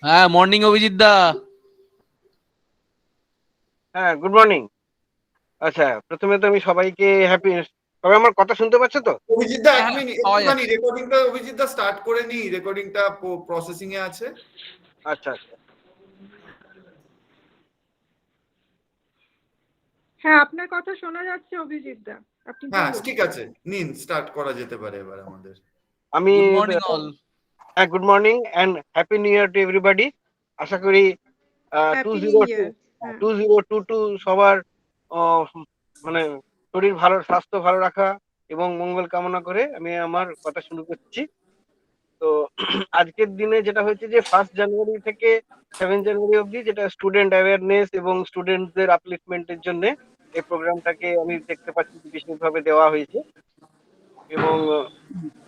হ্যাঁ, মর্নিং অভিজিৎ দা। হ্যাঁ, good morning. আচ্ছা, প্রথমে তো আমি সবাইকে হ্যাপি। সবাই আমার কথা শুনতে পাচ্ছে তো? অভিজিৎদা হ্যাঁ এক হ্যাঁ, মিনিট, পাওয়া একটুখানি যাচ্ছে। রেকর্ডিংটা অভিজিৎদা স্টার্ট করে নি, রেকর্ডিংটা প্রসেসিং এ আছে। আচ্ছা আচ্ছা। হ্যাঁ, আপনার কথা শোনা যাচ্ছে অভিজিৎ দা, আপনি হ্যাঁ বলুন। ঠিক আছে, নিন স্টার্ট করা যেতে পারে এবার আমাদের। আমি গুড মর্নিং অল। হ্যাঁ, good morning and happy new year to everybody. আশা করি to happy new zero two year. হ্যাঁ, 2022 সবার আহ, মানে শরীর ভালো, স্বাস্থ্য ভালো রাখা এবং মঙ্গল কামনা করে আমি আমার কথা শুরু করছি। তো আজকের দিনে যেটা হয়েছে যে 1 জানুয়ারি থেকে 7 জানুয়ারি অবধি, যেটা স্টুডেন্ট অ্যাওয়ারনেস এবং স্টুডেন্টদের আপলিফমেন্টের জন্য এই প্রোগ্রামটাকে আমি দেখতে পাচ্ছি যে বিশেষভাবে দেওয়া হয়েছে। এবং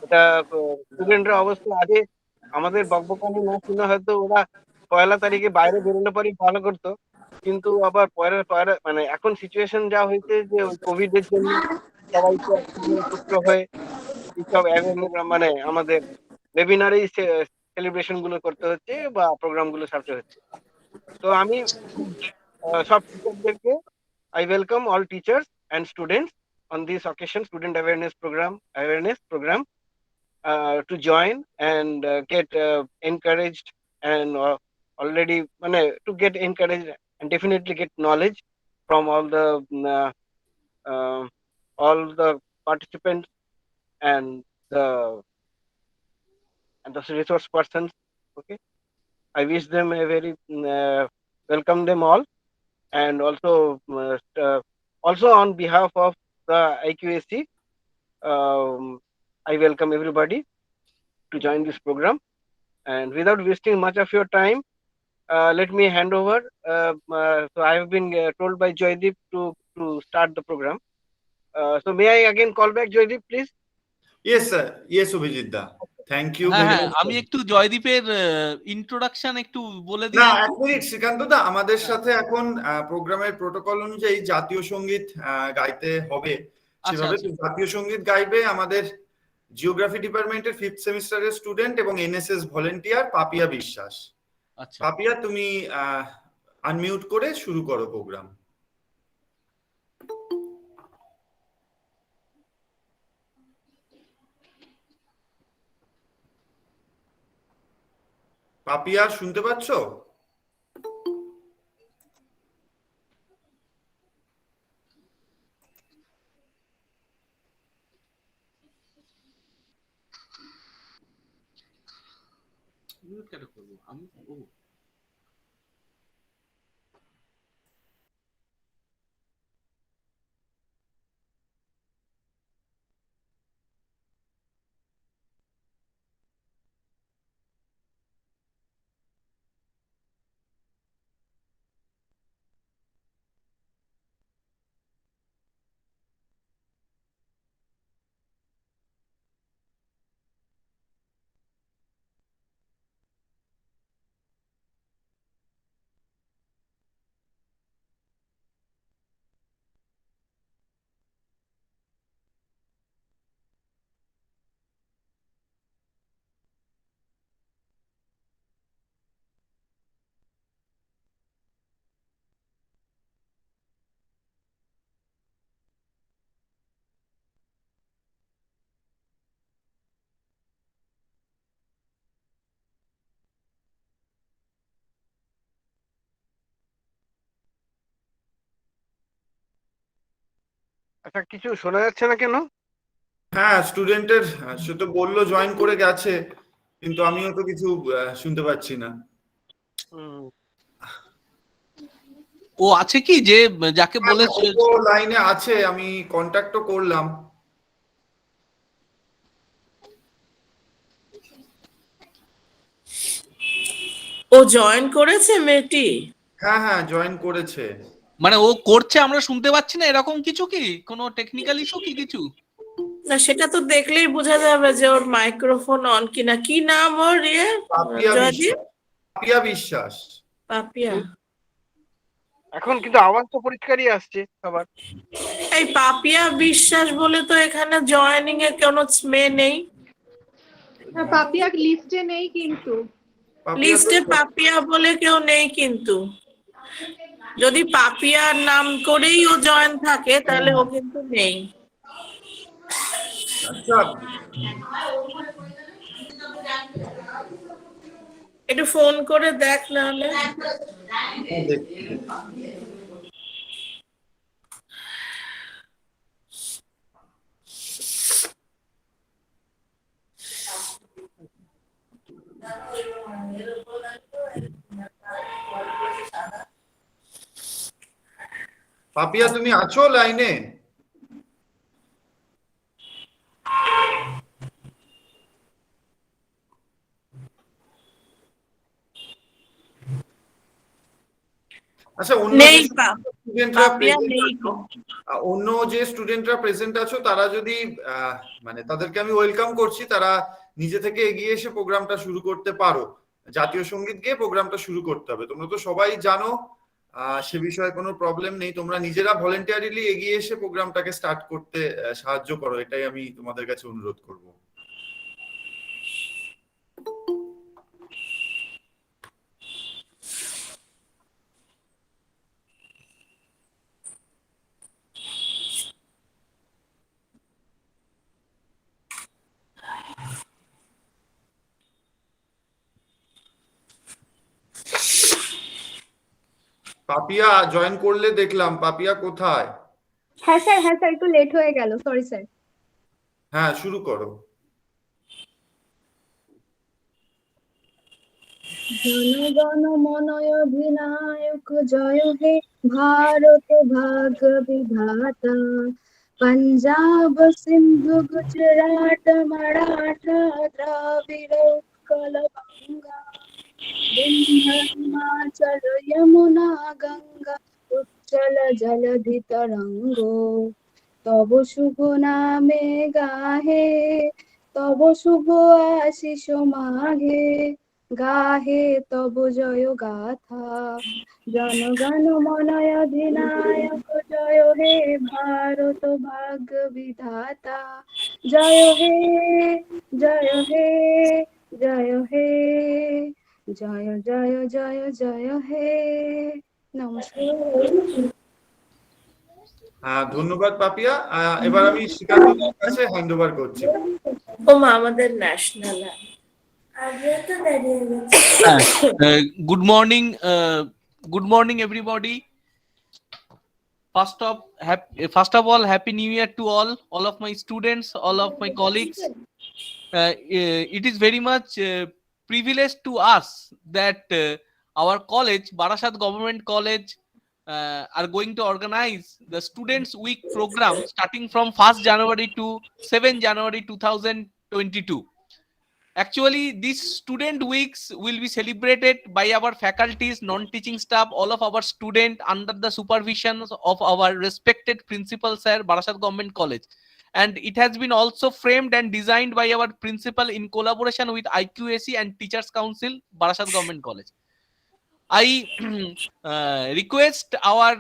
এটা স্টুডেন্টরা অবশ্যই আগে আমাদের বকবকানি না শুনে হয়তো ওরা 1 তারিখে বাইরে বেরোলে পরে ভালো করতো, কিন্তু আবার পরে পরে মানে এখন সিচুয়েশন যা হয়েছে যে ওই কোভিড এর জন্য সবাইকে একসঙ্গে একত্র হয়ে এইসব মানে আমাদের ওয়েবিনারেই সেলিব্রেশন গুলো করতে হচ্ছে বা প্রোগ্রাম গুলো সারতে হচ্ছে। তো আমি সব টিচারদেরকে I welcome all teachers and students on this occasion, student awareness program, to join and get encouraged and already to get encouraged and definitely get knowledge from uh, uh, all the participants and the the resource persons. Okay, I wish them a very welcome them all, and also on behalf of the IQAC, I welcome everybody to join this program. And without wasting much of your time, let me hand over. So I have been told by Joydeep to start the program. So may I again call back Joydeep, please? Yes sir, yes অভিজিৎদা, thank you হ্যাঁ very হ্যাঁ, much. আমি একটু জয়দীপের introduction একটু বলে না দিই একটু। এক মিনিট শ্রীকান্ত দা, আমাদের হ্যাঁ, সাথে এখন প্রোগ্রামের প্রোটোকল অনুযায়ী জাতীয় সঙ্গীত গাইতে হবে। আচ্ছা সেভাবে আচ্ছা তো জাতীয় সঙ্গীত গাইবে আমাদের জিওগ্রাফি ডিপার্টমেন্টের 5th সেমিস্টারের স্টুডেন্ট এবং এনএসএস ভলেন্টিয়ার পাপিয়া বিশ্বাস। আচ্ছা। পাপিয়া, তুমি আনমিউট করে শুরু করো প্রোগ্রাম। পাপিয়া, শুনতে পাচ্ছ? মিউট কেন করবো আমি? ও আচ্ছা, কিছু শোনা যাচ্ছে না কেন? হ্যাঁ, স্টুডেন্টের সে তো বললো জয়েন করে গেছে, কিন্তু আমিও তো কিছু শুনতে পাচ্ছি না। হুম, ও আছে কি যে যাকে বলেছে? লাইনে আছে, আমি কন্ট্যাক্টও করলাম। ও জয়েন করেছে মেয়েটি? হ্যাঁ হ্যাঁ, জয়েন করেছে। মানে ও করছে, আমরা শুনতে পাচ্ছি না, এরকম কিছু কি? কোনো টেকনিক্যাল ইস্যু কি কিছু? না, সেটা তো দেখলেই বোঝা যাবে যে ওর মাইক্রোফোন অন কিনা। কি নাম ওর? পাপিয়া জয়দীপ? বিশ্বাস। পাপিয়া বিশ্বাস। পাপিয়া? এখন কিন্তু আওয়াজ তো পরিষ্কারই আসছে সবার। এই পাপিয়া বিশ্বাস বলে তো এখানে জয়েনিং এ কোনো মেয়ে নেই। পাপিয়া লিস্টে নেই কিন্তু। লিস্টে পাপিয়া বলে কেউ নেই কিন্তু, যদি পাপিয়ার নাম করেই ও জয়েন থাকে তাহলে ও কিন্তু নেই। আচ্ছা, একটু ফোন করে দেখ নাহলে। পাপিয়া তুমি আছো লাইনে? আচ্ছা, নেই অন্য যে স্টুডেন্টরা প্রেজেন্ট আছো তারা যদি মানে তাদেরকে আমি ওয়েলকাম করছি, তারা নিজে থেকে এগিয়ে এসে প্রোগ্রামটা শুরু করতে পারো। জাতীয় সঙ্গীত গিয়ে প্রোগ্রামটা শুরু করতে হবে, তোমরা তো সবাই জানো, সে বিষয়ে কোনো প্রবলেম নেই। তোমরা নিজেরা ভলেন্টিয়ারিলি এগিয়ে এসে প্রোগ্রামটাকে স্টার্ট করতে সাহায্য করো, এটাই আমি তোমাদের কাছে অনুরোধ করব। পাপিয়া জয়েন করলে দেখলাম, পাপিয়া কোথায়? হ্যাঁ স্যার একটু লেট হয়ে গেল, সরি স্যার। হ্যাঁ, শুরু করো। জনগণ মন অধিনায়ক জয় হে ভারত ভাগ্য বিধাতা, পঞ্জাব সিন্ধু গুজরাট মারাঠা দ্রাবিড় উৎকল গঙ্গা, বিন্ধ্য হিমাচল যমুনা গঙ্গা উচ্চল জলধি তরঙ্গ, তব শুভ নামে গাহে তব শুভ আশিস মাঘে, গাহে তব জয় গাথা, জনগণ মন অধিনায়ক জয় হে ভারত ভাগ্য বিধাতা, জয় হে জয় হে জয় হে জয় জয় জয় জয় হে। নমস্কার। ধন্যবাদ পাপিয়া। এবার আমি শ্রীকান্তর কাছে হ্যান্ড ওভার করছি। ওমা আমাদের national good morning everybody. First of all, happy new year to all of my students, all of my colleagues. It is very much privilege to us that our college, Barasat Government College, are going to organize the Students Week program starting from 1st January to 7th January 2022. Actually, these student weeks will be celebrated by our faculties, non-teaching staff, all of our students under the supervision of our respected principal, sir, Barasat Government College. And it has been also framed and designed by our principal in collaboration with IQAC and Teachers Council, Barasat Government College. I request our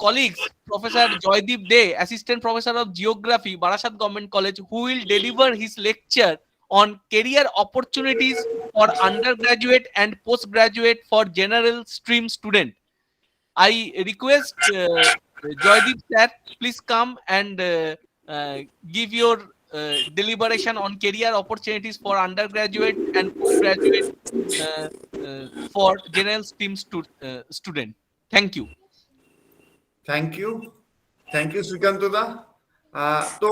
colleagues, Professor Joydeep Dey, Assistant Professor of Geography, Barasat Government College, who will deliver his lecture on career opportunities for undergraduate and postgraduate for general stream student. I request Joydeep sir, please come and give your deliberation on career opportunities for undergraduate and postgraduate for general stream student. Thank you. Thank you Shrikant দা। তো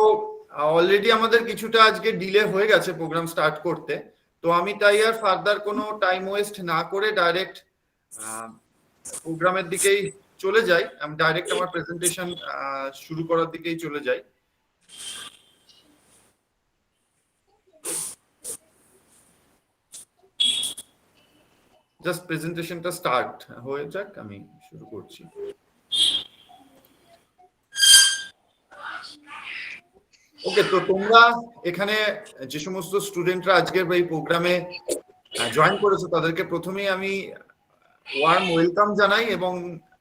অলরেডি আমাদের কিছুটা আজকে delay হয়ে গেছে programme start করতে, তো আমি তাই আর ফার্দার কোনো টাইম ওয়েস্ট না করে ডাইরেক্ট প্রোগ্রামের দিকেই চলে যাই। আমি ডাইরেক্ট আমার প্রেজেন্টেশন শুরু করার দিকেই চলে যাই। জাস্ট প্রেজেন্টেশনটা স্টার্ট হয়ে যাক, আমি শুরু করছি। ওকে, তো তোমরা এখানে যে সমস্ত স্টুডেন্টরা আজকের এই প্রোগ্রামে জয়েন করেছো তাদেরকে প্রথমেই আমি ওয়ার্ম ওয়েলকাম জানাই এবং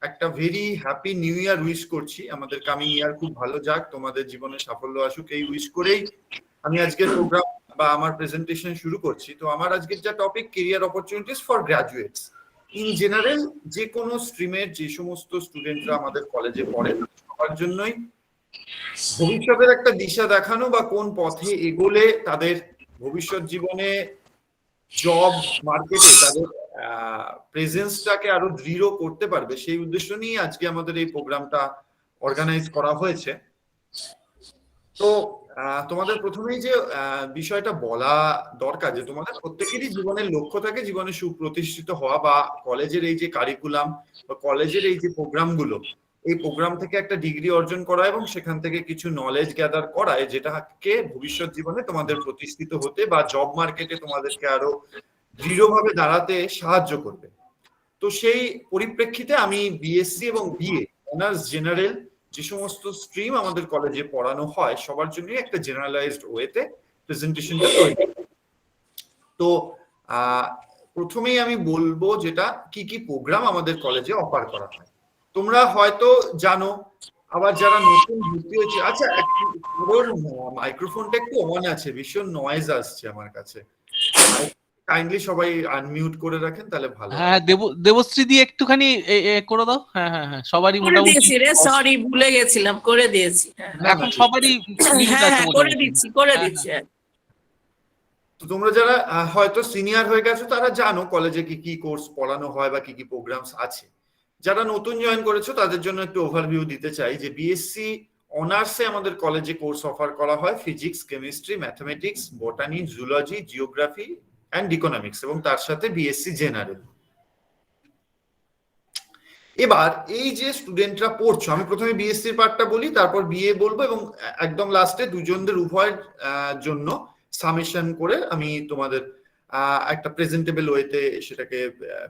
একটা very happy new year wish করছি। আমাদের কামিং ইয়ার খুব ভালো যাক, তোমাদের জীবনে সাফল্য আসুক, এই উইশ করেই আমি আজকের প্রোগ্রাম বা আমার প্রেজেন্টেশন শুরু করছি। তো আমার আজকের যা topic, career opportunities for graduates. In general যে কোনো স্ট্রিমের যে সমস্ত স্টুডেন্টরা আমাদের কলেজে পড়ে সবার জন্যই ভবিষ্যতের একটা দিশা দেখানো বা কোন পথে এগোলে তাদের ভবিষ্যৎ জীবনে জব মার্কেটে তাদের প্রেজেন্সটাকে আরো দৃঢ় করতে পারবে, সেই উদ্দেশ্য নিয়ে আজকে আমাদের এই প্রোগ্রামটা অর্গানাইজ করা হয়েছে। তো তোমাদের প্রথমেই যে বিষয়টা বলা দরকার যে তোমাদের প্রত্যেকেরই জীবনের লক্ষ্য থাকে জীবনে সুপ্রতিষ্ঠিত হওয়া, বা কলেজের এই যে কারিকুলাম বা কলেজের এই যে প্রোগ্রামগুলো, এই প্রোগ্রাম থেকে একটা ডিগ্রি অর্জন করা এবং সেখান থেকে কিছু নলেজ গ্যাদার করায় যেটাকে ভবিষ্যৎ জীবনে তোমাদের প্রতিষ্ঠিত হতে বা জব মার্কেটে তোমাদেরকে আরো দৃঢ়ভাবে দাঁড়াতে সাহায্য করবে। তো সেই পরিপ্রেক্ষিতে আমি বিএসসি এবং বিএ অনার্স জেনারেল যে সমস্ত স্ট্রিম আমাদের কলেজে পড়ানো হয় সবার জন্য একটা জেনারেলাইজড ওয়েতে প্রেজেন্টেশনটা তৈরি। তো প্রথমেই আমি বলবো যেটা কি কি প্রোগ্রাম আমাদের কলেজে অফার করা হয়। তোমরা হয়তো জানো, আবার যারা নতুন ভর্তি হয়েছে, আচ্ছা মাইক্রোফোনটা একটু অন আছে, ভীষণ নয়েজ আসছে আমার কাছে, কাইন্ডলি সবাই আনমিউট করে রাখেন তাহলে ভালো। হ্যাঁ, দেবশ্রী দিয়ে একটুখানি করে দাও। হ্যাঁ হ্যাঁ হ্যাঁ, সবারই মোটামুটি সরি ভুলে গেছিলাম, করে দিয়েছি। এখন সবারই করে দিচ্ছি। তো তোমরা যারা হয়তো সিনিয়র হয়ে গেছো তারা জানো কলেজে কি কি কোর্স পড়ানো হয় বা কি কি প্রোগ্রামস আছে। যারা নতুন জয়েন করেছো তাদের জন্য একটু ওভারভিউ দিতে চাই যে বিএসসি অনার্সে আমাদের কলেজে কোর্স অফার করা হয় physics, chemistry, mathematics, বটানি, zoology, geography and economics, এবং তার সাথে বিএসসি জেনারেল। এবার এই যে স্টুডেন্টরা পড়ছো, আমি প্রথমে বিএসসির পার্টটা বলি, তারপর বিএ বলবো, এবং একদম লাস্টে দুজনদের উভয়ের জন্য সামেশন করে আমি তোমাদের একটা প্রেজেন্টেবল ওয়েতে সেটাকে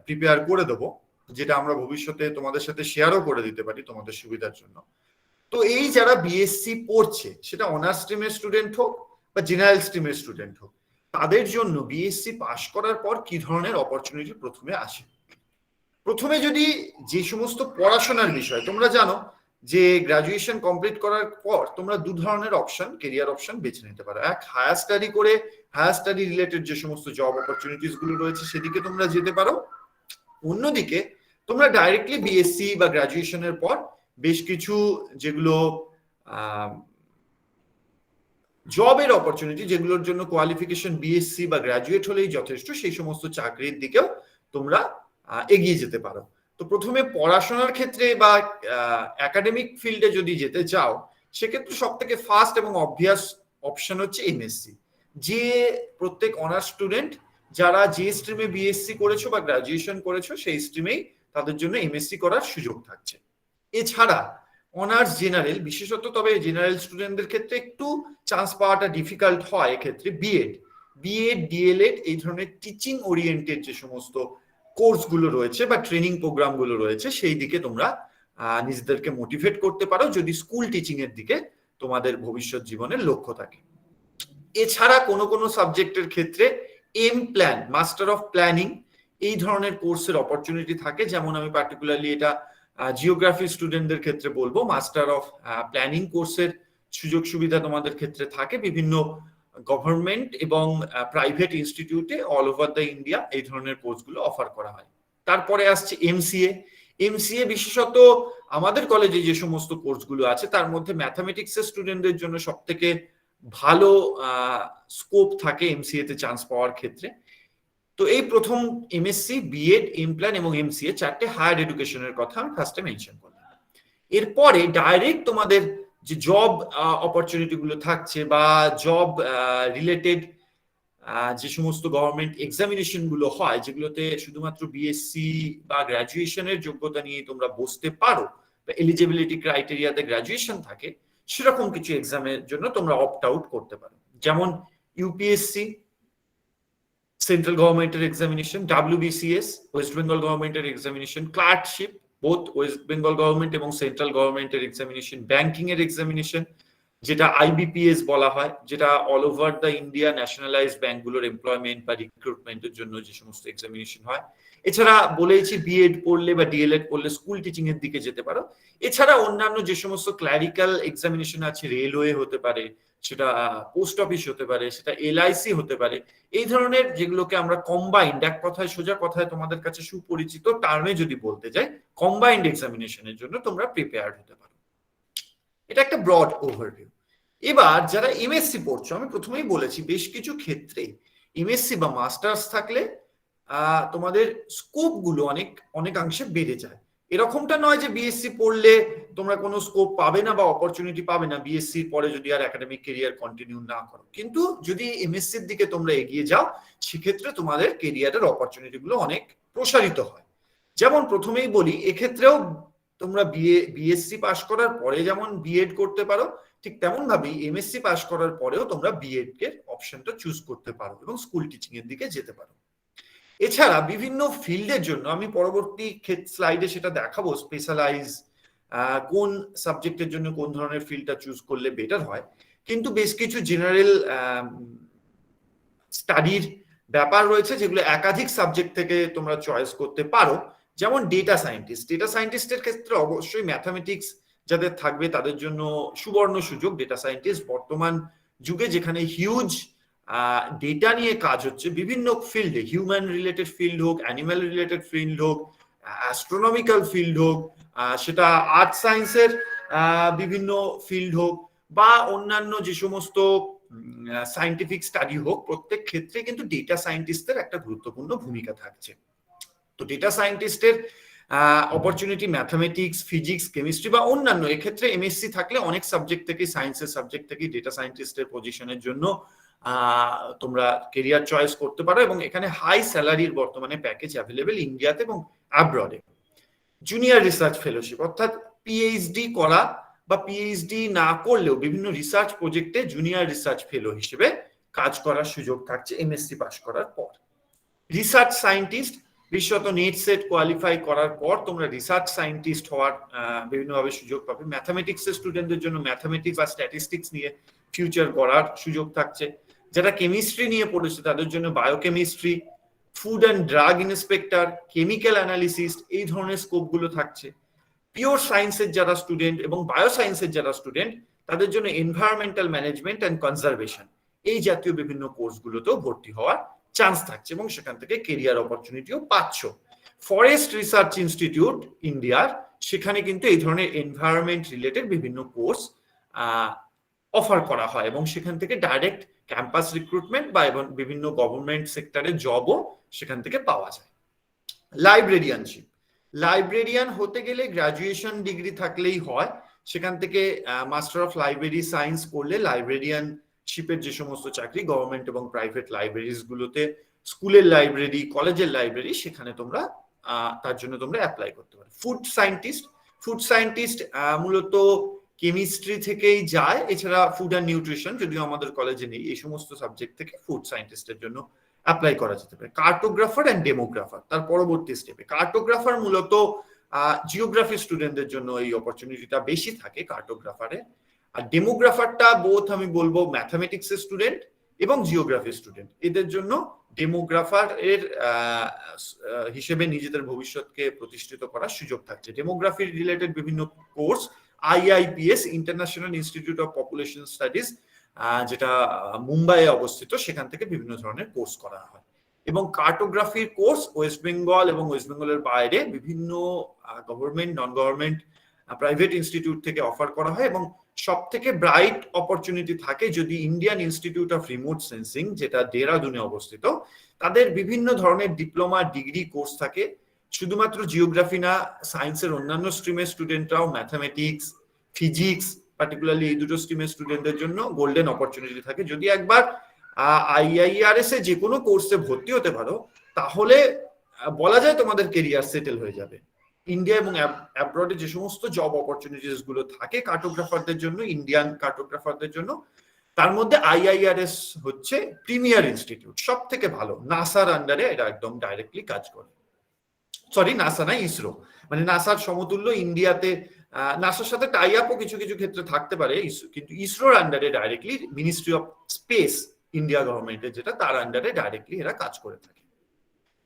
প্রিপেয়ার করে দেবো, যেটা আমরা ভবিষ্যতে তোমাদের সাথে শেয়ারও করে দিতে পারি তোমাদের সুবিধার জন্য। তো এই যারা বিএসসি পড়ছে, সেটা অনার্স স্ট্রিমের স্টুডেন্ট হোক বা জেনারেল স্ট্রিমের স্টুডেন্ট হোক, তাদের জন্য বিএসসি পাশ করার পর কি ধরনের অপরচুনিটি প্রথমে আসে। প্রথমে যদি যে সমস্ত পড়াশোনার বিষয়, তোমরা জানো যে গ্রাজুয়েশন কমপ্লিট করার পর তোমরা দু ধরনের অপশন, কেরিয়ার অপশন বেছে নিতে পারো। এক, হায়ার স্টাডি করে হায়ার স্টাডি রিলেটেড যে সমস্ত জব অপরচুনিটিস গুলো রয়েছে সেদিকে তোমরা যেতে পারো। অন্যদিকে তোমরা ডাইরেক্টলি বিএসসি বা গ্রাজুয়েশনের পর বেশ কিছু যেগুলো জবের অপরচুনিটি, যেগুলোর জন্য কোয়ালিফিকেশন বিএসসি বা গ্রাজুয়েট হলেই যথেষ্ট, সেই সমস্ত চাকরির দিকেও তোমরা এগিয়ে যেতে পারো। তো প্রথমে পড়াশোনার ক্ষেত্রে বা একাডেমিক ফিল্ডে যদি যেতে চাও, সেক্ষেত্রে সব থেকে ফার্স্ট এবং অবভিয়াস অপশন হচ্ছে এমএসসি। যে প্রত্যেক অনার্স স্টুডেন্ট যারা যে স্ট্রিমে বিএসসি করেছো বা গ্রাজুয়েশন করেছো সেই স্ট্রিমেই তাদের জন্য এমএসসি করার সুযোগ থাকছে। এছাড়া অনার্স জেনারেল, বিশেষত তবে জেনারেল স্টুডেন্টদের ক্ষেত্রে একটু চান্স পাওয়াটা ডিফিকাল্ট হয়, এক্ষেত্রে বিএড, ডিএলএড এই ধরনের টিচিং ওরিয়েন্টেড যে সমস্ত কোর্সগুলো রয়েছে বা ট্রেনিং প্রোগ্রামগুলো রয়েছে সেই দিকে তোমরা নিজেদেরকে মোটিভেট করতে পারো যদি স্কুল টিচিং এর দিকে তোমাদের ভবিষ্যৎ জীবনের লক্ষ্য থাকে। এছাড়া কোনো কোনো সাবজেক্টের ক্ষেত্রে M plan, master of planning এই ধরনের কোর্সের অপরচুনিটি থাকে। যেমন আমি পার্টিকুলারলি এটা জিওগ্রাফি স্টুডেন্টদের ক্ষেত্রে বলবো, মাস্টার অফ প্ল্যানিং কোর্সের সুযোগ সুবিধা তোমাদের ক্ষেত্রে থাকে। বিভিন্ন গভর্নমেন্ট এবং প্রাইভেট ইনস্টিটিউটে অল ওভার দ্য ইন্ডিয়া এই ধরনের কোর্সগুলো অফার করা হয়। তারপরে আসছে এমসিএ। এমসিএ বিশেষত আমাদের কলেজে যে সমস্ত কোর্সগুলো আছে তার মধ্যে ম্যাথামেটিক্সের স্টুডেন্টদের জন্য সব থেকে ভালো স্কোপ থাকে এমসিএ তে চান্স পাওয়ার ক্ষেত্রে। তো এই প্রথম এমএসসি, বিএড, এম প্ল্যান এবং এমসিএ চারটে হায়ার এডুকেশনের কথা আমি ফার্স্টে মেনশন করলাম। এরপরে ডাইরেক্ট তোমাদের যে জব অপরচুনিটি গুলো থাকছে বা জব রিলেটেড যে সমস্ত গভর্নমেন্ট এক্সামিনেশন গুলো হয়, যেগুলোতে শুধুমাত্র বিএসসি বা গ্রাজুয়েশনের যোগ্যতা নিয়ে তোমরা বসতে পারো বা এলিজিবিলিটি ক্রাইটেরিয়াতে গ্রাজুয়েশন থাকে, সেরকম কিছু এক্সামের জন্য তোমরা অপ্ট আউট করতে পারো। যেমন ইউপিএসসি, সেন্ট্রাল গভর্নমেন্টের এক্সামিনেশন, ডাব্লিউবিসিএস, ওয়েস্ট বেঙ্গল গভর্নমেন্টের examination, clerkship both West Bengal government এবং সেন্ট্রাল গভর্নমেন্টের এক্সামিনেশন, ব্যাংকিং এর এক্সামিনেশন যেটা আইবিপিএস বলা হয়, যেটা all over the India nationalized ব্যাংকগুলোর এমপ্লয়মেন্ট বা রিক্রুটমেন্টের জন্য যে সমস্ত এক্সামিনেশন হয়। এছাড়া বলেছি বিএড পড়লে বা ডিএলএড পড়লে স্কুল টিচিং এর দিকে যেতে পারো। এছাড়া অন্যান্য যে সমস্ত ক্লারিক্যাল এক্সামিনেশন আছে, রেলওয়ে হতে পারে, সেটা পোস্ট অফিস হতে পারে, সেটা এলআইসি হতে পারে, এই ধরনের যেগুলোকে আমরা কম্বাইন্ড, এক কথায় সোজা কথায় তোমাদের কাছে সুপরিচিত টার্মে যদি বলতে যাই, কম্বাইন্ড এক্সামিনেশনের জন্য তোমরা প্রিপেয়ার্ড হতে পারো। এটা একটা ব্রড ওভারভিউ। এবার যারা এমএসসি পড়ছো, আমি প্রথমেই বলেছি বেশ কিছু ক্ষেত্রে এমএসসি বা মাস্টার্স থাকলে তোমাদের স্কোপ গুলো অনেকাংশে বেড়ে যায়। এরকমটা নয় যে বিএসসি পড়লে তোমরা কোনো স্কোপ পাবে না বা অপরচুনিটি পাবে না বিএসসি পরে যদি আর একাডেমিক কেরিয়ার কন্টিনিউ না করো, কিন্তু যদি এমএসসির দিকে তোমরা এগিয়ে যাও সেক্ষেত্রে তোমাদের কেরিয়ারের অপরচুনিটি গুলো অনেক প্রসারিত হয়। যেমন প্রথমেই বলি, এক্ষেত্রেও তোমরা বিএসসি পাশ করার পরে যেমন বিএড করতে পারো, ঠিক তেমন ভাবেই এমএসসি পাশ করার পরেও তোমরা বিএড এর অপশনটা চুজ করতে পারো এবং স্কুল টিচিং এর দিকে যেতে পারো। এছাড়া বিভিন্ন ফিল্ডের জন্য আমি পরবর্তী স্লাইডে সেটা দেখাবো, স্পেশালাইজ কোন সাবজেক্টের জন্য কোন ধরনের ফিল্ডটা চুজ করলে বেটার হয়, কিন্তু বেশ কিছু জেনারেল স্টাডির ব্যাপার রয়েছে যেগুলো একাধিক সাবজেক্ট থেকে তোমরা চয়েস করতে পারো। যেমন ডেটা সায়েন্টিস্টের ক্ষেত্রে অবশ্যই ম্যাথামেটিক্স যাদের থাকবে তাদের জন্য সুবর্ণ সুযোগ। ডেটা সায়েন্টিস্ট বর্তমান যুগে যেখানে হিউজ ডেটা নিয়ে কাজ হচ্ছে বিভিন্ন ফিল্ডে, হিউম্যান রিলেটেড ফিল্ড হোক, অ্যানিম্যাল রিলেটেড ফিল্ড হোক, অ্যাস্ট্রোনমিক্যাল ফিল্ড হোক, সেটা আর্ট সায়েন্সের বিভিন্ন ফিল্ড হোক বা অন্যান্য যে সমস্ত সায়েন্টিফিক স্টাডি হোক, প্রত্যেক ক্ষেত্রে কিন্তু ডেটা সায়েন্টিস্টের একটা গুরুত্বপূর্ণ ভূমিকা থাকছে। তো ডেটা সায়েন্টিস্টের অপরচুনিটি ম্যাথামেটিক্স, ফিজিক্স, কেমিস্ট্রি বা অন্যান্য, এক্ষেত্রে এমএসসি থাকলে অনেক সাবজেক্ট থেকে, সায়েন্সের সাবজেক্ট থেকে ডেটা সায়েন্টিস্টের পজিশনের জন্য তোমরা কেরিয়ার চয়েস করতে পারো এবং এখানে হাই স্যালারির বর্তমানে প্যাকেজ অ্যাভেলেবেল ইন্ডিয়াতে এবং অ্যাব্রডে। জুনিয়র রিসার্চ ফেলোশিপ অর্থাৎ পিএইচডি করা বা পিএইচডি না করলেও বিভিন্ন রিসার্চ প্রজেক্টে জুনিয়র রিসার্চ ফেলো হিসেবে কাজ করার সুযোগ থাকছে এমএসসি পাস করার পর। রিসার্চ সায়েন্টিস্ট বিশেষত নেট সেট কোয়ালিফাই করার পর তোমরা রিসার্চ সায়েন্টিস্ট হওয়ার বিভিন্নভাবে সুযোগ পাবে। ম্যাথামেটিক্সের স্টুডেন্টদের জন্য ম্যাথামেটিক্স বা স্ট্যাটিস্টিক্স নিয়ে ফিউচার গড়ার সুযোগ থাকছে। যারা কেমিস্ট্রি নিয়ে পড়েছে তাদের জন্য biochemistry, food and drug inspector, chemical analyst, এই ধরনের স্কোপগুলো থাকছে। পিওর সায়েন্সের যারা স্টুডেন্ট এবং বায়োসায়েন্সের যারা স্টুডেন্ট তাদের জন্য এনভায়রনমেন্টাল ম্যানেজমেন্ট অ্যান্ড কনজারভেশন, এই জাতীয় বিভিন্ন কোর্সগুলোতেও ভর্তি হওয়ার চান্স থাকছে এবং সেখান থেকে কেরিয়ার অপরচুনিটিও পাচ্ছ। ফরেস্ট রিসার্চ ইনস্টিটিউট ইন্ডিয়ার, সেখানে কিন্তু এই ধরনের এনভায়রনমেন্ট রিলেটেড বিভিন্ন কোর্স অফার করা হয় এবং সেখান থেকে ডাইরেক্ট ক্যাম্পাস রিক্রুটমেন্ট বা এবং বিভিন্ন গভর্নমেন্ট সেক্টরে জবও সেখান থেকে পাওয়া যায়। লাইব্রেরিয়ানশিপ, লাইব্রেরিয়ান হতে গেলে গ্রাজুয়েশন ডিগ্রি থাকলেই হয়। সেখান থেকে মাস্টার অফ লাইব্রেরি সায়েন্স করলে লাইব্রেরিয়ানশিপের যে সমস্ত চাকরি গভর্নমেন্ট এবং প্রাইভেট লাইব্রেরিজ গুলোতে, স্কুলের লাইব্রেরি, কলেজের লাইব্রেরি, সেখানে তোমরা তার জন্য তোমরা অ্যাপ্লাই করতে পারো। ফুড সায়েন্টিস্ট মূলত কেমিস্ট্রি থেকেই যায়, এছাড়া ফুড অ্যান্ড নিউট্রিশন যদিও আমাদের কলেজে নেই, এই সমস্ত সাবজেক্ট থেকে ফুড সায়েন্টিস্টের জন্য অ্যাপ্লাই করা যেতে পারে। কার্টোগ্রাফার অ্যান্ড ডেমোগ্রাফার তার পরবর্তী স্টেপে। কার্টোগ্রাফার মূলত জিওগ্রাফি স্টুডেন্টদের জন্য এই অপরচুনিটিটা বেশি থাকে কার্টোগ্রাফারে, আর ডেমোগ্রাফারটা বোথ আমি বলবো ম্যাথামেটিক্স এর স্টুডেন্ট এবং জিওগ্রাফি স্টুডেন্ট, এদের জন্য ডেমোগ্রাফার এর হিসেবে নিজেদের ভবিষ্যৎকে প্রতিষ্ঠিত করার সুযোগ থাকছে। ডেমোগ্রাফি রিলেটেড বিভিন্ন course IIPS, international institute of population studies, যেটা মুম্বাইয়ে অবস্থিত, সেখান থেকে বিভিন্ন ধরনের কোর্স করা হয়। এবং কার্টোগ্রাফির কোর্স ওয়েস্ট বেঙ্গল এবং ওয়েস্ট বেঙ্গলের বাইরে বিভিন্ন government, non government, private institute থেকে অফার করা হয় এবং সব থেকে ব্রাইট অপরচুনিটি থাকে যদি Indian institute of remote sensing, যেটা দেহরাদুনে অবস্থিত, তাদের বিভিন্ন ধরনের ডিপ্লোমা, ডিগ্রি কোর্স থাকে। শুধুমাত্র জিওগ্রাফি না, সায়েন্সের অন্যান্য স্ট্রিমের স্টুডেন্টরাও, ম্যাথামেটিক্স, ফিজিক্স, পার্টিকুলারলি এই দুটো স্ট্রিমের স্টুডেন্টদের জন্য গোল্ডেন অপরচুনিটি থাকে। যদি একবার IIRS এ যে কোনো কোর্সে ভর্তি হতে পারো তাহলে বলা যায় তোমাদের কেরিয়ার সেটেল হয়ে যাবে। ইন্ডিয়া এবং অ্যাব্রডে যে সমস্ত জব অপরচুনিটিস গুলো থাকে কার্টোগ্রাফারদের জন্য, ইন্ডিয়ান কার্টোগ্রাফারদের জন্য, তার মধ্যে IIRS হচ্ছে প্রিমিয়ার ইনস্টিটিউট, সব থেকে ভালো। নাসার আন্ডারে এটা একদম ডাইরেক্টলি কাজ করে। সরি, নাসা না, ইসরো, মানে নাসার সমতুল্য ইন্ডিয়াতে। নাসার সাথে টাই আপও কিছু কিছু ক্ষেত্রে থাকতে পারে, কিন্তু ইসরোর আন্ডারে directly ministry of speech, India গভর্নমেন্টের যেটা, তার আন্ডারে ডাইরেক্টলি এরা কাজ করে থাকে।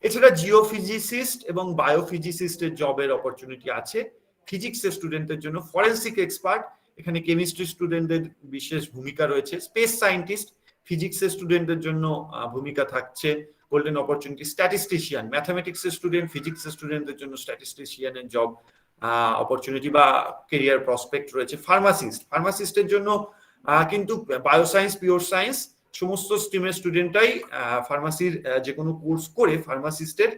এছাড়া জিওফিজিসিস্ট এবং বায়োফিজিসিস্টের জবের অপরচুনিটি আছে। ফিজিক্সের স্টুডেন্টদের জন্য ফরেন্সিক এক্সপার্ট, এখানে কেমিস্ট্রি স্টুডেন্টদের বিশেষ ভূমিকা রয়েছে, স্পেস সায়েন্টিস্ট, ফিজিক্সের স্টুডেন্টদের জন্য ভূমিকা থাকছে, গোল্ডেন অপরচুনিটি, স্ট্যাটিস্টিশিয়ান, ম্যাথামেটিক্সের স্টুডেন্ট, ফিজিক্সের স্টুডেন্টদের জন্য স্ট্যাটিস্টিশিয়ানের জব অপরচুনিটি বা কেরিয়ার প্রসপেক্ট রয়েছে। ফার্মাসিস্টের জন্য কিন্তু বায়োসায়েন্স, পিওর সায়েন্স সমস্ত স্ট্রিমের স্টুডেন্টরাই ফার্মাসির যে কোনো কোর্স করে ফার্মাসিস্টের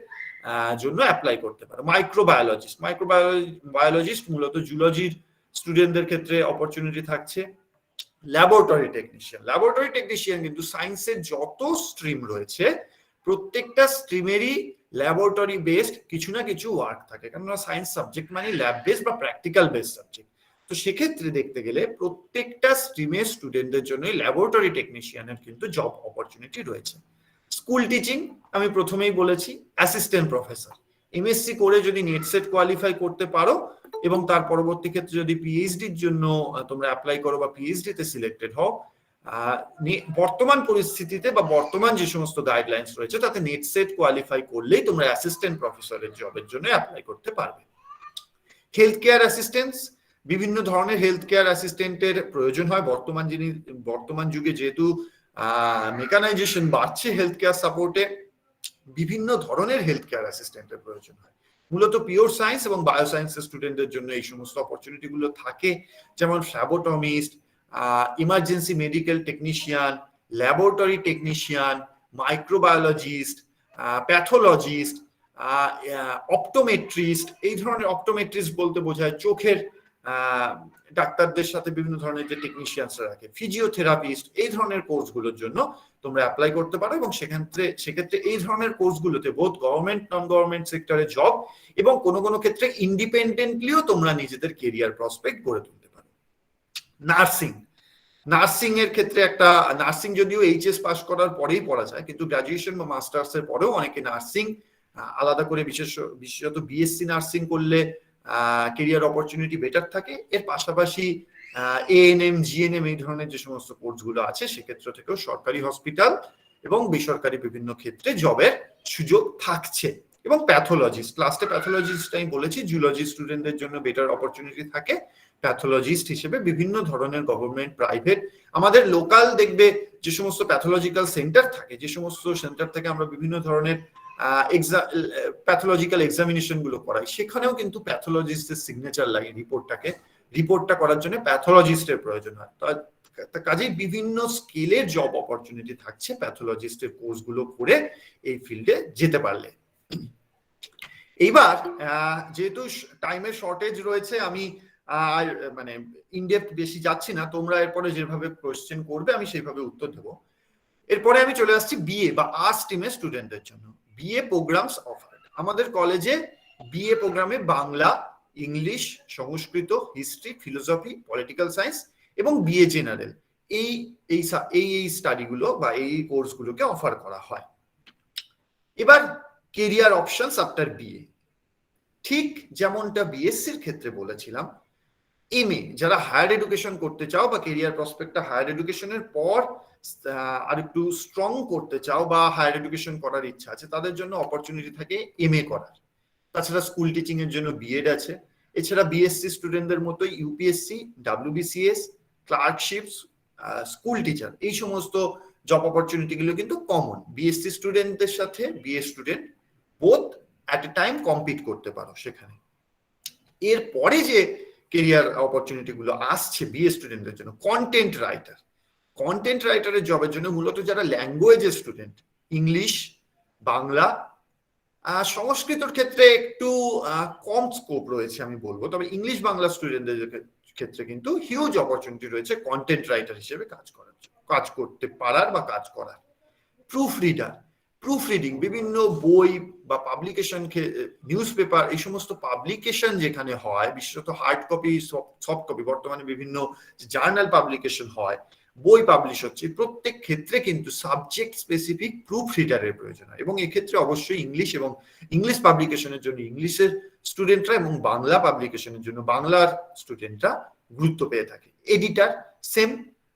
জন্য অ্যাপ্লাই করতে পারে। মাইক্রোবায়োলজিস্ট মূলত জুলজির স্টুডেন্টদের ক্ষেত্রে অপরচুনিটি থাকছে। ল্যাবরেটরি টেকনিশিয়ান কিন্তু সায়েন্সের যত স্ট্রিম রয়েছে প্রত্যেকটা স্ট্রিমেরই ল্যাবরেটরি বেসড কিছু না কিছু ওয়ার্ক থাকে, কেননা সায়েন্স সাবজেক্ট মানে ল্যাব বেসড বা প্র্যাকটিক্যাল বেসড সাবজেক্ট। তো সেক্ষেত্রে দেখতে গেলে প্রত্যেকটা স্ট্রিমের স্টুডেন্টদের জন্য ল্যাবরেটরি টেকনিশিয়ানের কিন্তু জব অপরচুনিটি রয়েছে। স্কুল টিচিং আমি প্রথমেই বলেছি, অ্যাসিস্ট্যান্ট প্রফেসর, এমএসসি করে যদি নেট সেট কোয়ালিফাই করতে পারো এবং তার পরবর্তী ক্ষেত্রে যদি পিএইচডির জন্য তোমরা অ্যাপ্লাই করো বা পিএইচডি তে সিলেক্টেড হও, বর্তমান পরিস্থিতিতে বা বর্তমান যে সমস্ত গাইডলাইন্স রয়েছে তাতে নেট সেট কোয়ালিফাই করলেই তোমরা অ্যাসিস্ট্যান্ট প্রফেসরের জবের জন্য অ্যাপ্লাই করতে পারবে। হেলথ কেয়ার অ্যাসিস্ট্যান্টস, বিভিন্ন ধরনের হেলথ কেয়ার অ্যাসিস্ট্যান্টের প্রয়োজন হয়। বর্তমান যুগে যেহেতু মেকানাইজেশন বাড়ছে হেলথ কেয়ার সাপোর্টে, বিভিন্ন ধরনের হেলথ কেয়ার অ্যাসিস্ট্যান্টের প্রয়োজন হয়। মূলত পিওর সায়েন্স এবং বায়োসায়েন্সের স্টুডেন্টদের জন্য এই সমস্ত অপরচুনিটি গুলো থাকে, যেমন phlebotomist, emergency medical technician, laboratory technician, microbiologist, pathologist, optometrist. এই ধরনের অপটোমেট্রিস্ট বলতে বোঝায় চোখের ডাক্তারদের সাথে বিভিন্ন ধরনের যে টেকনিশিয়ানসরা রাখে, ফিজিওথেরাপিস্ট, এই ধরনের কোর্সগুলোর জন্য তোমরা অ্যাপ্লাই করতে পারো এবং সেক্ষেত্রে এই ধরনের কোর্সগুলোতে বোথ গভর্নমেন্ট নন গভর্নমেন্ট সেক্টরে জব এবং কোনো ক্ষেত্রে ইন্ডিপেন্ডেন্টলিও তোমরা নিজেদের কেরিয়ার প্রসপেক্ট গড়ে তুলতে পারো। নার্সিং এর ক্ষেত্রে একটা নার্সিং যদিও এইচএস পাস করার পরেই পড়া যায়, কিন্তু গ্রাজুয়েশন বা মাস্টার্স এর পরেও অনেকে নার্সিং আলাদা করে বিশেষত বিএসসি নার্সিং করলে কেরিয়ার অপরচুনিটি বেটার থাকে। এর পাশাপাশি এএনএম, জিএনএম এই ধরনের যে সমস্ত কোর্সগুলো আছে সেক্ষেত্রে থেকেও সরকারি হসপিটাল এবং বেসরকারি বিভিন্ন ক্ষেত্রে জবের সুযোগ থাকছে। এবং প্যাথোলজিস্ট, লাস্টে প্যাথোলজিস্ট আমি বলেছি, জুলজি স্টুডেন্টদের জন্য বেটার অপরচুনিটি থাকে প্যাথোলজিস্ট হিসেবে। বিভিন্ন ধরনের গভর্নমেন্ট, প্রাইভেট, আমাদের লোকাল দেখবে যে সমস্ত প্যাথোলজিক্যাল সেন্টার থাকে, যে সমস্ত সেন্টার থেকে আমরা বিভিন্ন ধরনের প্যাথোলজিক্যাল এক্সামিনেশন গুলো করাই, সেখানেও কিন্তু প্যাথোলজিস্টের সিগনেচার লাগে রিপোর্টটা করার জন্য প্যাথোলজিস্টের প্রয়োজন হয়। কাজেই বিভিন্ন স্কেলের জব অপরচুনিটি থাকছে প্যাথোলজিস্টের কোর্সগুলো করে এই ফিল্ডে যেতে পারলে। এইবার যেহেতু টাইমের শর্টেজ রয়েছে, আমি মানে ইনডেপথ বেশি যাচ্ছি না, তোমরা এরপরে যেভাবে কোশ্চেন করবে আমি সেইভাবে উত্তর দেবো। এরপরে আমি চলে আসছি বিএ বা আর্টস স্ট্রিমের স্টুডেন্টদের জন্য। বিএ প্রোগ্রামস অফার্ড, আমাদের কলেজে বিএ প্রোগ্রামে বাংলা, ইংলিশ, সংস্কৃত, হিস্ট্রি, ফিলোসফি, পলিটিক্যাল সায়েন্স এবং বিএ জেনারেল এই স্টাডিগুলো বা এই কোর্সগুলোকে অফার করা হয়। এবার কেরিয়ার অপশনস আফটার বিএ, ঠিক যেমনটা বিএসসির ক্ষেত্রে বলেছিলাম, এমএ যারা হায়ার এডুকেশন করতে চাও বা কেরিয়ার প্রসপেক্টটা হায়ার এডুকেশনের পর আর একটু স্ট্রং করতে চাও বা হায়ার এডুকেশন করার ইচ্ছা আছে, তাদের জন্য অপরচুনিটি থাকে এমএ করার। তাছাড়া স্কুল টিচিং এর জন্য বিএড আছে। এছাড়া বিএসসি স্টুডেন্টদের মতো ইউপিএসসি, ডাব্লিউবিসিএস, ক্লার্কশিপস, স্কুল টিচার, এই সমস্ত জব অপরচুনিটি গুলো কিন্তু কমন। বিএসসি স্টুডেন্টদের সাথে BA student both at a time compete করতে পারো সেখানে। এরপরে যে কেরিয়ার অপরচুনিটি গুলো আসছে বিএ স্টুডেন্টদের জন্য, কন্টেন্ট রাইটারের জবের জন্য মূলত যারা ল্যাঙ্গুয়েজের স্টুডেন্ট, ইংলিশ, বাংলা, সংস্কৃতর ক্ষেত্রে একটু কম স্কোপ রয়েছে আমি বলবো, তবে ইংলিশ বাংলা স্টুডেন্টদের ক্ষেত্রে কিন্তু হিউজ অপরচুনিটি রয়েছে কন্টেন্ট রাইটার হিসেবে কাজ করতে পারার বা কাজ করার। প্রুফ রিডিং, বিভিন্ন বই বা পাবলিকেশন, নিউজ পেপার, এই সমস্ত পাবলিকেশন যেখানে হয়, বিশেষত হার্ড কপি, সফট কপি, বর্তমানে বিভিন্ন জার্নাল পাবলিকেশন হয়, বই পাবলিশ হচ্ছে, প্রত্যেক ক্ষেত্রে কিন্তু সাবজেক্ট স্পেসিফিক প্রুফ রিডারের প্রয়োজন হয় এবং এক্ষেত্রে অবশ্যই ইংলিশ পাবলিকেশনের জন্য ইংলিশের স্টুডেন্টরা এবং বাংলা পাবলিকেশনের জন্য বাংলার স্টুডেন্টরা গুরুত্ব পেয়ে থাকে। এডিটার সেম,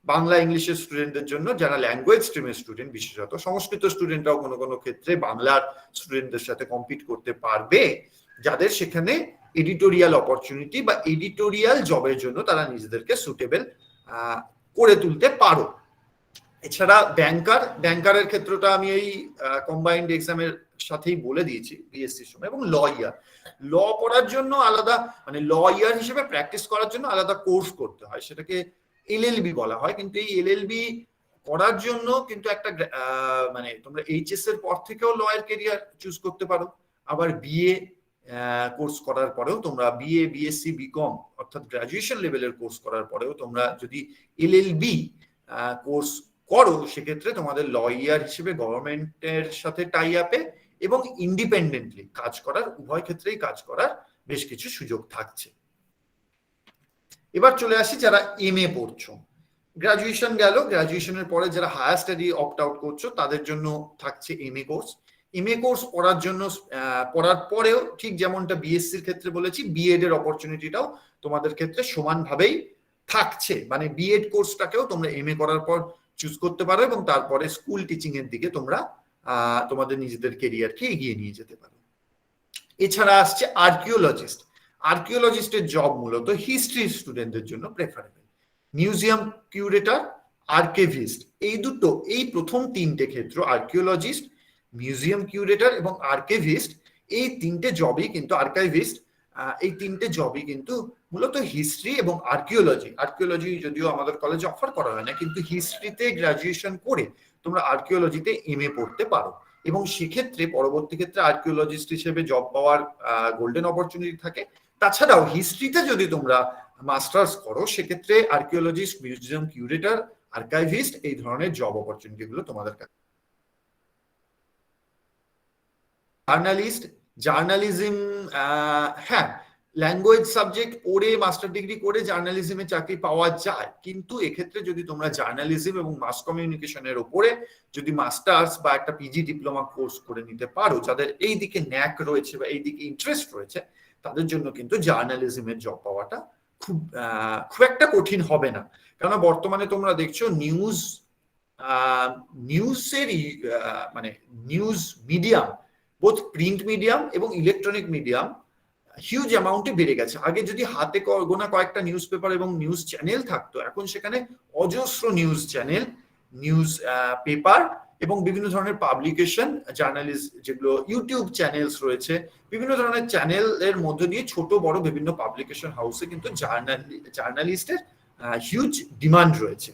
বাংলা ইংলিশের স্টুডেন্টদের জন্য যারা ল্যাঙ্গুয়েজ স্ট্রিমের স্টুডেন্ট, বিশেষত সংস্কৃত স্টুডেন্টরাও কোনো ক্ষেত্রে বাংলার স্টুডেন্টদের সাথে কম্পিট করতে পারবে, যাদের সেখানে এডিটোরিয়াল অপরচুনিটি বা এডিটোরিয়াল জবের জন্য তারা নিজেদেরকে সুটেবল করে তুলতে পারো। এছাড়া ব্যাংকারের ক্ষেত্রটা আমি এই কম্বাইন্ড এক্সামের সাথেই বলে দিয়েছি বিএসসির সময়। এবং ল পড়ার জন্য আলাদা, মানে ল ইয়ার হিসেবে প্র্যাকটিস করার জন্য আলাদা কোর্স করতে হয়, সেটাকে এলএলবি বলা হয়। কিন্তু এই এলএলবি করার জন্য কিন্তু একটা মানে তোমরা এইচএস এর পর থেকেও ল এর ক্যারিয়ার চুজ করতে পারো। আবার বিএ কোর্স করার পরেও তোমরা বিএ, বিএসসি, বিকম অর্থাৎ গ্রাজুয়েশন লেভেলের কোর্স করার পরেও তোমরা যদি এলএলবি কোর্স করো, সেক্ষেত্রে তোমাদের ল ইয়ার হিসেবে গভর্নমেন্টের সাথে টাই আপে এবং ইন্ডিপেন্ডেন্টলি কাজ করার, উভয় ক্ষেত্রেই কাজ করার বেশ কিছু সুযোগ থাকছে। এবার চলে আসি যারা এমএ পড়ছো। গ্রাজুয়েশন গেল, গ্রাজুয়েশনের পরে যারা হায়ার স্টাডি অপ্ট আউট করছো তাদের জন্য থাকছে এমএ কোর্স। এমএ কোর্স পড়ার জন্য পড়ার পরেও ঠিক যেমনটা বিএসসির ক্ষেত্রে বলেছি, বিএড এর অপরচুনিটিটাও তোমাদের ক্ষেত্রে সমানভাবেই থাকছে। মানে বিএড কোর্সটাকেও তোমরা এমএ করার পর চুজ করতে পারো এবং তারপরে স্কুল টিচিং এর দিকে তোমরা তোমাদের নিজেদের কেরিয়ারকে এগিয়ে নিয়ে যেতে পারো। এছাড়া আসছে আর্কিওলজিস্ট। আর্কিওলজিস্টের জব মূলত হিস্ট্রি স্টুডেন্টদের জন্য প্রেফারেবল। মিউজিয়াম কিউরেটর, আর্কাইভিস্ট, এই প্রথম তিনটে ক্ষেত্র, আর্কিওলজিস্ট, মিউজিয়াম কিউরেটর এবং আর্কাইভিস্ট, এই তিনটে জবই কিন্তু এই তিনটে জবই কিন্তু মূলত হিস্ট্রি এবং আর্কিওলজি যদিও আমাদের কলেজে অফার করা হয় না, কিন্তু হিস্ট্রিতে গ্রাজুয়েশন করে তোমরা আর্কিওলজিতে এমএ পড়তে পারো এবং সেক্ষেত্রে পরবর্তী ক্ষেত্রে আর্কিওলজিস্ট হিসেবে জব পাওয়ার গোল্ডেন অপরচুনিটি থাকে। তাছাড়াও হিস্ট্রিতে যদি তোমরা মাস্টার্স করো, সেক্ষেত্রে আর্কিওলজিস্ট, মিউজিয়াম কিউরেটর, আর্কাইভিস্ট এই ধরনের জব অপরচুনিটি গুলো তোমাদের কাছে। জার্নালিজম, হ্যাঁ, ল্যাঙ্গুয়েজ সাবজেক্ট পড়ে মাস্টার ডিগ্রি করে জার্নালিজমে চাকরি পাওয়া যায়, কিন্তু এক্ষেত্রে যদি তোমরা জার্নালিজম এবং মাস কমিউনিকেশনের উপরে যদি মাস্টার্স বা একটা পিজি ডিপ্লোমা কোর্স করে নিতে পারো, যাদের এই দিকে ন্যাক রয়েছে বা এই দিকে ইন্টারেস্ট রয়েছে, তাদের জন্য কিন্তু জার্নালিজমের জব পাওয়াটা খুব একটা কঠিন হবে না। কেননা বর্তমানে তোমরা দেখছো নিউজের মানে news medium, both print medium এবং ইলেকট্রনিক মিডিয়াম হিউজ অ্যামাউন্টে বেড়ে গেছে। আগে যদি হাতে গোনা কয়েকটা নিউজ পেপার এবং নিউজ চ্যানেল থাকতো, এখন সেখানে অজস্র নিউজ চ্যানেল, নিউজ পেপার এবং বিভিন্ন ধরনের পাবলিকেশন, জার্নালিস্ট যেগুলো ইউটিউব চ্যানেলস রয়েছে, বিভিন্ন ধরনের চ্যানেলের মধ্যে দিয়ে ছোট বড় বিভিন্ন পাবলিকেশন হাউসে কিন্তু জার্নালিস্টের হিউজ ডিমান্ড রয়েছে।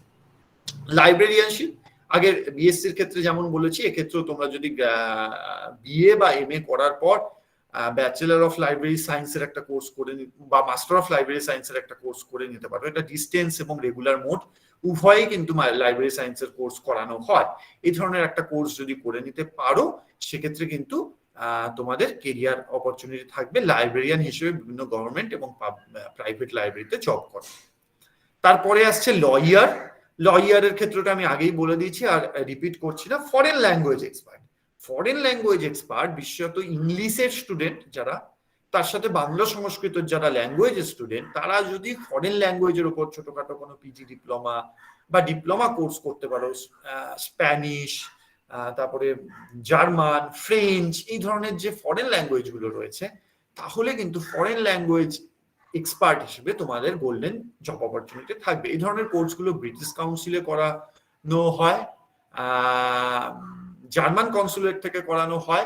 লাইব্রেরিয়ানশিপ, আগের বিএসসির ক্ষেত্রে যেমন বলেছি, এক্ষেত্রেও তোমরা যদি বিএ বা এমএ করার পর ব্যাচেলর অফ লাইব্রেরি সায়েন্সের একটা কোর্স করে বা মাস্টার অফ লাইব্রেরি সায়েন্সের একটা কোর্স করে নিতে পারো। এটা ডিস্টেন্স এবং রেগুলার মোড উভয়ই কিন্তু লাইব্রেরি সায়েন্সের কোর্স করানো হয়। এই ধরনের একটা কোর্স যদি করে নিতে পারো, সেক্ষেত্রে কিন্তু তোমাদের কেরিয়ার অপরচুনিটি থাকবে লাইব্রেরিয়ান হিসেবে বিভিন্ন গভর্নমেন্ট এবং প্রাইভেট লাইব্রেরিতে জব করা। তারপরে আসছে লয়ারের ক্ষেত্রটা আমি আগেই বলে দিয়েছি, আর রিপিট করছি না। ফরেন ল্যাঙ্গুয়েজ এক্সপার্ট বিশেষত ইংলিশের স্টুডেন্ট যারা, তার সাথে বাংলা সংস্কৃত যারা ল্যাঙ্গুয়েজ স্টুডেন্ট, তারা যদি ফরেন ল্যাঙ্গুয়েজের উপর ছোটখাটো কোনো পিজি ডিপ্লোমা বা ডিপ্লোমা কোর্স করতে পারো, স্প্যানিশ, তারপরে জার্মান, ফ্রেঞ্চ, এই ধরনের যে ফরেন ল্যাঙ্গুয়েজ গুলো রয়েছে, তাহলে কিন্তু ফরেন ল্যাঙ্গুয়েজ এক্সপার্ট হিসেবে তোমাদের গোল্ডেন জব অপরচুনিটি থাকবে। এই ধরনের কোর্সগুলো ব্রিটিশ কাউন্সিলে করানো হয়, জার্মান কনসুলেট থেকে করানো হয়,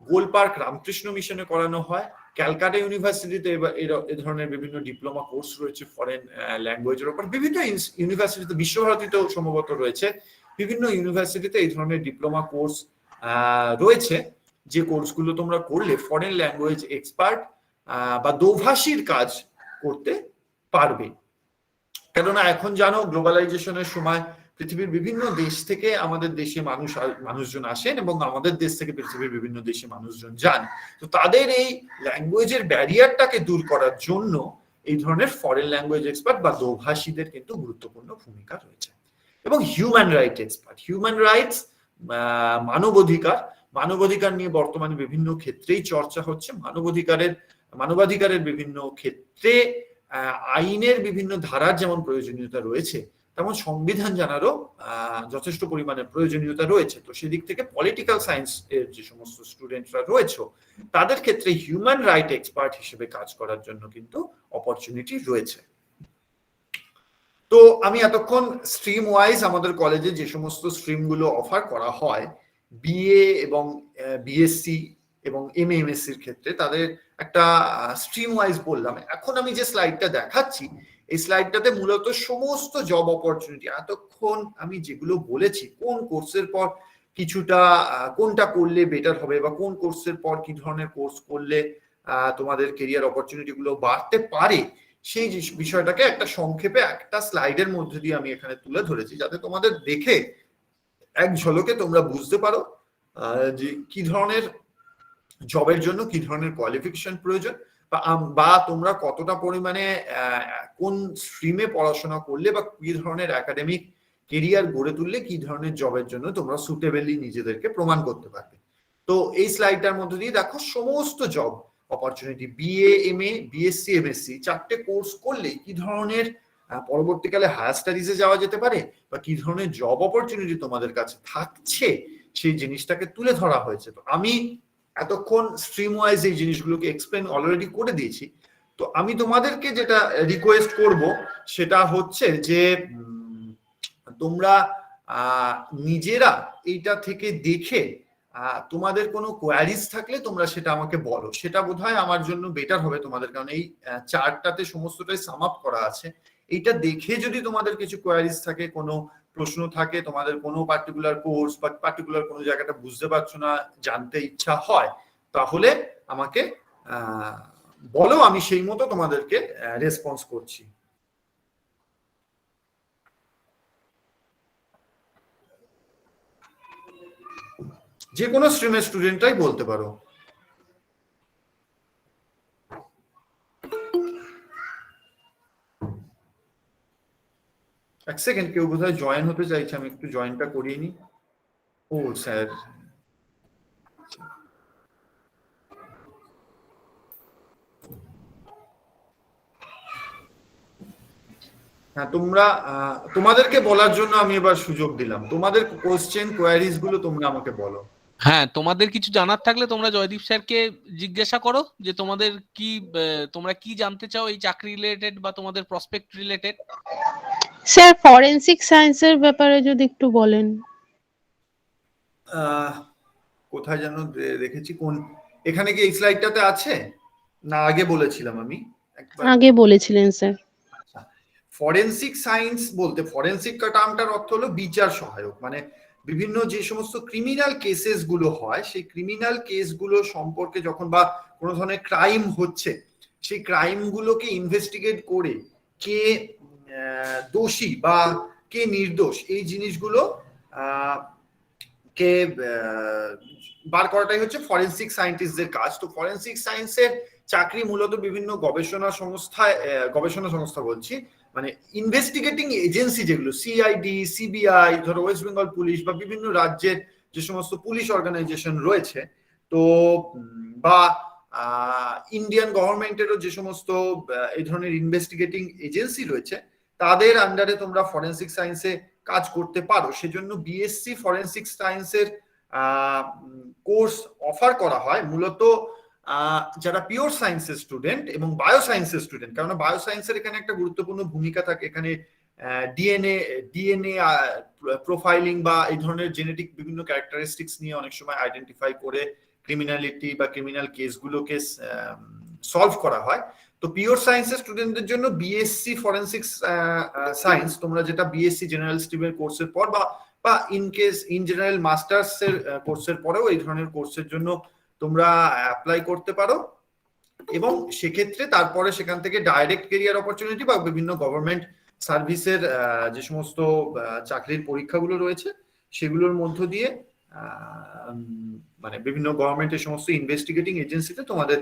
গোলপার্ক রামকৃষ্ণ মিশনে করানো হয়, ক্যালকাটা ইউনিভার্সিটিতে এই ধরনের বিভিন্ন ডিপ্লোমা কোর্স রয়েছে ফরেন ল্যাঙ্গুয়েজের উপর। বিভিন্ন ইউনিভার্সিটিতে, বিশ্বভারতীতেও সম্ভবত রয়েছে, বিভিন্ন ইউনিভার্সিটিতে এই ধরনের ডিপ্লোমা কোর্স রয়েছে, যে কোর্সগুলো তোমরা করলে ফরেন ল্যাঙ্গুয়েজ এক্সপার্ট বা দোভাষীর কাজ করতে পারবে। কেননা এখন জানো গ্লোবালাইজেশনের সময় পৃথিবীর বিভিন্ন দেশ থেকে আমাদের দেশে মানুষজন আসেন এবং আমাদের দেশ থেকে পৃথিবীর বিভিন্ন দেশে মানুষজন যান। তো তাদের এই ল্যাঙ্গুয়েজের ব্যারিয়ারটাকে দূর করার জন্য এই ধরনের ফরেন ল্যাঙ্গুয়েজ এক্সপার্ট বা দোভাষীদের কিন্তু গুরুত্বপূর্ণ ভূমিকা রয়েছে। এবং human right expert, human rights, মানবাধিকার নিয়ে বর্তমানে বিভিন্ন ক্ষেত্রেই চর্চা হচ্ছে। মানবাধিকারের বিভিন্ন ক্ষেত্রে আইনের বিভিন্ন ধারার যেমন প্রয়োজনীয়তা রয়েছে, তেমন সংবিধান জানারও যথেষ্ট পরিমাণে প্রয়োজনীয়তা রয়েছে। তো সেদিক থেকে পলিটিক্যাল সায়েন্স এর যে সমস্ত স্টুডেন্টরা রয়েছে তাদের ক্ষেত্রে হিউম্যান রাইট এক্সপার্ট হিসেবে কাজ করার জন্য কিন্তু অপরচুনিটি রয়েছে। তো আমি এতক্ষণ স্ট্রিম ওয়াইজ আমাদের কলেজে যে সমস্ত স্ট্রিমগুলো অফার করা হয়, বিএ এবং বিএসসি এবং এমএ এমএসসির ক্ষেত্রে তাদের একটা স্ট্রিম ওয়াইজ বললাম। এখন আমি যে স্লাইডটা দেখাচ্ছি এই স্লাইডটাতে মূলত সমস্ত জব অপরচুনিটি এতক্ষণ আমি যেগুলো বলেছি, কোন কোর্সের পর কিছুটা কোনটা করলে বেটার হবে বা কোন কোর্সের পর কি ধরনের কোর্স করলে তোমাদের কেরিয়ার অপরচুনিটি গুলো বাড়তে পারে, সেই বিষয়টাকে একটা সংক্ষেপে একটা স্লাইডের মধ্যে দিয়ে আমি এখানে তুলে ধরেছি, যাতে তোমাদের দেখে এক ঝলকে তোমরা বুঝতে পারো যে কি ধরনের জবের জন্য কি ধরনের কোয়ালিফিকেশন প্রয়োজন, বা তোমরা কতটা পরিমাণে কোন স্ট্রিমে পড়াশোনা করলে বা কি ধরনের একাডেমিক কেরিয়ার গড়ে তুললে কি ধরনের জবের জন্য তোমরা সুটেবলি নিজেদেরকে প্রমাণ করতে পারবে। তো এই স্লাইডটার মধ্যে দিয়ে দেখো সমস্ত job opportunity, BA MA BSc MSc চারটে কোর্স করলে কি ধরনের পরবর্তীকালে হায়ার স্টাডিজে যাওয়া যেতে পারে বা কি ধরনের জব অপরচুনিটি তোমাদের কাছে থাকছে সেই জিনিসটাকে তুলে ধরা হয়েছে। তো আমি এতক্ষণ স্ট্রিম ওয়াইজ এই জিনিসগুলোকে এক্সপ্লেন অলরেডি করে দিয়েছি। তো আমি তোমাদেরকে যেটা রিকোয়েস্ট করব সেটা হচ্ছে যে তোমরা নিজেরা এইটা থেকে দেখে তোমাদের কোনো কোয়ারিজ থাকলে তোমরা সেটা আমাকে বলো, সেটা বোধহয় আমার জন্য বেটার হবে তোমাদের, কারণ এই চার্টটাতে সমস্তটাই সাম আপ করা আছে। এইটা দেখে যদি তোমাদের কিছু কোয়ারিজ থাকে, কোনো প্রশ্ন থাকে, তোমাদের কোনো পার্টিকুলার কোর্স বা পার্টিকুলার কোনো জায়গাটা বুঝতে পারছো না, জানতে ইচ্ছা হয়, তাহলে আমাকে বলো, আমি সেই মতো তোমাদেরকে রেসপন্স করছি। যে কোনো স্ট্রিমের স্টুডেন্টরাই বলতে পারো। এক সেকেন্ড, কেউ বোধহয় জয়েন হতে চাইছে, আমি একটু জয়েনটা করিয়ে নিই। ও স্যার, হ্যাঁ, তোমাদেরকে বলার জন্য আমি এবার সুযোগ দিলাম। তোমাদের কোশ্চেন কোয়ারিজ গুলো তোমরা আমাকে বলো। হ্যাঁ, তোমাদের কিছু জানার থাকলে তোমরা জয়দীপ স্যারকে জিজ্ঞাসা করো যে তোমাদের কি তোমরা কি জানতে চাও এই চাকরি রিলেটেড বা তোমাদের প্রসপেক্ট রিলেটেড। স্যার ফরেনসিক সায়েন্সের ব্যাপারে যদি একটু বলেন। কোথায় যেন দেখেছি, কোন এখানে কি এই স্লাইডটাতে আছে না আগে বলেছিলাম? আমি আগে বলেছিলেন স্যার। ফরেনসিক সায়েন্স বলতে ফরেনসিক টার্মটার অর্থ হলো বিচার সহায়ক, মানে বিভিন্ন যে সমস্ত ক্রিমিনাল কেসেস গুলো হয় সেই ক্রিমিনাল কেসগুলো সম্পর্কে যখন বা কোনো ধরনের ক্রাইম হচ্ছে সেই ক্রাইম গুলোকে ইনভেস্টিগেট করে কে দোষী বা কে নির্দোষ এই জিনিসগুলো কে বার করাটাই হচ্ছে ফরেনসিক সায়েন্টিস্টদের কাজ। তো ফরেনসিক সায়েন্সের চাকরি মূলত বিভিন্ন গবেষণা সংস্থা বলছি, মানে ইনভেস্টিগেটিং এজেন্সি যেগুলো সিআইডি, সিবিআই, ধরো ওয়েস্ট বেঙ্গল পুলিশ বা বিভিন্ন রাজ্যের যে সমস্ত পুলিশ অর্গানাইজেশন রয়েছে, তো বা ইন্ডিয়ান গভর্নমেন্টেরও যে সমস্ত এই ধরনের ইনভেস্টিগেটিং এজেন্সি রয়েছে, তাদের আন্ডারে তোমরা ফরেনসিক সায়েন্সে কাজ করতে পারো। সেজন্য বিএসসি ফরেনসিক সায়েন্সের কোর্স অফার করা হয় মূলত যারা পিওর সায়েন্সের স্টুডেন্ট এবং বায়ো সায়েন্সের স্টুডেন্ট, কারণ বায়ো সায়েন্সের এখানে একটা গুরুত্বপূর্ণ ভূমিকা থাকে। এখানে ডিএনএ প্রোফাইলিং বা এই ধরনের জেনেটিক বিভিন্ন ক্যারেক্টারিস্টিক্স নিয়ে অনেক সময় আইডেন্টিফাই করে ক্রিমিনালিটি বা ক্রিমিনাল কেসগুলোকে সলভ করা হয়। তো পিওর সায়েন্সের স্টুডেন্টদের জন্য বিএসসি ফরেনসিক সায়েন্স, তোমরা যেটা বিএসসি জেনারেল স্ট্রিমের কোর্সের পর বা ইন জেনারেল মাস্টার্স এর কোর্সের পরেও এই ধরনের কোর্সের জন্য তোমরা অ্যাপ্লাই করতে পারো, এবং সেক্ষেত্রে তারপরে সেখান থেকে ডাইরেক্ট কেরিয়ার অপরচুনিটি বা বিভিন্ন গভর্নমেন্ট সার্ভিসের যে সমস্ত চাকরির পরীক্ষাগুলো রয়েছে সেগুলোর মধ্য দিয়ে মানে বিভিন্ন গভর্নমেন্টের সমস্ত ইনভেস্টিগেটিং এজেন্সিতে তোমাদের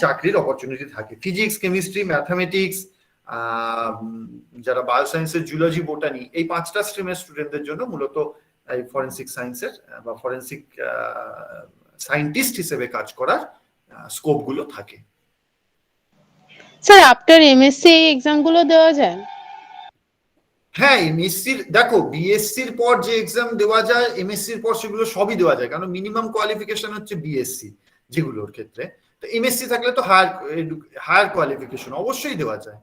চাকরির অপরচুনিটি থাকে। ফিজিক্স, কেমিস্ট্রি, ম্যাথামেটিক্স, যারা বায়োসায়েন্সের জুলজি, বোটানি, এই 5টা স্ট্রিমের স্টুডেন্টদের জন্য মূলত এই ফরেনসিক সায়েন্সের বা ফরেনসিক সায়েন্টিস্ট হিসেবে কাজ করার স্কোপ গুলো থাকে। স্যার আফটার এমএসসি এই এক্সাম গুলো দেওয়া যায়? হ্যাঁ, এমএসসির দেখো বিএসসির পর যে এক্সাম দেওয়া যায় এমএসসির পর সেগুলো সবই দেওয়া যায়, কারণ মিনিমাম কোয়ালিফিকেশন হচ্ছে বিএসসি যেগুলোর ক্ষেত্রে। তো এমএসসি থাকলে তো হায়ার কোয়ালিফিকেশন অবশ্যই দেওয়া যায়।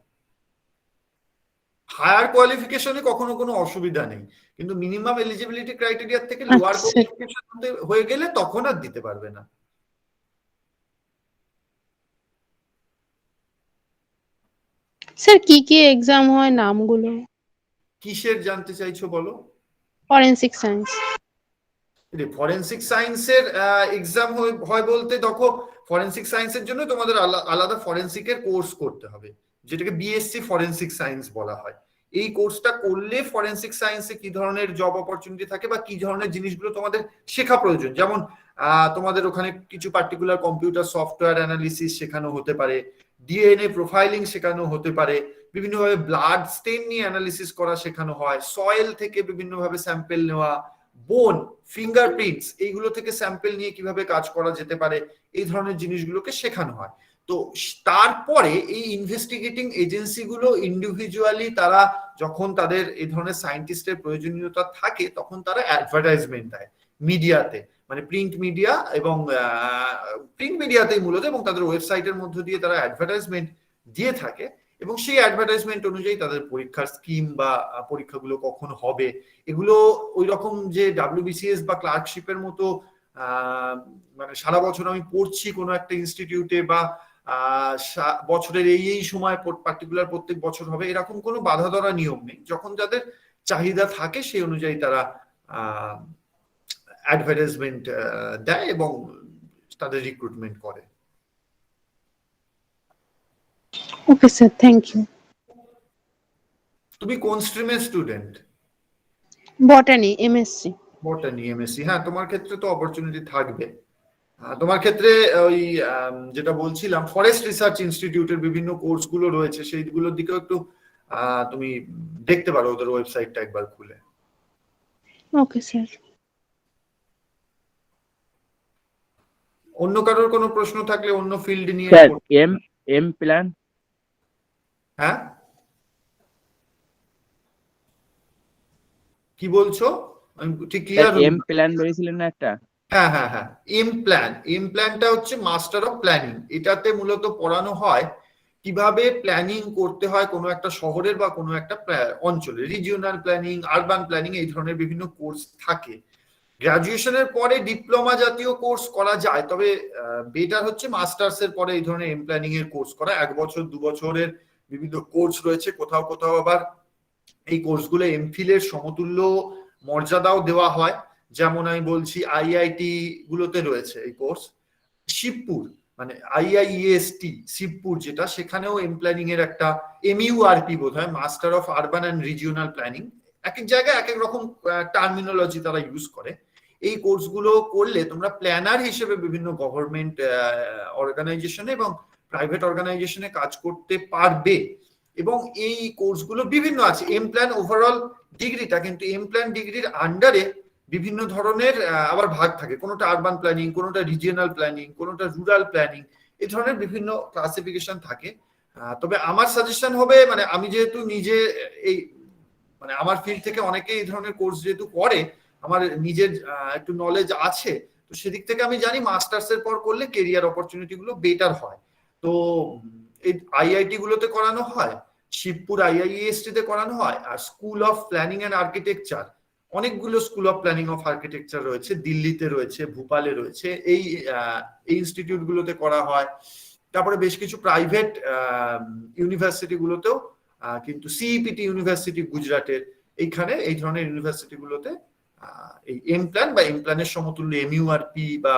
হায়ার কোয়ালিফিকেশনে কখনো কোনো অসুবিধা নেই, কিন্তু মিনিমাম এলিজিবিলিটি ক্রাইটেরিয়া থেকে লোয়ার আচ্ছা। কোয়ালিফিকেশন হয়ে গেলে তখন আর দিতে পারবে না। স্যার কি কি এক্সাম হয় নামগুলো? কিসের জানতে চাইছো বলো? Forensic science. ফরেনসিক সায়েন্সের এক্সাম হয় বলতে দেখো, ফরেনসিক সায়েন্সের জন্য তোমাদের আলাদা ফরেনসিকের কোর্স করতে হবে, যেটাকে বিএসসি ফরেনসিক সায়েন্স বলা হয়। এই কোর্সটা করলে ফরেনসিক সায়েন্সে কি ধরনের জব অপরচুনিটি থাকে বা কি ধরনের জিনিসগুলো তোমাদের শেখা প্রয়োজন, যেমন তোমাদের ওখানে কিছু পার্টিকুলার কম্পিউটার সফটওয়্যার অ্যানালিসিস শেখানো হতে পারে, ডিএনএ প্রোফাইলিং শেখানো হতে পারে, বিভিন্নভাবে ব্লাড স্টেন নিয়ে অ্যানালিসিস করা শেখানো হয়, সয়েল থেকে বিভিন্নভাবে স্যাম্পেল নেওয়া, বোন, ফিঙ্গারপ্রিন্টস, এইগুলো থেকে স্যাম্পেল নিয়ে কিভাবে কাজ করা যেতে পারে, এই ধরনের জিনিসগুলোকে শেখানো হয়। তো তারপরে এই ইনভেস্টিগেটিং এজেন্সিগুলো ইন্ডিভিজুয়ালি তারা যখন তাদের এই ধরনের সায়েন্টিস্টের প্রয়োজনীয়তা থাকে তখন তারা অ্যাডভার্টাইজমেন্ট দেয় মিডিয়াতে, মানে প্রিন্ট মিডিয়া এবং প্রিন্ট মিডিয়াতেই মূলত, এবং তাদের ওয়েবসাইটের মধ্য দিয়ে তারা অ্যাডভার্টাইজমেন্ট দিয়ে থাকে, এবং সেই অ্যাডভার্টাইজমেন্ট অনুযায়ী তাদের পরীক্ষার স্কিম বা পরীক্ষাগুলো কখন হবে এগুলো ওই রকম যে ডাব্লিউবিসিএস বা ক্লার্কশিপের মতো মানে সারা বছর আমি পড়ছি কোনো একটা ইনস্টিটিউটে বা বছরের এই সময় পার্টিকুলার প্রত্যেক বছর হবে এরকম কোনো বাধা ধরা নিয়ম নেই। যখন যাদের চাহিদা থাকে সেই অনুযায়ী তারা অ্যাডভার্টাইজমেন্ট দেয় এবং তাদের রিক্রুটমেন্ট করে। Okay sir, thank you. তুমি কোন স্ট্রিমের student? Botany, MSc. Botany, MSc. হ্যাঁ, তোমার ক্ষেত্রে তো অপরচুনিটি থাকবে। তোমার ক্ষেত্রে ওই যেটা বলছিলাম ফরেস্ট রিসার্চ ইনস্টিটিউটের বিভিন্ন কোর্সগুলো রয়েছে, সেইগুলোর দিকেও একটু তুমি দেখতে পারো ওদের ওয়েবসাইটটা একবার খুলে। Okay sir. অন্য কারোর কোনো প্রশ্ন থাকলে অন্য ফিল্ড নিয়ে। Sir M plan. হ্যাঁ, কি বলছো? আমি ঠিক ক্লিয়ার। এম প্ল্যান বলেছিলেন না একটা? হ্যাঁ হ্যাঁ হ্যাঁ, এম প্ল্যানটা হচ্ছে মাস্টার অফ প্ল্যানিং। এটাতে মূলত পড়ানো হয় কিভাবে প্ল্যানিং করতে হয় কোনো একটা শহরের বা কোনো একটা অঞ্চলে, রিজিওনাল প্ল্যানিং, আরবান প্ল্যানিং, এই ধরনের বিভিন্ন কোর্স থাকে। গ্রাজুয়েশনের পরে ডিপ্লোমা জাতীয় কোর্স করা যায়, তবে বেটার হচ্ছে মাস্টার্স এর পরে এই ধরনের এম প্ল্যানিং এর কোর্স করা। 1 বছর 2 বছরের বিভিন্ন কোর্স রয়েছে, কোথাও কোথাও আবার এই কোর্সগুলো এমফিল এর সমতুল্য মর্যাদাও দেওয়া হয়। যেমন আমি বলছি আইআইটি গুলোতে রয়েছে এই কোর্স। শিবপুর মানে আইআইএসটি শিবপুর যেটা, সেখানেও এম প্ল্যানিং এর একটা এমইউআরপি বোধ হয়, master of urban and regional planning. এক এক জায়গায় এক এক রকম টার্মিনোলজি তারা ইউজ করে। এই কোর্সগুলো করলে তোমরা প্ল্যানার হিসেবে বিভিন্ন গভর্নমেন্ট অর্গানাইজেশনে এবং প্রাইভেট অর্গানাইজেশনে কাজ করতে পারবে। এবং এই কোর্সগুলো বিভিন্ন আছে। এম প্ল্যান ওভারঅল ডিগ্রিটা, কিন্তু এম প্ল্যান ডিগ্রির আন্ডারে বিভিন্ন ধরনের আবার ভাগ থাকে, কোনোটা আরবান প্ল্যানিং, কোনোটা রিজিওনাল প্ল্যানিং, কোনোটা রুরাল প্ল্যানিং, এই ধরনের বিভিন্ন ক্লাসিফিকেশন থাকে। তবে আমার সাজেশন হবে, মানে আমি যেহেতু নিজে এই মানে আমার ফিল্ড থেকে অনেকে এই ধরনের কোর্স যেহেতু করে, আমার নিজের একটু নলেজ আছে, তো সেদিক থেকে আমি জানি মাস্টার্স এর পর করলে কেরিয়ার অপরচুনিটি গুলো বেটার হয়। তো এই আইআইটি গুলোতে করানো হয়, শিবপুর আইআইএসটি তে করানো হয়, আর school of planning and architecture, অনেকগুলো school of planning of architecture রয়েছে, দিল্লিতে রয়েছে, ভোপালে রয়েছে, এই ইনস্টিটিউট গুলোতে করা হয়। তারপরে বেশ কিছু প্রাইভেট ইউনিভার্সিটি গুলোতেও, কিন্তু সিইপিটি ইউনিভার্সিটি গুজরাটের, এইখানে এই ধরনের ইউনিভার্সিটি গুলোতে এই এম প্ল্যান বা এম প্ল্যানের সমতুল্য এমইউআরপি বা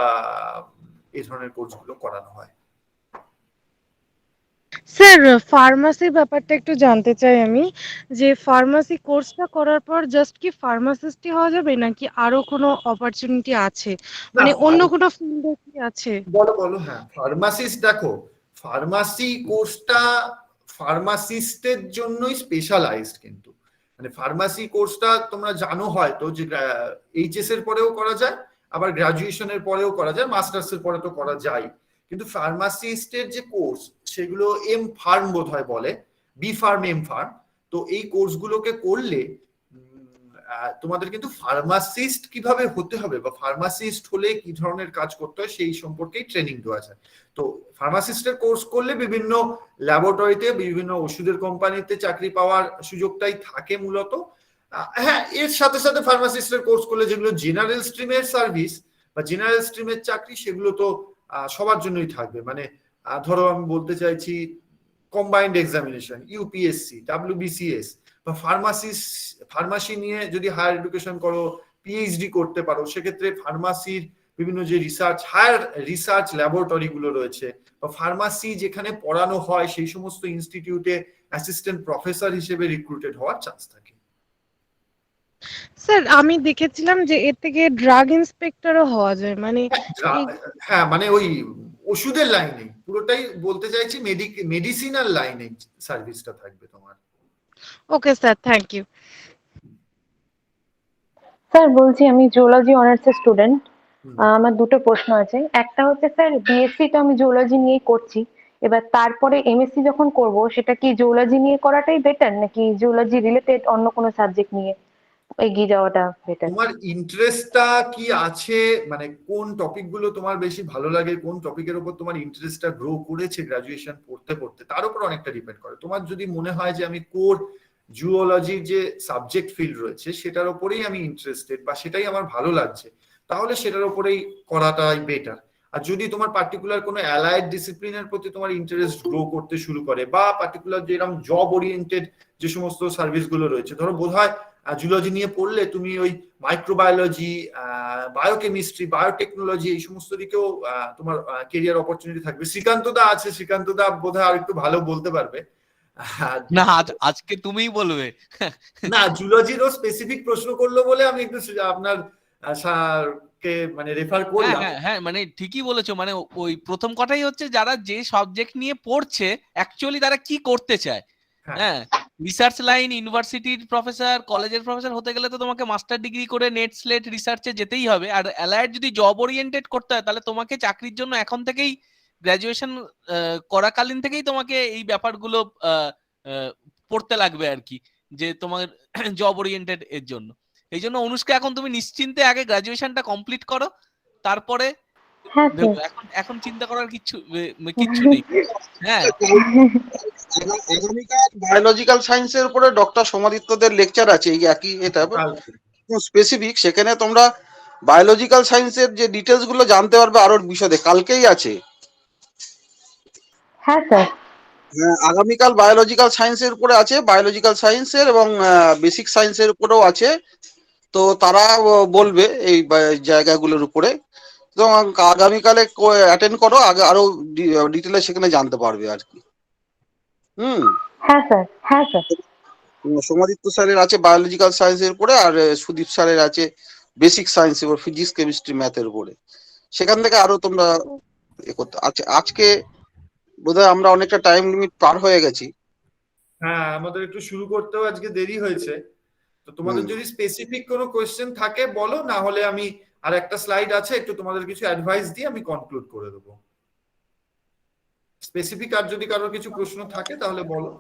এই ধরনের কোর্সগুলো করানো হয়। স্যার ফার্মাসির ব্যাপারটা একটু জানতে চাই আমি, যে ফার্মাসি কোর্সটা করার পর জাস্ট কি ফার্মাসিস্টই হওয়া যাবে নাকি আরো কোনো অপরচুনিটি আছে, মানে অন্য কোনো ফিল্ডে কি আছে? বলো বলো। হ্যাঁ, ফার্মাসিস্ট, দেখো ফার্মাসি কোর্সটা ফার্মাসিস্টের জন্যই স্পেশালাইজড, কিন্তু মানে ফার্মাসি কোর্সটা তোমরা জানো হয়তো যে এইচএস এর পরেও করা যায়, আবার গ্রাজুয়েশনের পরেও করা যায়, মাস্টার্স এর পরে তো করা যায়। কিন্তু ফার্মাসিস্টের যে কোর্স সেগুলো এম ফার্ম বোধ হয় বলে, বি ফার্ম এম ফার্ম, তো এই কোর্সগুলোকে করলে তোমাদের কিন্তু ফার্মাসিস্ট কিভাবে হতে হবে বা ফার্মাসিস্ট হলে কি ধরনের কাজ করতে হয় সেই সম্পর্কেই ট্রেনিং দেওয়া যায়। তো ফার্মাসিস্টের কোর্স করলে বিভিন্ন ল্যাবরেটরিতে, বিভিন্ন ওষুধের কোম্পানিতে চাকরি পাওয়ার সুযোগটাই থাকে মূলত। হ্যাঁ, এর সাথে সাথে ফার্মাসিস্টের কোর্স করলে যেগুলো জেনারেল স্ট্রিমের সার্ভিস বা জেনারেল স্ট্রিমের চাকরি, সেগুলো তো সবার জন্যই থাকবে। মানে ধরো আমি বলতে চাইছি কম্বাইন্ড এক্সামিনেশন, ইউপিএসসি, ডাব্লিউবিসিএস বা ফার্মাসি নিয়ে যদি হায়ার এডুকেশন করো, পিএইচডি করতে পারো, সেক্ষেত্রে ফার্মাসির বিভিন্ন যে হায়ার রিসার্চ ল্যাবরেটরি গুলো রয়েছে বা ফার্মাসি যেখানে পড়ানো হয় সেই সমস্ত ইনস্টিটিউটে অ্যাসিস্ট্যান্ট প্রফেসর হিসেবে রিক্রুটেড হওয়ার চান্স থাকে। স্যার আমি দেখেছিলাম যে এর থেকে ড্রাগ ইন্সপেক্টরও হওয়া যায়, মানে হ্যাঁ, মানে ওই ওষুধের লাইনে পুরোটাই বলতে চাইছি, মেডিসিনাল লাইনে সার্ভিসটা থাকবে তোমার। Okay sir, thank you. Sir বলছি, আমি জুওলজি অনার্সের স্টুডেন্ট। আমার দুটো প্রশ্ন আছে। একটা হচ্ছে স্যার, বিএসসি তো আমি জুওলজি নিয়েই করছি, এবার তারপরে এমএসসি যখন করব সেটা কি জুওলজি নিয়ে করাটাই বেটার নাকি জুওলজি রিলেটেড অন্য কোনো সাবজেক্ট নিয়ে এগিয়ে যাওয়াটা বেটার? তোমার ইন্টারেস্টটা কি আছে, মানে কোন টপিক গুলো তোমার বেশি ভালো লাগে, কোন টপিকের উপর তোমার ইন্টারেস্টটা গ্রো করেছে গ্রাজুয়েশন পড়তে পড়তে, তার উপর অনেকটা ডিপেন্ড করে। তোমার যদি মনে হয় যে আমি কোর জুওলজির যে সাবজেক্ট ফিল্ড রয়েছে সেটার উপরেই আমি ইন্টারেস্টেড বা সেটাই আমার ভালো লাগছে, তাহলে সেটার উপরেই করাটাই বেটার। আর যদি তোমার পার্টিকুলার কোনো অ্যালাইড ডিসিপ্লিনের প্রতি তোমার ইন্টারেস্ট গ্রো করতে শুরু করে বা পার্টিকুলার যেরকম জব ওরিয়েন্টেড যে সমস্ত সার্ভিস গুলো রয়েছে, ধরো বোধহয় জুলজি নিয়ে পড়লে তুমি ওই মাইক্রোবায়োলজি, বায়োকেমিস্ট্রি, বায়োটেকনোলজি এই সমস্ত দিকেও তোমার কেরিয়ার অপরচুনিটি থাকবে। শ্রীকান্ত দা আছে, শ্রীকান্ত দা বোধহয় আর একটু ভালো বলতে পারবে। না, আজকে তুমিই বলবে। না, জুলজিরও স্পেসিফিক প্রশ্ন করলো বলে আমি একটু আপনার স্যারকে মানে রেফার করলাম। হ্যাঁ, মানে ঠিকই বলেছো। মানে ওই প্রথম কথাই হচ্ছে যারা যে সাবজেক্ট নিয়ে পড়ছে অ্যাকচুয়ালি তারা কি করতে চায়। হ্যাঁ, রিসার্চ লাইন, ইউনিভার্সিটির প্রফেসর, কলেজের প্রফেসর হতে গেলে তো তোমাকে মাস্টার ডিগ্রি করে নেট স্লেট রিসার্চে যেতেই হবে। আর অ্যালায়েড যদি জব ওরিয়েন্টেড করতে হয় তাহলে তোমাকে চাকরির জন্য এখন থেকেই গ্রাজুয়েশন করাকালীন থেকেই তোমাকে এই ব্যাপারগুলো পড়তে লাগবে আর কি, যে তোমার জব ওরিয়েন্টেড এর জন্য। এই জন্য অনুষ্কা এখন তুমি নিশ্চিন্তে আগে গ্রাজুয়েশনটা কমপ্লিট করো, তারপরে এখন চিন্তা করার কিচ্ছু নেই। হ্যাঁ, বায়োলজিক্যাল সায়েন্সের উপরে ডক্টর সোমাদিত্যদের লেকচার আছে, এই একই এটা স্পেসিফিক, সেখানে তোমরা বায়োলজিক্যাল সায়েন্সের যে ডিটেলস গুলো জানতে পারবে আরো বিশদে। কালকেই আছে। হ্যাঁ স্যার, আগামীকাল বায়োলজিক্যাল সায়েন্সের উপরে আছে, বায়োলজিক্যাল সায়েন্সের এবং বেসিক সায়েন্সের উপরেও আছে। তো তারা বলবে এই জায়গাগুলোর উপরে। তো আগামীকালে অ্যাটেন্ড করো, আরো ডিটেলে সেখানে জানতে পারবে আর কি। হ্যাঁ স্যার, হ্যাঁ স্যার। সোমাদিত্য স্যারের আছে বায়োলজিক্যাল সায়েন্সের উপরে, আর সুদীপ স্যারের আছে বেসিক সায়েন্স এবং ফিজিক্স, কেমিস্ট্রি, ম্যাথের উপরে। সেখান থেকে আরো তোমরা আজকে বোধহয় আমরা অনেকটা টাইম লিমিট পার হয়ে গেছি। হ্যাঁ, আমাদের একটু শুরু করতেও আজকে দেরি হয়েছে। তো তোমাদের যদি স্পেসিফিক কোনো কোয়েশ্চেন থাকে বলো, না হলে আমি আর একটা স্লাইড আছে, একটু তোমাদের কিছু অ্যাডভাইস দিয়ে আমি কনক্লুড করে দেবো। স্পেসিফিক আর যদি কারোর কিছু প্রশ্ন থাকে তাহলে বলো।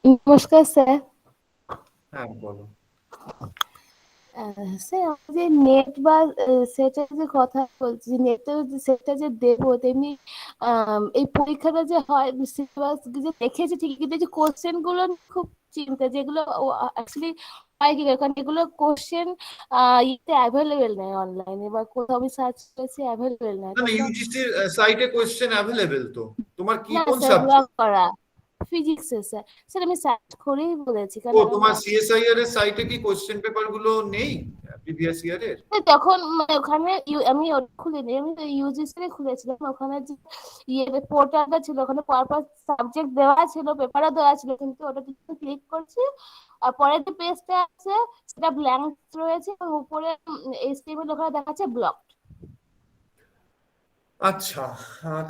নমস্কার স্যার। হ্যাঁ বলো। স্যার যে নেট বা সেটা যে কথা বলছি, নেটের সেটা যে দেবো, তেমনি এই পরীক্ষাটা যে হয় সিলেবাস যে দেখেছি ঠিকই, কিন্তু যে কোশ্চেন গুলো খুব চিন্তা, যেগুলো অ্যাকচুয়ালি হয় কি, কারণ এগুলো কোশ্চেন ইতে অ্যাভেলেবেল নেই অনলাইনে, বা কোথাও আমি সার্চ করেছি অ্যাভেলেবেল নেই। না, ইউজিসির সাইটে কোশ্চেন অ্যাভেলেবেল তো। তোমার কি কোন স্যার ব্লক করা ফিজিক্স স্যার। স্যার আমি সার্চ করেই বলেছি, কারণ তোমার সিএসআইআর এর সাইটে কি কোশ্চেন পেপার গুলো নেই প্রিভিয়াস ইয়ার এর? তখন ওখানে আমি খুলিনি, আমি ইউজিসি এ খুলেছিলাম। ওখানে যে পোর্টালটা ছিল, ওখানে পরপর সাবজেক্ট দেওয়া ছিল, পেপারও দেওয়া ছিল, কিন্তু ওটাতে ক্লিক করছি আর পরের যে পেজটা আছে সেটা ব্ল্যাঙ্ক রয়েছে এবং উপরে এইচটিএমএল ওখানে দেখাচ্ছে ব্লক। আচ্ছা,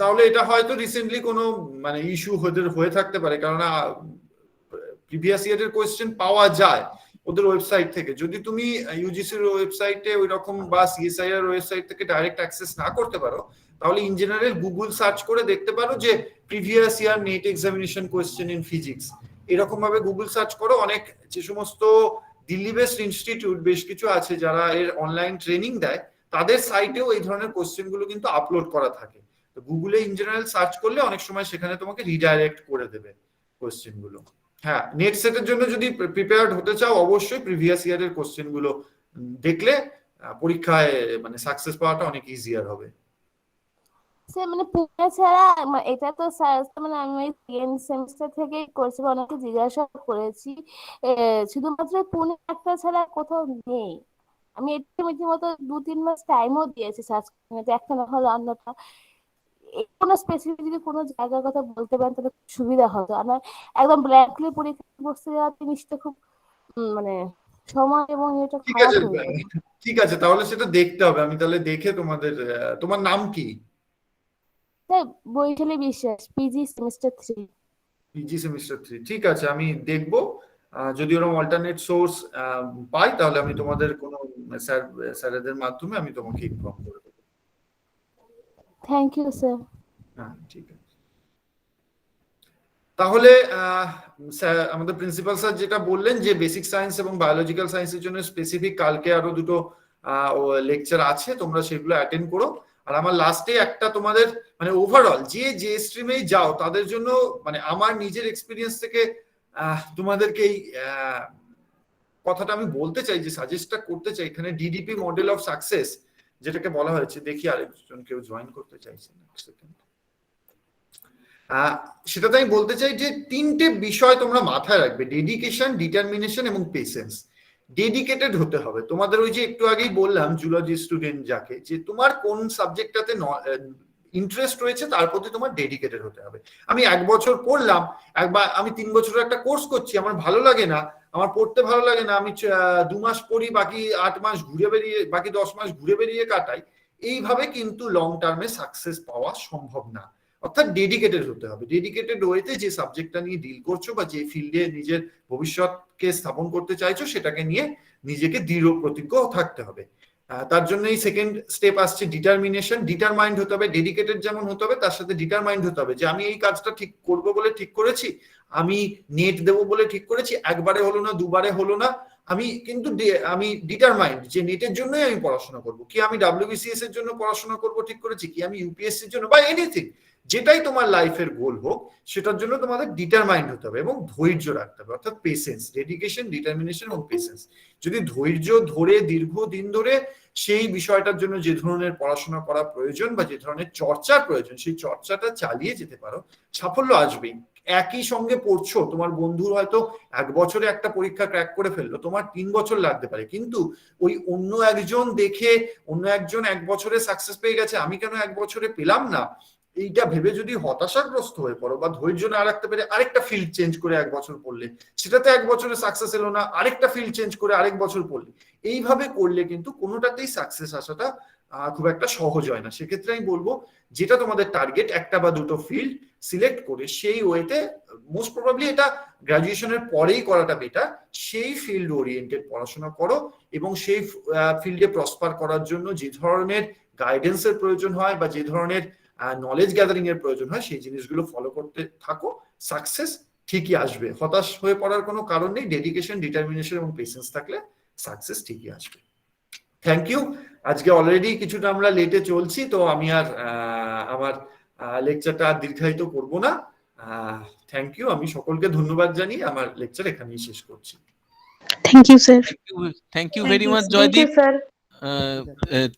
তাহলে এটা হয়তো রিসেন্টলি কোনো মানে ইস্যু হয়ে থাকতে পারে, কারণ প্রিভিয়াস ইয়ারের কোয়েশ্চেন পাওয়া যায় ওদের ওয়েবসাইট থেকে। যদি তুমি ইউজিসির ওয়েবসাইটে ওই রকম বা সিএসআইআর ওয়েবসাইট থেকে ডাইরেক্ট অ্যাক্সেস না করতে পারো, তাহলে ইন জেনারেল গুগল সার্চ করে দেখতে পারো যে previous year net examination question in physics, এরকম ভাবে গুগল সার্চ করো, অনেক যে সমস্ত দিল্লি বেসড ইনস্টিটিউট বেশ কিছু আছে যারা এর অনলাইন ট্রেনিং দেয়, তাদের সাইটেও এই ধরনের কোশ্চেন গুলো কিন্তু আপলোড করা থাকে। তো গুগলে ইন জেনারেল সার্চ করলে অনেক সময় সেখানে তোমাকে রিডাইরেক্ট করে দেবে কোশ্চেন গুলো। হ্যাঁ, নেট সেটের জন্য যদি প্রিপেয়ার্ড হতে চাও, অবশ্যই প্রিভিয়াস ইয়ারের কোশ্চেন গুলো দেখলে পরীক্ষায় মানে সাকসেস পাওয়াটা অনেক ইজিয়ার হবে। স্যার মানে পুনে ছাড়া এটা তো স্যার মানে আমি সেকেন্ড সেমিস্টার থেকেই করছি, অনেকে জিজ্ঞাসা করেছি, শুধুমাত্র পুনে একটা ছাড়া কোথাও নেই। আমি এটা রীতিমতো 2-3 মাস টাইমও দিয়েছি সার্চ করতে, একটা না হলে অন্যটা। কোনো স্পেসিফিক যদি কোনো জায়গার কথা বলতে পারেন তাহলে খুব সুবিধা হতো। আমার একদম ব্ল্যাঙ্কলি পরীক্ষা বসতে যাওয়া জিনিসটা খুব মানে সময় এবং এটা ঠিক খারাপ আছে, হয়ে যাবে। ঠিক আছে, তাহলে সেটা দেখতে হবে। আমি তাহলে দেখে তোমাদের, তোমার নাম কি? স্যার বৈশালী বিশ্বাস, পিজি সেমিস্টার 3। পিজি সেমিস্টার 3, ঠিক আছে, আমি দেখবো। যদি ওরকম অল্টারনেট সোর্স পাই তাহলে আমি তোমাদের কোনো স্যারেদের মাধ্যমে আমি তোমাকে ইনফর্ম করে দেবো। Thank you sir. হ্যাঁ, ঠিক আছে। তাহলে আমাদের প্রিন্সিপাল স্যার যেটা বললেন যে বেসিক সায়েন্স এবং বায়োলজিক্যাল সায়েন্সের জন্য স্পেসিফিক কালকে আরো দুটো লেকচার আছে, তোমরা সেগুলো অ্যাটেন্ড করো। আর আমার লাস্টে একটা তোমাদের মানে ওভারঅল যে স্ট্রিমেই যাও তাদের জন্য মানে আমার নিজের এক্সপিরিয়েন্স থেকে তোমাদেরকে এই কথাটা আমি বলতে চাই, যে সাজেস্টটা করতে চাই। এখানে ডিডিপি মডেল অফ সাকসেস যেটাকে বলা হয়েছে, দেখি আরেকজন কেউ জয়েন করতে চাইছে না, সেটাতে আমি বলতে চাই যে 3টে বিষয় তোমরা মাথায় রাখবে: ডেডিকেশন, ডিটারমিনেশন এবং পেশেন্স। ডেডিকেটেড হতে হবে তোমাদের। ওই যে একটু আগেই বললাম জুলজি স্টুডেন্ট যাকে, যে তোমার কোন সাবজেক্টটাতে ইন্টারেস্ট রয়েছে তার প্রতি তোমার ডেডিকেটেড হতে হবে। আমি 1 বছর পড়লাম, একবার আমি 3 বছরের একটা কোর্স করছি, আমার ভালো লাগে না, আমার পড়তে ভালো লাগে না, আমি 2 মাস পড়ি, বাকি 8 মাস ঘুরে বেরিয়ে, বাকি 10 মাস ঘুরে বেরিয়ে কাটাই, এইভাবে কিন্তু লং টার্মে সাকসেস পাওয়া সম্ভব না। অর্থাৎ ডেডিকেটেড হতে হবে। ডেডিকেটেড ওয়েতে যে সাবজেক্টটা নিয়ে ডিল করছো বা যে ফিল্ডে নিজের ভবিষ্যৎকে স্থাপন করতে চাইছো সেটাকে নিয়ে নিজেকে দৃঢ় প্রতিজ্ঞ থাকতে হবে। তার জন্য এই সেকেন্ড স্টেপ আসছে ডিটারমিনেশন। ডিটারমাইন্ড হতে হবে, ডেডিকেটেড যেমন হতে হবে তার সাথে ডিটারমাইন্ড হতে হবে, যে আমি এই কাজটা ঠিক করব বলে ঠিক করেছি, আমি নেট দেবো বলে ঠিক করেছি, একবারে হলো না, দুবারে হলো না, আমি কিন্তু আমি ডিটারমাইন্ড যে নেটের জন্যই আমি পড়াশোনা করব, কি আমি WBCS এর জন্য পড়াশোনা করব ঠিক করেছি, কি আমি ইউপিএসসির জন্য, বা এনিথিং, যেটাই তোমার লাইফের গোল হোক সেটার জন্য তোমাদের ডিটারমাইন্ড হতে হবে এবং ধৈর্য রাখতে হবে। অর্থাৎ পেশেন্স, ডেডিকেশন, ডিটারমিনেশন এবং পেশেন্স। যদি ধৈর্য ধরে দীর্ঘদিন ধরে সেই বিষয়টার জন্য যে ধরনের পড়াশোনা করা প্রয়োজন বা যে ধরনের চর্চার প্রয়োজন সেই চর্চাটা চালিয়ে যেতে পারো, সাফল্য আসবেই। একই সঙ্গে পড়ছো, তোমার বন্ধুর হয়তো 1 বছরে একটা পরীক্ষা ক্র্যাক করে ফেললো, তোমার 3 বছর লাগতে পারে, কিন্তু ওই অন্য একজন দেখে অন্য একজন 1 বছরে সাকসেস পেয়ে গেছে, আমি কেন 1 বছরে পেলাম না, এইটা ভেবে যদি হতাশাগ্রস্ত হয়ে পড়ো বা ধৈর্য না রাখতে পেরে আরেকটা ফিল্ড চেঞ্জ করে 1 বছর পড়লে, সেটাতে 1 বছরে সাকসেস এলো না, আরেকটা ফিল্ড চেঞ্জ করে আরেক বছর পড়লে, এইভাবে করলে কিন্তু কোনোটাতেই সাকসেস আসাটা খুব একটা সহজ হয় না। সেক্ষেত্রে আমি বলবো যেটা তোমাদের টার্গেট, একটা বা দুটো ফিল্ড সিলেক্ট করে সেই ওয়েতে, মোস্ট প্রবাবলি এটা গ্রাজুয়েশনের পরেই করাটা বেটার, সেই ফিল্ড ওরিয়েন্টেড পড়াশোনা করো এবং সেই ফিল্ডে প্রসপার করার জন্য যে ধরনের গাইডেন্সের প্রয়োজন হয় বা যে ধরনের নলেজ গ্যাদারিং এর প্রয়োজন হয় সেই জিনিসগুলো ফলো করতে থাকো, সাকসেস ঠিকই আসবে। হতাশ হয়ে পড়ার কোনো কারণ নেই। ডেডিকেশন, ডিটারমিনেশন এবং পেশেন্স থাকলে সাকসেস ঠিকই আসবে। Thank you. আজকে অলরেডি কিছুটা আমরা লেটে চলছি, তো আমি আর আমার লেকচারটা আর দীর্ঘায়িত করব না। Thank you. আমি সকলকে ধন্যবাদ জানিয়ে আমার লেকচার এখানেই শেষ করছি। Thank you sir. Thank you very much Joydeep.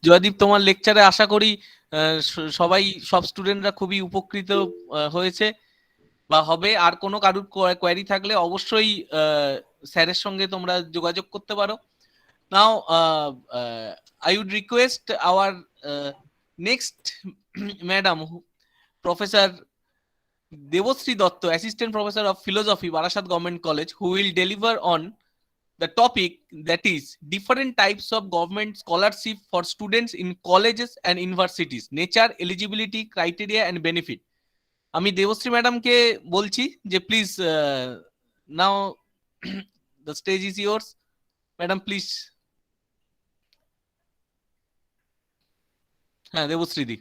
Joydeep, তোমার লেকচারে আশা করি সবাই, সব স্টুডেন্টরা খুবই উপকৃত হয়েছে বা হবে। আর কোনো কারুর কোয়ারি থাকলে অবশ্যই স্যারের সঙ্গে তোমরা যোগাযোগ করতে পারো। নাও I would request our next madam, Professor Devasri Datta, Assistant Professor of Philosophy, Barasat Government College, who will deliver on the topic that is different types of government scholarship for students in colleges and universities, nature, eligibility, criteria and benefit. আমি দেবশ্রী ম্যাডামকে বলছি যে please now the stage is yours. Madam please. হ্যাঁ, দেবশ্রী দি।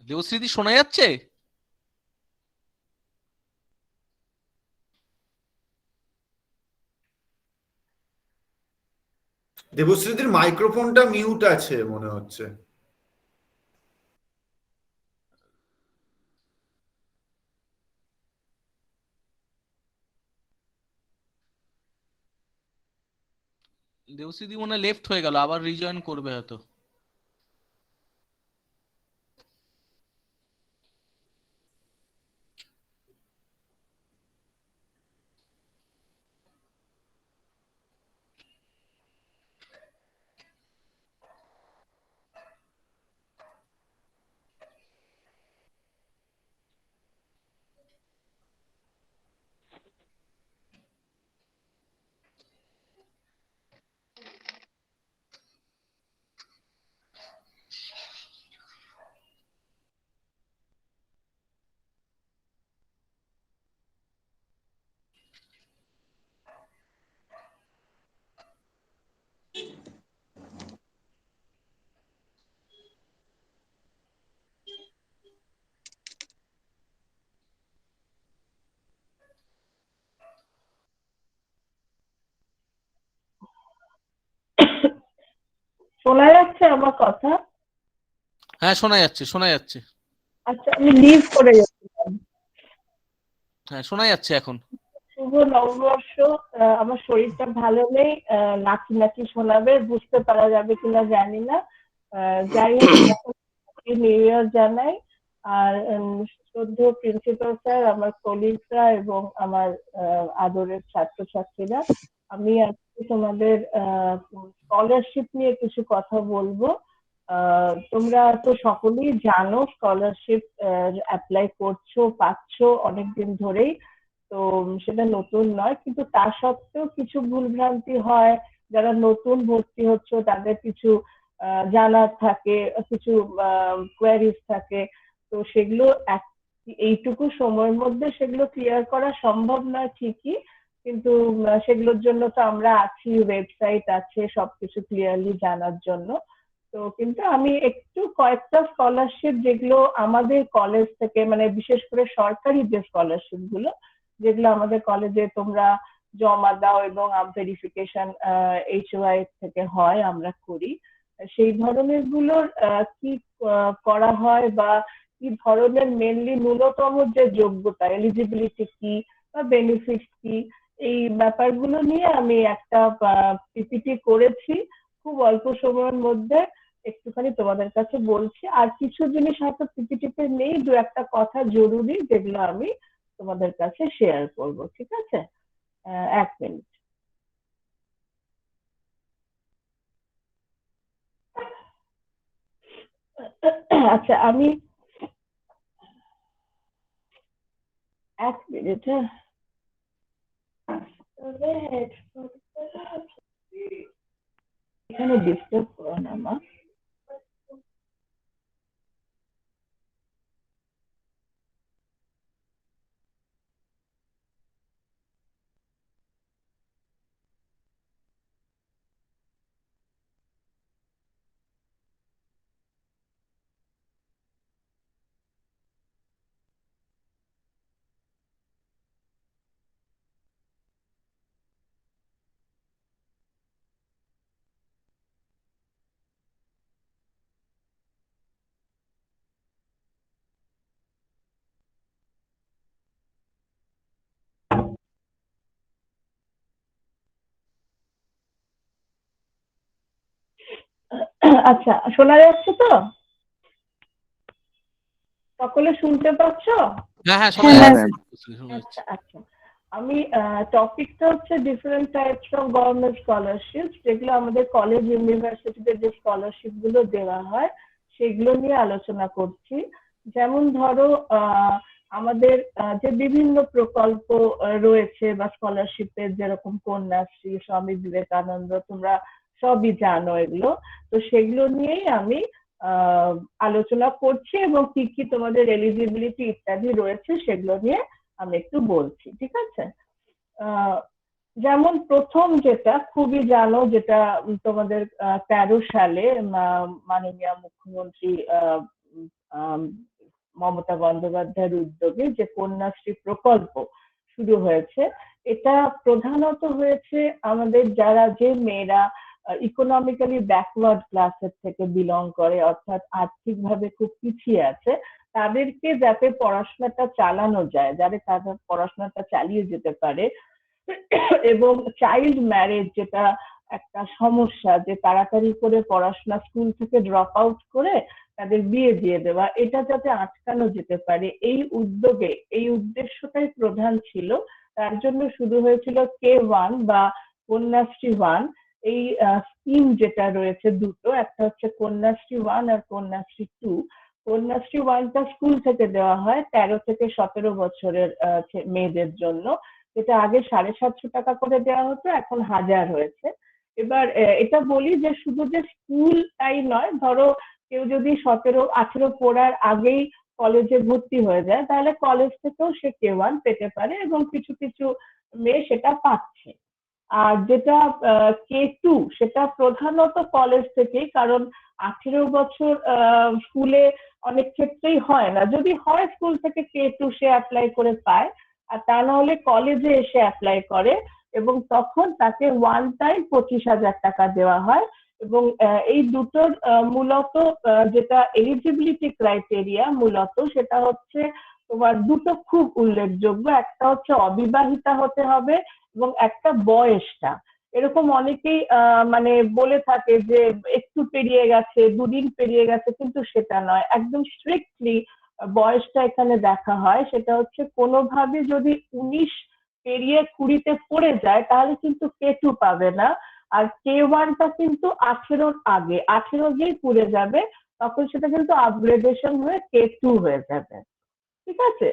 দেবশ্রীদি শোনা যাচ্ছে? দেবশ্রীদির মাইক্রোফোনটা mute আছে মনে হচ্ছে। দেবশ্রীদি মনে লেফট হয়ে গেল, আবার রিজয়েন করবে হয়তো। শোনা যাচ্ছে আমার কথা? হ্যাঁ শোনা যাচ্ছে, শোনা যাচ্ছে। আচ্ছা, আমি লিভ করে যাচ্ছিলাম। হ্যাঁ শোনা যাচ্ছে এখন। শুভ নববর্ষ। আমার শরীরটা ভালো নেই, নাকি নাকি শোনাবে, বুঝতে পারা যাবে কিনা জানি না। যাই হোক, নিউ ইয়ার জানাই। আর শ্রদ্ধেয় প্রিন্সিপাল স্যার, আমার কলিগরা এবং আমার আদরের ছাত্রছাত্রীরা, আমি আজকে তোমাদের স্কলারশিপ নিয়ে কিছু কথা বলবো। তোমরা তো সকলেই জানো স্কলারশিপ অ্যাপ্লাই করছো, পাচ্ছো অনেকদিন ধরেই। তো সেটা নতুন নয়, কিন্তু তা সত্ত্বেও কিছু ভুলভ্রান্তি হয়। যারা নতুন ভর্তি হচ্ছে তাদের কিছু জানার থাকে, কিছু কোয়ারিজ থাকে। তো সেগুলো এইটুকু সময়ের মধ্যে সেগুলো ক্লিয়ার করা সম্ভব নয় ঠিকই, কিন্তু সেগুলোর জন্য তো আমরা আছি, ওয়েবসাইট আছে সবকিছু ক্লিয়ারলি জানার জন্য। তো কিন্তু আমি একটু কয়েকটা স্কলারশিপ যেগুলো আমাদের কলেজ থেকে, মানে বিশেষ করে সরকারি যে স্কলারশিপ গুলো যেগুলো আমাদের কলেজে তোমরা জমা দাও এবং ভেরিফিকেশন HOI থেকে হয়, আমরা করি, সেই ধরনের গুলোর কি করা হয় বা কি ধরনের মেনলি ন্যূনতম যে যোগ্যতা, এলিজিবিলিটি কি বা বেনিফিট কি, এই ব্যাপারগুলো নিয়ে আমি একটা পিপিটি করেছি খুব অল্প সময়ের মধ্যে। একটুখানি তোমাদের কাছে বলছি, আর কিছু জিনিস হয়তো পিপিটিতে নেই, দু একটা কথা জরুরি যেগুলো আমি তোমাদের কাছে শেয়ার করব, ঠিক আছে? 1 মিনিট। আচ্ছা, আমি 1 মিনিট, হ্যাঁ। এখানে ডিস্টার্ব করো না মা। আচ্ছা, শোনা যাচ্ছে তো? সকলে শুনতে পাচ্ছ? হ্যাঁ হ্যাঁ শোনা হ্যাঁ যাচ্ছে, ম্যাম। শোনা যাচ্ছে। আচ্ছা আচ্ছা, আমি টপিকটা হচ্ছে different types of government scholarship, যেগুলো আমাদের কলেজ ইউনিভার্সিটিতে যে স্কলারশিপ গুলো দেওয়া হয় সেগুলো নিয়ে আলোচনা করছি। যেমন ধরো আমাদের যে বিভিন্ন প্রকল্প রয়েছে বা স্কলারশিপের, যেরকম কন্যাশ্রী, স্বামী বিবেকানন্দ, তোমরা সবই জানো এগুলো। তো সেগুলো নিয়েই আমি আলোচনা করছি এবং কি কি তোমাদের এলিজিবিলিটি ইত্যাদি রয়েছে সেগুলো নিয়ে আমি একটু বলছি, ঠিক আছে? যেমন প্রথম যেটা খুবই জানো, যেটা তোমাদের 13 সালে মাননীয় মুখ্যমন্ত্রী মমতা বন্দ্যোপাধ্যায়ের উদ্যোগে যে কন্যাশ্রী প্রকল্প শুরু হয়েছে, এটা প্রধানত হয়েছে আমাদের যে মেয়েরা ইকোনমিক্যালি ব্যাকওয়ার্ড ক্লাসের থেকে বিলং করে, অর্থাৎ আর্থিকভাবে খুব পিছিয়ে আছে, তাদেরকে যাতে পড়াশোনাটা চালানো যায়, যাতে তাদের পড়াশোনাটা চালিয়ে যেতে পারে। এবং চাইল্ড ম্যারেজ, যেটা একটা সমস্যা, যে তাড়াতাড়ি করে পড়াশোনা স্কুল থেকে ড্রপ আউট করে তাদের বিয়ে দিয়ে দেওয়া, এটা যাতে আটকানো যেতে পারে, এই উদ্দেশ্যটাই প্রধান ছিল। তার জন্য শুরু হয়েছিল K1 বা কন্যাশ্রী 1। এই স্কিম যেটা রয়েছে দুটো, একটা হচ্ছে কন্যাশ্রী 1 আর কন্যাশ্রী 2। কন্যাশ্রী 1টা স্কুল থেকে দেওয়া হয় 13 থেকে 17 বছরের মেয়েদের জন্য, যেটা আগে 750 টাকা করে দেওয়া হতো, এখন 1000 হয়েছে। এবার এটা বলি যে শুধু যে স্কুলটাই নয়, ধরো কেউ যদি 17-18 পড়ার আগেই কলেজে ভর্তি হয়ে যায়, তাহলে কলেজ থেকেও সে K1 পেতে পারে, এবং কিছু কিছু মেয়ে সেটা পাচ্ছে। আর যেটা K2, সেটা প্রধানত কলেজ থেকেই, কারণ 18 বছর স্কুলে অনেক ক্ষেত্রেই হয় না, যদি হয় স্কুল থেকে K2 সে অ্যাপ্লাই করে পায়, আর তা না হলে কলেজে এসে অ্যাপ্লাই করে, এবং তখন তাকে ওয়ান টাইম 25,000 টাকা দেওয়া হয়। এবং এই দুটোর মূলত যেটা এলিজিবিলিটি ক্রাইটেরিয়া মূলত, সেটা হচ্ছে তোমার দুটো খুব উল্লেখযোগ্য। একটা হচ্ছে অবিবাহিতা হতে হবে, এবং একটা বয়সটা, এরকম অনেকেই মানে বলে থাকে যে একটু পেরিয়ে গেছে, 2 দিন পেরিয়ে গেছে, কিন্তু সেটা নয়, একদম স্ট্রিক্টলি বয়সটা এখানে দেখা হয়। সেটা হচ্ছে কোনোভাবে যদি 19 পেরিয়ে 20-তে পড়ে যায়, তাহলে কিন্তু K2 পাবে না। আর K1টা কিন্তু 18-র আগে, 18 গিয়ে পুড়ে যাবে, তখন সেটা কিন্তু আপগ্রেডেশন হয়ে K2 হয়ে যাবে। ঠিক আছে?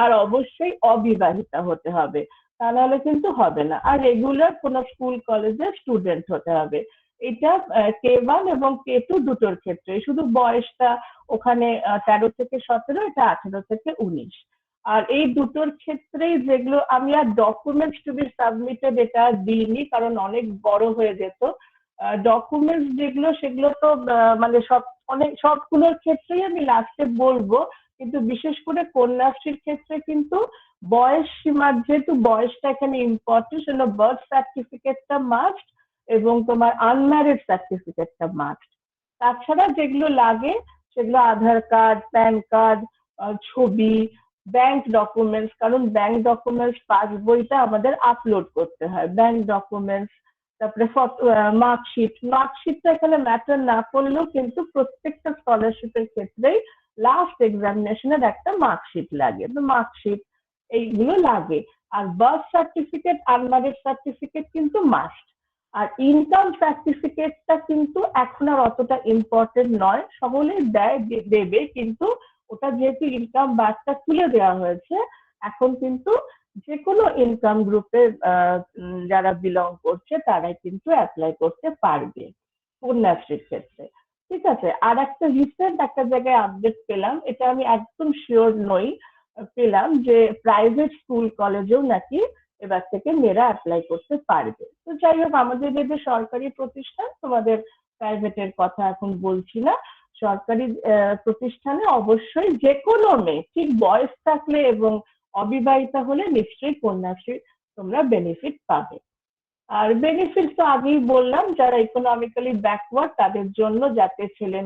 আর অবশ্যই অবিবাহিতা হতে হবে, তা নাহলে কিন্তু হবে না। আর রেগুলার কোন স্কুল কলেজের স্টুডেন্ট হতে হবে। এটা K1 এবং K2 দুটোর ক্ষেত্রে, শুধু বয়সটা ওখানে 13 থেকে 17, এটা 18 থেকে 19। আর এই দুটোর ক্ষেত্রেই যেগুলো আমি আর ডকুমেন্টস টু বি সাবমিটেড এটা দিইনি, কারণ অনেক বড় হয়ে যেত। ডকুমেন্টস যেগুলো, সেগুলো তো মানে সবগুলোর ক্ষেত্রেই আমি লাস্টে বলবো, কিন্তু বিশেষ করে কন্যাশ্রীর ক্ষেত্রে কিন্তু বয়স সীমার, যেহেতু বয়সটা এখানে ইম্পর্টেন্ট, সেজন্য বার্থ সার্টিফিকেটটা মাস্ট, এবং তোমার আনম্যারিড সার্টিফিকেটটা মাস্ট। তাছাড়া যেগুলো লাগে সেগুলো আধার কার্ড, প্যান কার্ড, ছবি, ব্যাংক ডকুমেন্টস, কারণ ব্যাংক ডকুমেন্টস পাসবইটা আমাদের আপলোড করতে হয়, ব্যাংক ডকুমেন্টস, তারপরে মার্কশিটটা এখানে ম্যাটার না করলেও কিন্তু প্রত্যেকটা স্কলারশিপের ক্ষেত্রেই লাস্ট এক্সামিনেশনের একটা মার্কশিট লাগে, তো মার্কশিট এইগুলো লাগে। আর বার্থ সার্টিফিকেট, আনম্যারিড সার্টিফিকেট কিন্তু মাস্ট। আর ইনকাম সার্টিফিকেটটা কিন্তু এখন আর অতটা ইম্পর্টেন্ট নয়, সকলেই দেবে, কিন্তু ওটা যেহেতু ইনকাম বারটা তুলে দেওয়া হয়েছে, এখন কিন্তু যে কোনো ইনকাম গ্রুপের যারা বিলং করছে তারাই কিন্তু অ্যাপ্লাই করতে পারবে কন্যাশ্রীর ক্ষেত্রে। ঠিক আছে? আর একটা রিসেন্ট একটা জায়গায় আপডেট পেলাম, এটা আমি একদম শিওর নই, পেলাম যে প্রাইভেট স্কুল কলেজেও নাকি এবার থেকে মেয়েরা অ্যাপ্লাই করতে পারবে। তো যাই হোক, আমাদের যে সরকারি প্রতিষ্ঠান, তোমাদের প্রাইভেটের কথা এখন বলছি না, সরকারি প্রতিষ্ঠানে অবশ্যই যে কোনো মেয়ে, ঠিক বয়স থাকলে এবং অবিবাহিতা হলে নিশ্চয়ই কন্যাশ্রী তোমরা বেনিফিট পাবে। আর বেনিফিট তো আগেই বললাম, যারা ইকোনমিক্যালি ব্যাকওয়ার্ড তাদের জন্য, যাতে ছেলে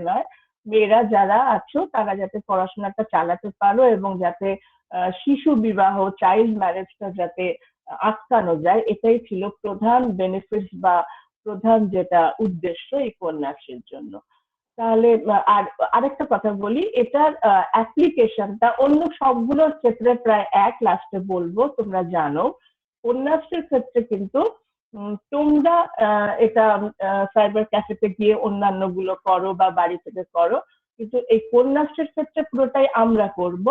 নয়, মেয়েরা যারা আছো তারা যাতে পড়াশোনাটা চালাতে পারো, এবং যাতে শিশু বিবাহ, চাইল্ড ম্যারেজটা যাতে আটকানো যায়, এটাই ছিল প্রধান বেনিফিট বা প্রধান যেটা উদ্দেশ্য এই কন্যাশ্রীর জন্য। তাহলে আর আরেকটা কথা বলি, এটার অ্যাপ্লিকেশনটা অন্য সবগুলোর ক্ষেত্রে প্রায় এক, লাস্টে বলবো, তোমরা জানো কন্যাশ্রীর ক্ষেত্রে কিন্তু তোমরা এটা সাইবার ক্যাফেতে গিয়ে অন্যান্য গুলো করো বা বাড়ি থেকে করো, কিন্তু এই কন্যাশ্রীর ক্ষেত্রে পুরোটাই আমরা করব।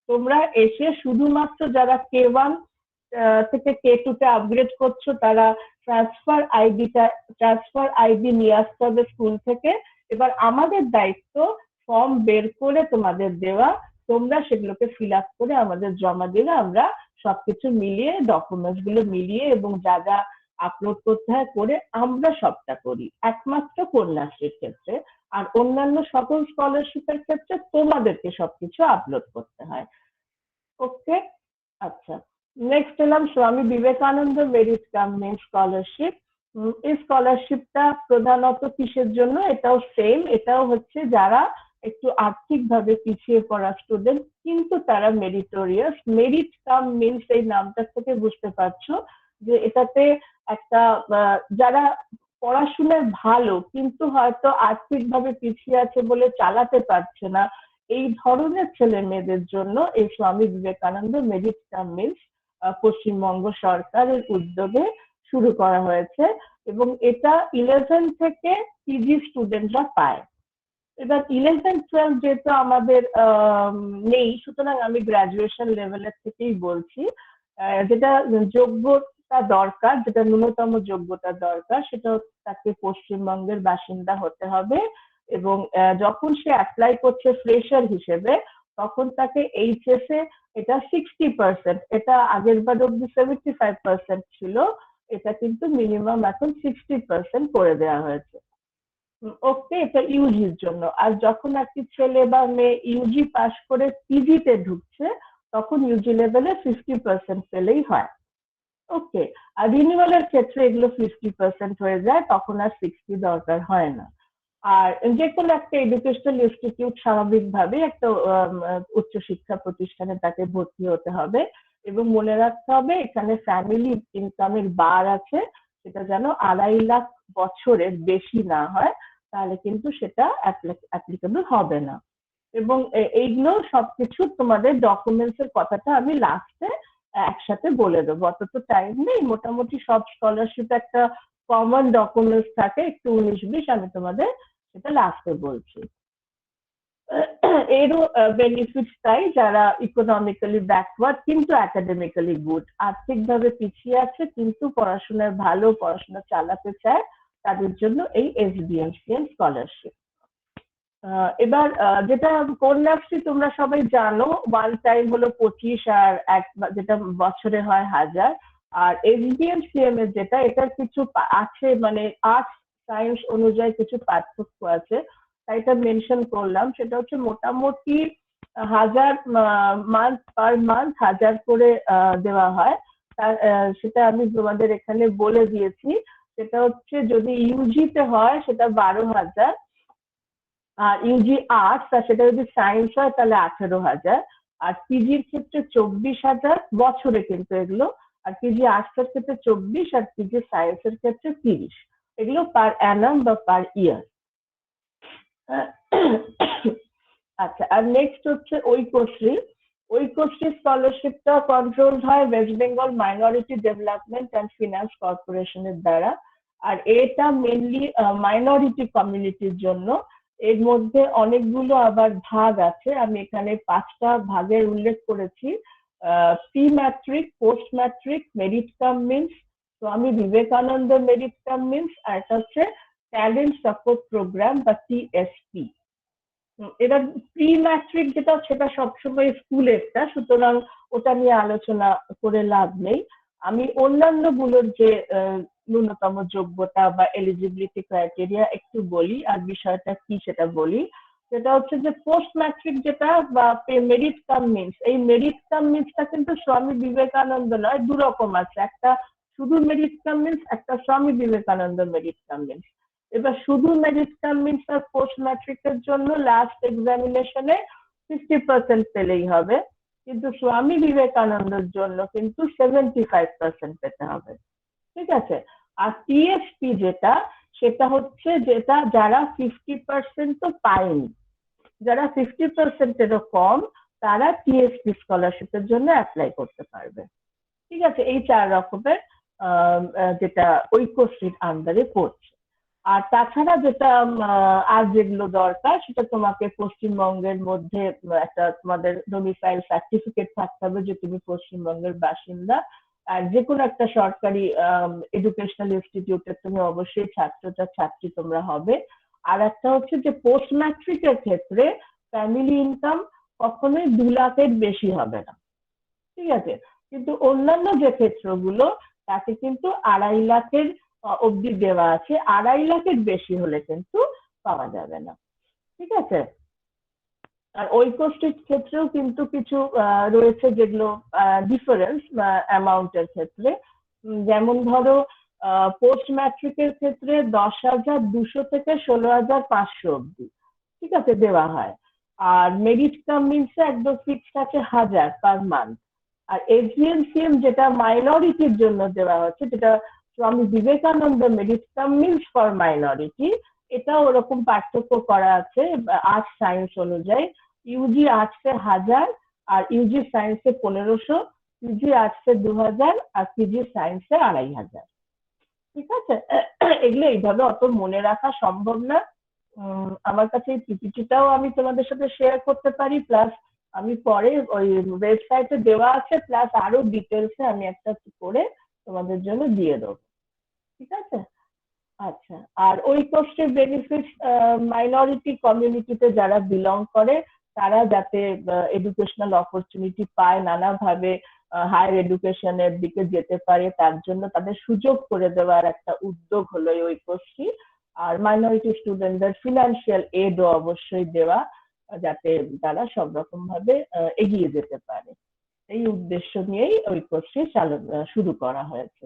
তোমরা এসে শুধুমাত্র যারা K1 থেকে K2 তে আপগ্রেড করছো, তারা ট্রান্সফার আইডি নিয়ে আসতে হবে স্কুল থেকে। এবার আমাদের দায়িত্ব ফর্ম বের করে তোমাদের দেওয়া, তোমরা সেগুলোকে ফিল আপ করে আমাদের জমা দিলে আমরা সবকিছু মিলিয়ে, ডকুমেন্টস গুলো মিলিয়ে, এবং যা যা আপলোড করতে হয়, করে আমরা সবটা করি একমাত্র কন্যাশ্রীর ক্ষেত্রে। আর অন্যান্য সকল স্কলারশিপের ক্ষেত্রে তোমাদেরকে সবকিছু আপলোড করতে হয়। ওকে, আচ্ছা। নেক্সট এলাম Swami Vivekananda merit cum means scholarship. এই স্কলারশিপটা প্রধানত কিসের জন্য? এটাও সেম, এটাও হচ্ছে যারা একটু আর্থিকভাবে পিছিয়ে পড়া স্টুডেন্ট কিন্তু তারা মেরিটোরিয়াস। মেরিট কাম মিনস এই নামটা থেকে বুঝতে পারছো যে এটাতে একটা যারা পড়াশোনায় ভালো কিন্তু হয়তো আর্থিকভাবে পিছিয়ে আছে বলে চালাতে পারছে না, এই ধরনের ছেলে মেয়েদের জন্য এই স্বামী বিবেকানন্দ মেরিট কাম মিনস পশ্চিমবঙ্গ সরকারের উদ্যোগে শুরু করা হয়েছে এবং এটা 11 থেকে পিজি স্টুডেন্টরা পায়। এবার 11-12 যেহেতু আমাদের নেই, সুতরাং আমি গ্রাজুয়েশন লেভেলের থেকেই বলছি। যেটা যোগ্যতা দরকার, যেটা ন্যূনতম যোগ্যতা দরকার, সেটা তাকে পশ্চিমবঙ্গের বাসিন্দা হতে হবে এবং যখন সে অ্যাপ্লাই করছে ফ্রেশার হিসেবে তখন তাকে এইচএস এ এটা 60%, এটা আগের বার অব্দি 75% ছিল, এটা কিন্তু মিনিমাম এখন 60% করে দেওয়া হয়েছে। ওকে, এটা ইউজির জন্য। আর যখন একটি ছেলে বা মেয়ে ইউজি পাস করে পিজিতে ঢুকছে তখন ইউজি লেভেলে 50% পেলেই হয়। ওকে, আর রিনিউয়ালের ক্ষেত্রে এগুলো 50% হয়ে যায়, তখন আর 60 দরকার হয় না। আর যে কোনো একটা এডুকেশনাল ইনস্টিটিউট স্বাভাবিকভাবে একটা উচ্চশিক্ষা প্রতিষ্ঠানে তাকে ভর্তি হতে হবে এবং মনে রাখতে হবে এখানে ফ্যামিলি ইনকামের বার আছে, সেটা যেন 2.5 লাখ বছরের বেশি না হয়, তাহলে কিন্তু সেটা অ্যাপ্লিকেবল হবে না। এবং এইগুলো সবকিছু তোমাদের ডকুমেন্টস এর কথাটা আমি লাস্টে একসাথে বলে দেবো, অত তো টাইম নেই। মোটামুটি সব স্কলারশিপ একটা কমন ডকুমেন্টস থাকে, একটু 19-20 আমি তোমাদের সেটা লাস্টে বলছি। এরও বেনিফিটস তাই যারা ইকোনমিক্যালি ব্যাকওয়ার্ড কিন্তু একাডেমিক্যালি গুড, আর্থিকভাবে পিছিয়ে আছে কিন্তু পড়াশোনায় ভালো, পড়াশোনা চালাতে চায়, তাদের জন্য এই এসবিএমসিএম স্কলারশিপ। এবার যেটা কন্যাশ্রী তোমরা সবাই জানো, ওয়ান টাইম হলো 25 আর যেটা বছরে হয় 1000। আর এসবিএমসিএম এর যেটা, এটার কিছু আছে, মানে আর্টস সায়েন্স অনুযায়ী কিছু পার্থক্য আছে, তাই এটা মেনশন করলাম। সেটা হচ্ছে মোটামুটি 1000 পার মান্থ 1000 করে দেওয়া হয়। সেটা আমি তোমাদের এখানে বলে দিয়েছি। সেটা হচ্ছে যদি ইউজিতে হয় সেটা 12,000, আর ইউজি আর্টস আর সেটা যদি সায়েন্স হয় তাহলে 18,000, আর পিজির ক্ষেত্রে 24,000 বছরে কিন্তু এগুলো, আর পিজি আর্টস এর ক্ষেত্রে 24 আর পিজি সায়েন্সের ক্ষেত্রে 30, এগুলো পার অ্যানাম বা পার ইয়ার। আচ্ছা, আর নেক্সট হচ্ছে ঐক্যশ্রী। ঐক্যশ্রী স্কলারশিপটা কন্ট্রোল হয় West Bengal minority development and finance কর্পোরেশনের দ্বারা, আর এটা মেনলি মাইনরিটি কমিউনিটির জন্য। এর মধ্যে অনেকগুলো আবার ভাগ আছে, আমি এখানে 5টা ভাগের উল্লেখ করেছি। Pre matric, post matric, merit cum means, স্বামী বিবেকানন্দ মেরিট কাম মিনস, আর এটা হচ্ছে ট্যালেন্ট সাপোর্ট প্রোগ্রাম বা টিএসপি। এবার প্রি ম্যাট্রিক যেটা, সেটা সবসময় স্কুলেরটা, সুতরাং ওটা নিয়ে আলোচনা করে লাভ নেই। আমি অন্যান্য গুলোর যে ন্যূনতম যোগ্যতা বা এলিজিবিলিটি ক্রাইটেরিয়া একটু বলি আর বিষয়টা কি সেটা বলি। সেটা হচ্ছে যে পোস্ট ম্যাট্রিক যেটা বা মেরিট কাম মিনস, এই মেরিট কাম মিনসটা কিন্তু স্বামী বিবেকানন্দ নয়, 2 রকম আছে, একটা শুধু মেরিট কাম মিনস, একটা স্বামী বিবেকানন্দ মেরিট কাম মিনস। এবার শুধু মেরিট কাম মিনস আর পোস্ট ম্যাট্রিকের জন্য লাস্ট এক্সামিনেশনে 50% পেলেই হবে, কিন্তু স্বামী বিবেকানন্দের জন্য কিন্তু 75% পেতে হবে। ঠিক আছে? আর টিএসপি যেটা, সেটা হচ্ছে যেটা যারা 50% তো পায়নি, যারা 50%-এরও কম, তারা টিএসপি স্কলারশিপের জন্য অ্যাপ্লাই করতে পারবে। ঠিক আছে? এই 4 রকমের যেটা ঐক্যশ্রীর আন্ডারে পড়ছে। আর তাছাড়া যেটা আর যেগুলো দরকার, সেটা তোমাকে পশ্চিমবঙ্গের মধ্যে একটা তোমাদের ডোমিসাইল সার্টিফিকেট থাকতে হবে যে তুমি পশ্চিমবঙ্গের বাসিন্দা, আর যে কোনো একটা সরকারি এডুকেশনাল ইনস্টিটিউটে তুমি অবশ্যই ছাত্রী তোমরা হবে। আর একটা হচ্ছে যে পোস্ট ম্যাট্রিকের ক্ষেত্রে ফ্যামিলি ইনকাম কখনোই 2 লাখের বেশি হবে না। ঠিক আছে? কিন্তু অন্যান্য যে ক্ষেত্রগুলো, তাতে কিন্তু 2.5 লাখের অবধি দেওয়া আছে, 2.5 লাখের বেশি হলে কিন্তু পাওয়া যাবে না। ঠিক আছে? আর ওই কোর্সটির ক্ষেত্রেও কিন্তু কিছু রয়েছে যেগুলো ডিফারেন্স অ্যামাউন্টের ক্ষেত্রে। যেমন ধরো পোস্ট ম্যাট্রিকের ক্ষেত্রে 10,200 থেকে 16,500 অব্দি, ঠিক আছে, দেওয়া হয়। আর মেরিট কাম মিলসে একদম ফিক্সড আছে 1000 পার মান্থ। আর এসডিএমসিএম যেটা মাইনরিটির জন্য দেওয়া হচ্ছে, যেটা Swami Vivekananda merit cum means for minority, এটা ওরকম পার্থক্য করা আছে আর্টস সায়েন্স অনুযায়ী। ইউজি আর্টসে 1000, আর ইউজি সায়েন্সে 1500, পিজি আর্টসে 2000, আর পিজি সায়েন্সে 2500। ঠিক আছে? এগুলো এইভাবে অত মনে রাখা সম্ভব না। আমার কাছে এই পিপিটিটাও আমি তোমাদের সাথে শেয়ার করতে পারি, প্লাস আমি পরে ওই ওয়েবসাইটে দেওয়া আছে, প্লাস আরো ডিটেলসে আমি একটা করে তোমাদের জন্য দিয়ে দেবো। ঠিক আছে? আচ্ছা, আর ওই কোর্সের বেনিফিট মাইনরিটি কমিউনিটিতে যারা বিলং করে তারা যাতে এডুকেশনাল অপরচুনিটি পায়, নানাভাবে হায়ার এডুকেশনের দিকে যেতে পারে, তার জন্য তাদের সুযোগ করে দেওয়ার একটা উদ্যোগ হলো ওই কোর্সটি। আর মাইনরিটি স্টুডেন্টদের ফিনান্সিয়াল এডও অবশ্যই দেওয়া, যাতে তারা সব রকম ভাবে এগিয়ে যেতে পারে। এই উদ্দেশ্য নিয়েই ওই কোর্সটি শুরু করা হয়েছে।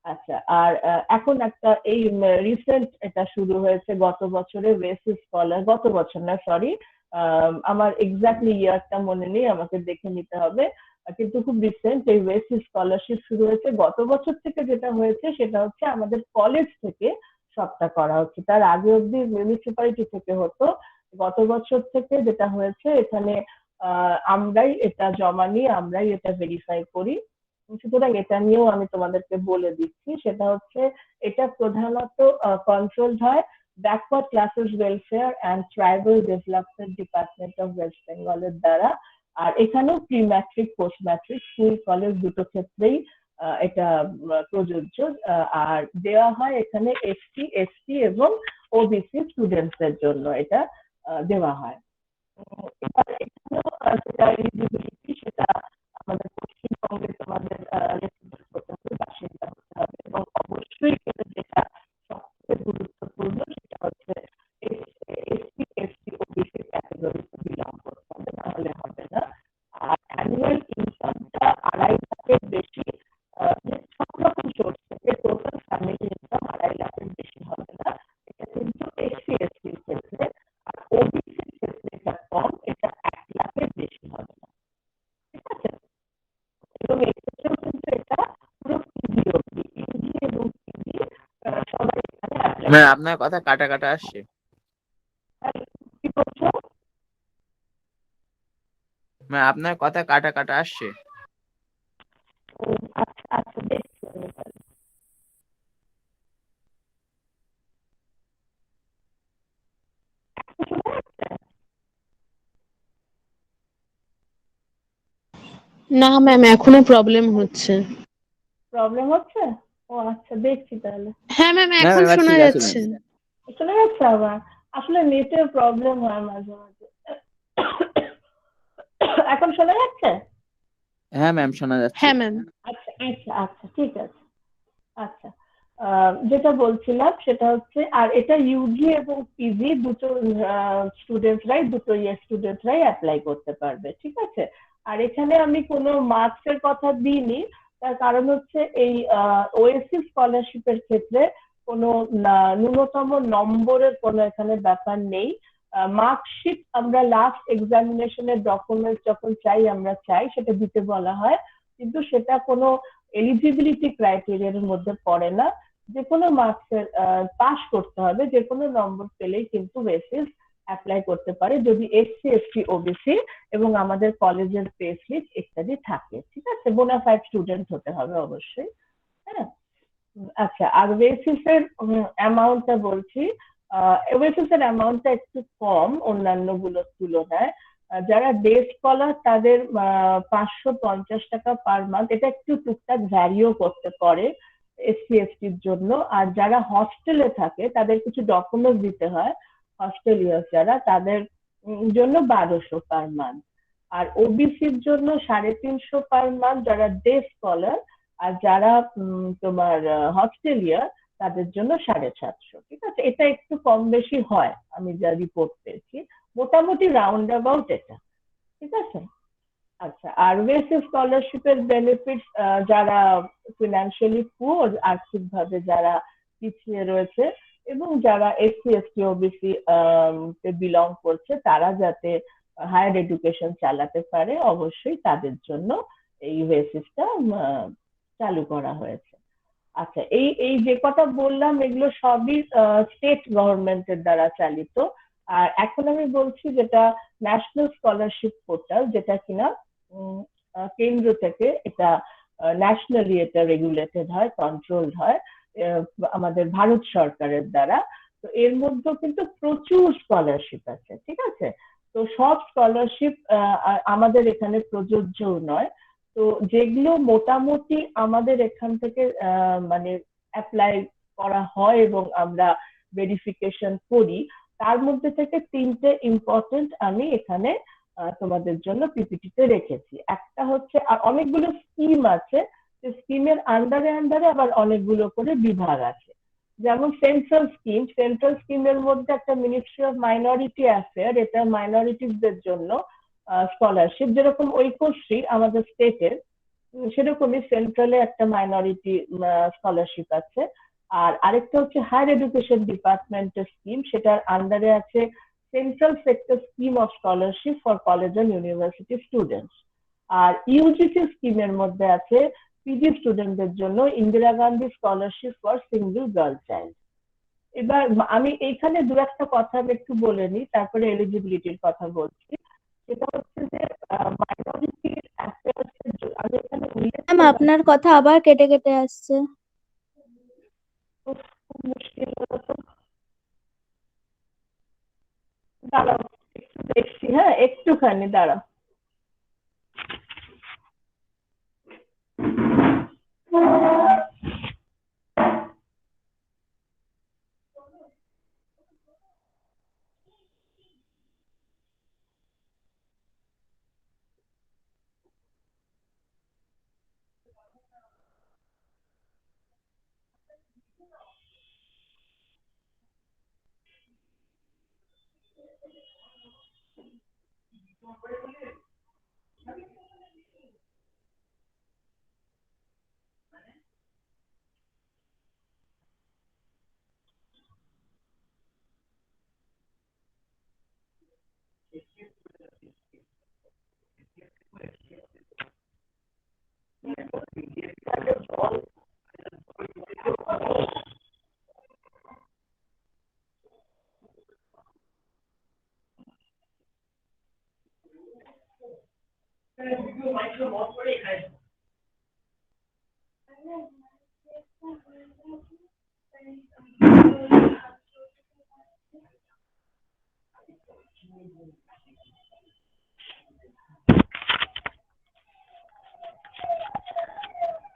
আচ্ছা, আর এখন একটা এই রিসেন্ট এটা শুরু হয়েছে গত বছরে ওয়েসিস স্কলার, গত বছর না সরি, আমার এক্স্যাক্টলি ইয়ারটা মনে নেই, আমাকে দেখে নিতে হবে, কিন্তু খুব রিসেন্ট এই ওয়েসিস স্কলারশিপ শুরু হয়েছে। গত বছর থেকে যেটা হয়েছে সেটা হচ্ছে আমাদের কলেজ থেকে সবটা করা হচ্ছে, তার আগে অব্দি মিউনিসিপ্যালিটি থেকে হতো। গত বছর থেকে যেটা হয়েছে, এখানে আমরাই এটা জমা নিয়ে আমরাই এটা ভেরিফাই করি। সুতরাং এটা নিয়েও আমি তোমাদেরকে বলে দিচ্ছি, সেটা হচ্ছে এটা প্রধানত কন্ট্রোল হয় backward classes welfare and tribal development department of West বেঙ্গলের দ্বারা। আর এখানেও pre matric post matric school college দুটো ক্ষেত্রেই এটা প্রযোজ্য। আর দেওয়া হয় এখানে এসসি এসটি এবং ওবিসি স্টুডেন্টসদের জন্য এটা দেওয়া হয়। এবার এখানেও যেটা এলিজিবিলিটি, সেটা আমাদের পশ্চিমবঙ্গে তোমাদের রেসিডেন্ট হতে হবে, বাসিন্দা হতে হবে, এবং অবশ্যই এটা যেটা সবথেকে গুরুত্বপূর্ণ সেটা হচ্ছে এসসি এসটি ওবিসি ক্যাটাগরিতে বিলং করতে হবে, নাহলে হবে না। আর অ্যানুয়াল ইনকামটা 2.5 লাখের বেশি, সব রকম সোর্স থেকে টোটাল ফ্যামিলি ইনকাম 2.5 লাখের বেশি হবে না, এটা কিন্তু এসসি এসটির ক্ষেত্রে। আর ওবিসির ক্ষেত্রে এটা কম, এটা 1 লাখের বেশি হবে না। ঠিক আছে? এবং এক্ষেত্রেও কিন্তু এটা পুরো পিজি অবধি, ইউজি এবং পিজি সবাই এখানে অ্যাপ্লাই। আপনার কথা কাটা কাটা আসছে। কি বলছো? আপনার কথা কাটা কাটা আসছে। আচ্ছা আচ্ছা, দেখছি আমি তাহলে। না ম্যাম, এখনো প্রবলেম হচ্ছে। প্রবলেম হচ্ছে? ও আচ্ছা, দেখছি তাহলে। হ্যাঁ ম্যাম, এখন শোনা যাচ্ছে। শোনা যাচ্ছে আমার? আসলে নেটের প্রবলেম হয় মাঝে মাঝে। এখন শোনা যাচ্ছে? হ্যাঁ ম্যাম, শোনা যাচ্ছে। হ্যাঁ ম্যাম। আচ্ছা আচ্ছা আচ্ছা, ঠিক আছে। আচ্ছা, যেটা বলছিলাম সেটা হচ্ছে, আর এটা ইউজি এবং পিজি দুটো স্টুডেন্টরাই, দুটো স্টুডেন্টরাই অ্যাপ্লাই করতে পারবে। ঠিক আছে? আর এখানে আমি কোনো মার্কসের কথা দিইনি, তার কারণ হচ্ছে এই ওএসসি স্কলারশিপের ক্ষেত্রে কোনো ন্যূনতম নম্বরের কোনো এখানে ব্যাপার নেই। মার্কশিট আমরা লাস্ট এক্সামিনেশনের ডকুমেন্ট যখন চাই আমরা চাই, সেটা দিতে বলা হয়, কিন্তু সেটা কোনো এলিজিবিলিটি ক্রাইটেরিয়ার মধ্যে পড়ে না। যে কোনো মার্কসের পাস করতে হবে, যে কোনো নম্বর পেলেই কিন্তু ওয়েসিস অ্যাপ্লাই করতে পারে, যদি এসসি এসটি ওবিসি এবং আমাদের কলেজের পে স্লিপ ইত্যাদি থাকে। ঠিক আছে? বোনাফাইড স্টুডেন্ট হতে হবে অবশ্যই। হ্যাঁ, আচ্ছা, আর ওয়েসিসের অ্যামাউন্টটা বলছি। ওয়েসিসের অ্যামাউন্টটা একটু কম অন্যান্য গুলোর তুলনায়। যারা ডে স্কলার তাদের 550 টাকা পার মান্থ, এটা একটু টুকটাক ভ্যারিও করতে পারে এসসি এসটির জন্য। আর যারা হস্টেলে থাকে তাদের কিছু ডকুমেন্ট দিতে হয়, হস্টেলিয়ার্স যারা, তাদের জন্য 1200 পার মান্থ। আর ওবিসির জন্য 350 পার মান্থ যারা ডে স্কলার, আর যারা তোমার হস্টেলিয়া তাদের জন্য 750, ঠিক আছে? এটা একটু কম বেশি হয় আমি যা রিপোর্ট পেয়েছি, মোটামুটি রাউন্ড অ্যাবাউট এটা, ঠিক আছে? আচ্ছা, আর ওয়েসি স্কলারশিপের বেনিফিটস যারা ফিনান্সিয়ালি পুয়ার, আর্থিকভাবে যারা পিছিয়ে রয়েছে এবং যারা এসসি এসটি ওবিসি তে বিলং করছে, তারা যাতে হায়ার এডুকেশন চালাতে পারে, অবশ্যই তাদের জন্য এই ওয়েসিসটা চালু করা হয়েছে। আচ্ছা, এই এই যে কথা বললাম এগুলো সবই স্টেট গভর্নমেন্টের দ্বারা চালিত। আর এখন আমি বলছি যেটা ন্যাশনাল স্কলারশিপ পোর্টাল, যেটা কিনা কেন্দ্র থেকে এটা ন্যাশনালি এটা রেগুলেটেড হয়, কন্ট্রোলড হয় আমাদের ভারত সরকারের দ্বারা। তো এর মধ্যে কিন্তু প্রচুর স্কলারশিপ আছে, ঠিক আছে? তো সব স্কলারশিপ আমাদের এখানে প্রযোজ্যও নয়। তো যেগুলো মোটামুটি আমাদের এখান থেকে মানে অ্যাপ্লাই করা হয় এবং আমরা ভেরিফিকেশন করি, তার মধ্যে থেকে 3টে ইম্পর্টেন্ট আমি এখানে তোমাদের জন্য পিপিটিতে রেখেছি। একটা হচ্ছে, আর অনেকগুলো স্কিম আছে, স্কিমের আন্ডারে আবার অনেকগুলো করে বিভাগ আছে। যেমন সেন্ট্রাল স্কিমের মধ্যে একটা মিনিস্ট্রি অফ মাইনরিটি অ্যাফেয়ার, এটা মাইনরিটিসদের জন্য স্কলারশিপ, যেরকম ঐক্যশ্রী আমাদের স্টেটের, সেরকমই সেন্ট্রালে একটা মাইনরিটি স্কলারশিপ আছে। আর আরেকটা হচ্ছে হায়ার এডুকেশন ডিপার্টমেন্টের স্কিম, সেটার আন্ডারে আছে central sector scheme of scholarship for college and university students. আর ইউজিসি স্কিমের মধ্যে আছে পিজি স্টুডেন্টদের জন্য Indira Gandhi scholarship for single girl child. এবার আমি এইখানে দু একটা কথা একটু বলে নিই, তারপরে এলিজিবিলিটির কথা বলছি। সেটা হচ্ছে যে মাইনরিটি অ্যাফেয়ার্স, আমি এখানে ম্যাম আপনার কথা আবার কেটে কেটে আসছে। খুব মুশকিল হলো তো, দাঁড়াও একটু দেখছি, হ্যাঁ একটুখানি দাঁড়াও।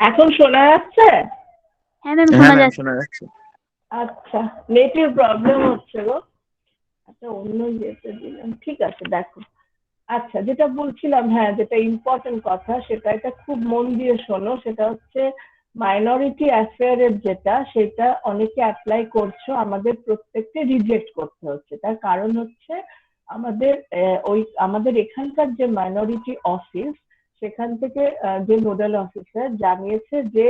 এখন শোনা যাচ্ছে? হ্যাঁ ম্যাম হ্যাঁ শোনা ম্যাম যাচ্ছে। শোনা যাচ্ছে। আচ্ছা, নেটের প্রবলেম হচ্ছে গো, আচ্ছা অন্য ইয়েতে দিলাম, ঠিক আছে দেখো। আচ্ছা, যেটা বলছিলাম, হ্যাঁ যেটা ইম্পর্টেন্ট কথা, সেটা এটা খুব মন দিয়ে শোনো। সেটা হচ্ছে মাইনরিটি অ্যাফেয়ারের যেটা, সেটা অনেকে অ্যাপ্লাই করছো, আমাদের প্রত্যেককে রিজেক্ট করতে হচ্ছে। তার কারণ হচ্ছে আমাদের এখানকার যে মাইনরিটি অফিস, সেখান থেকে যে নোডাল অফিসার জানিয়েছে যে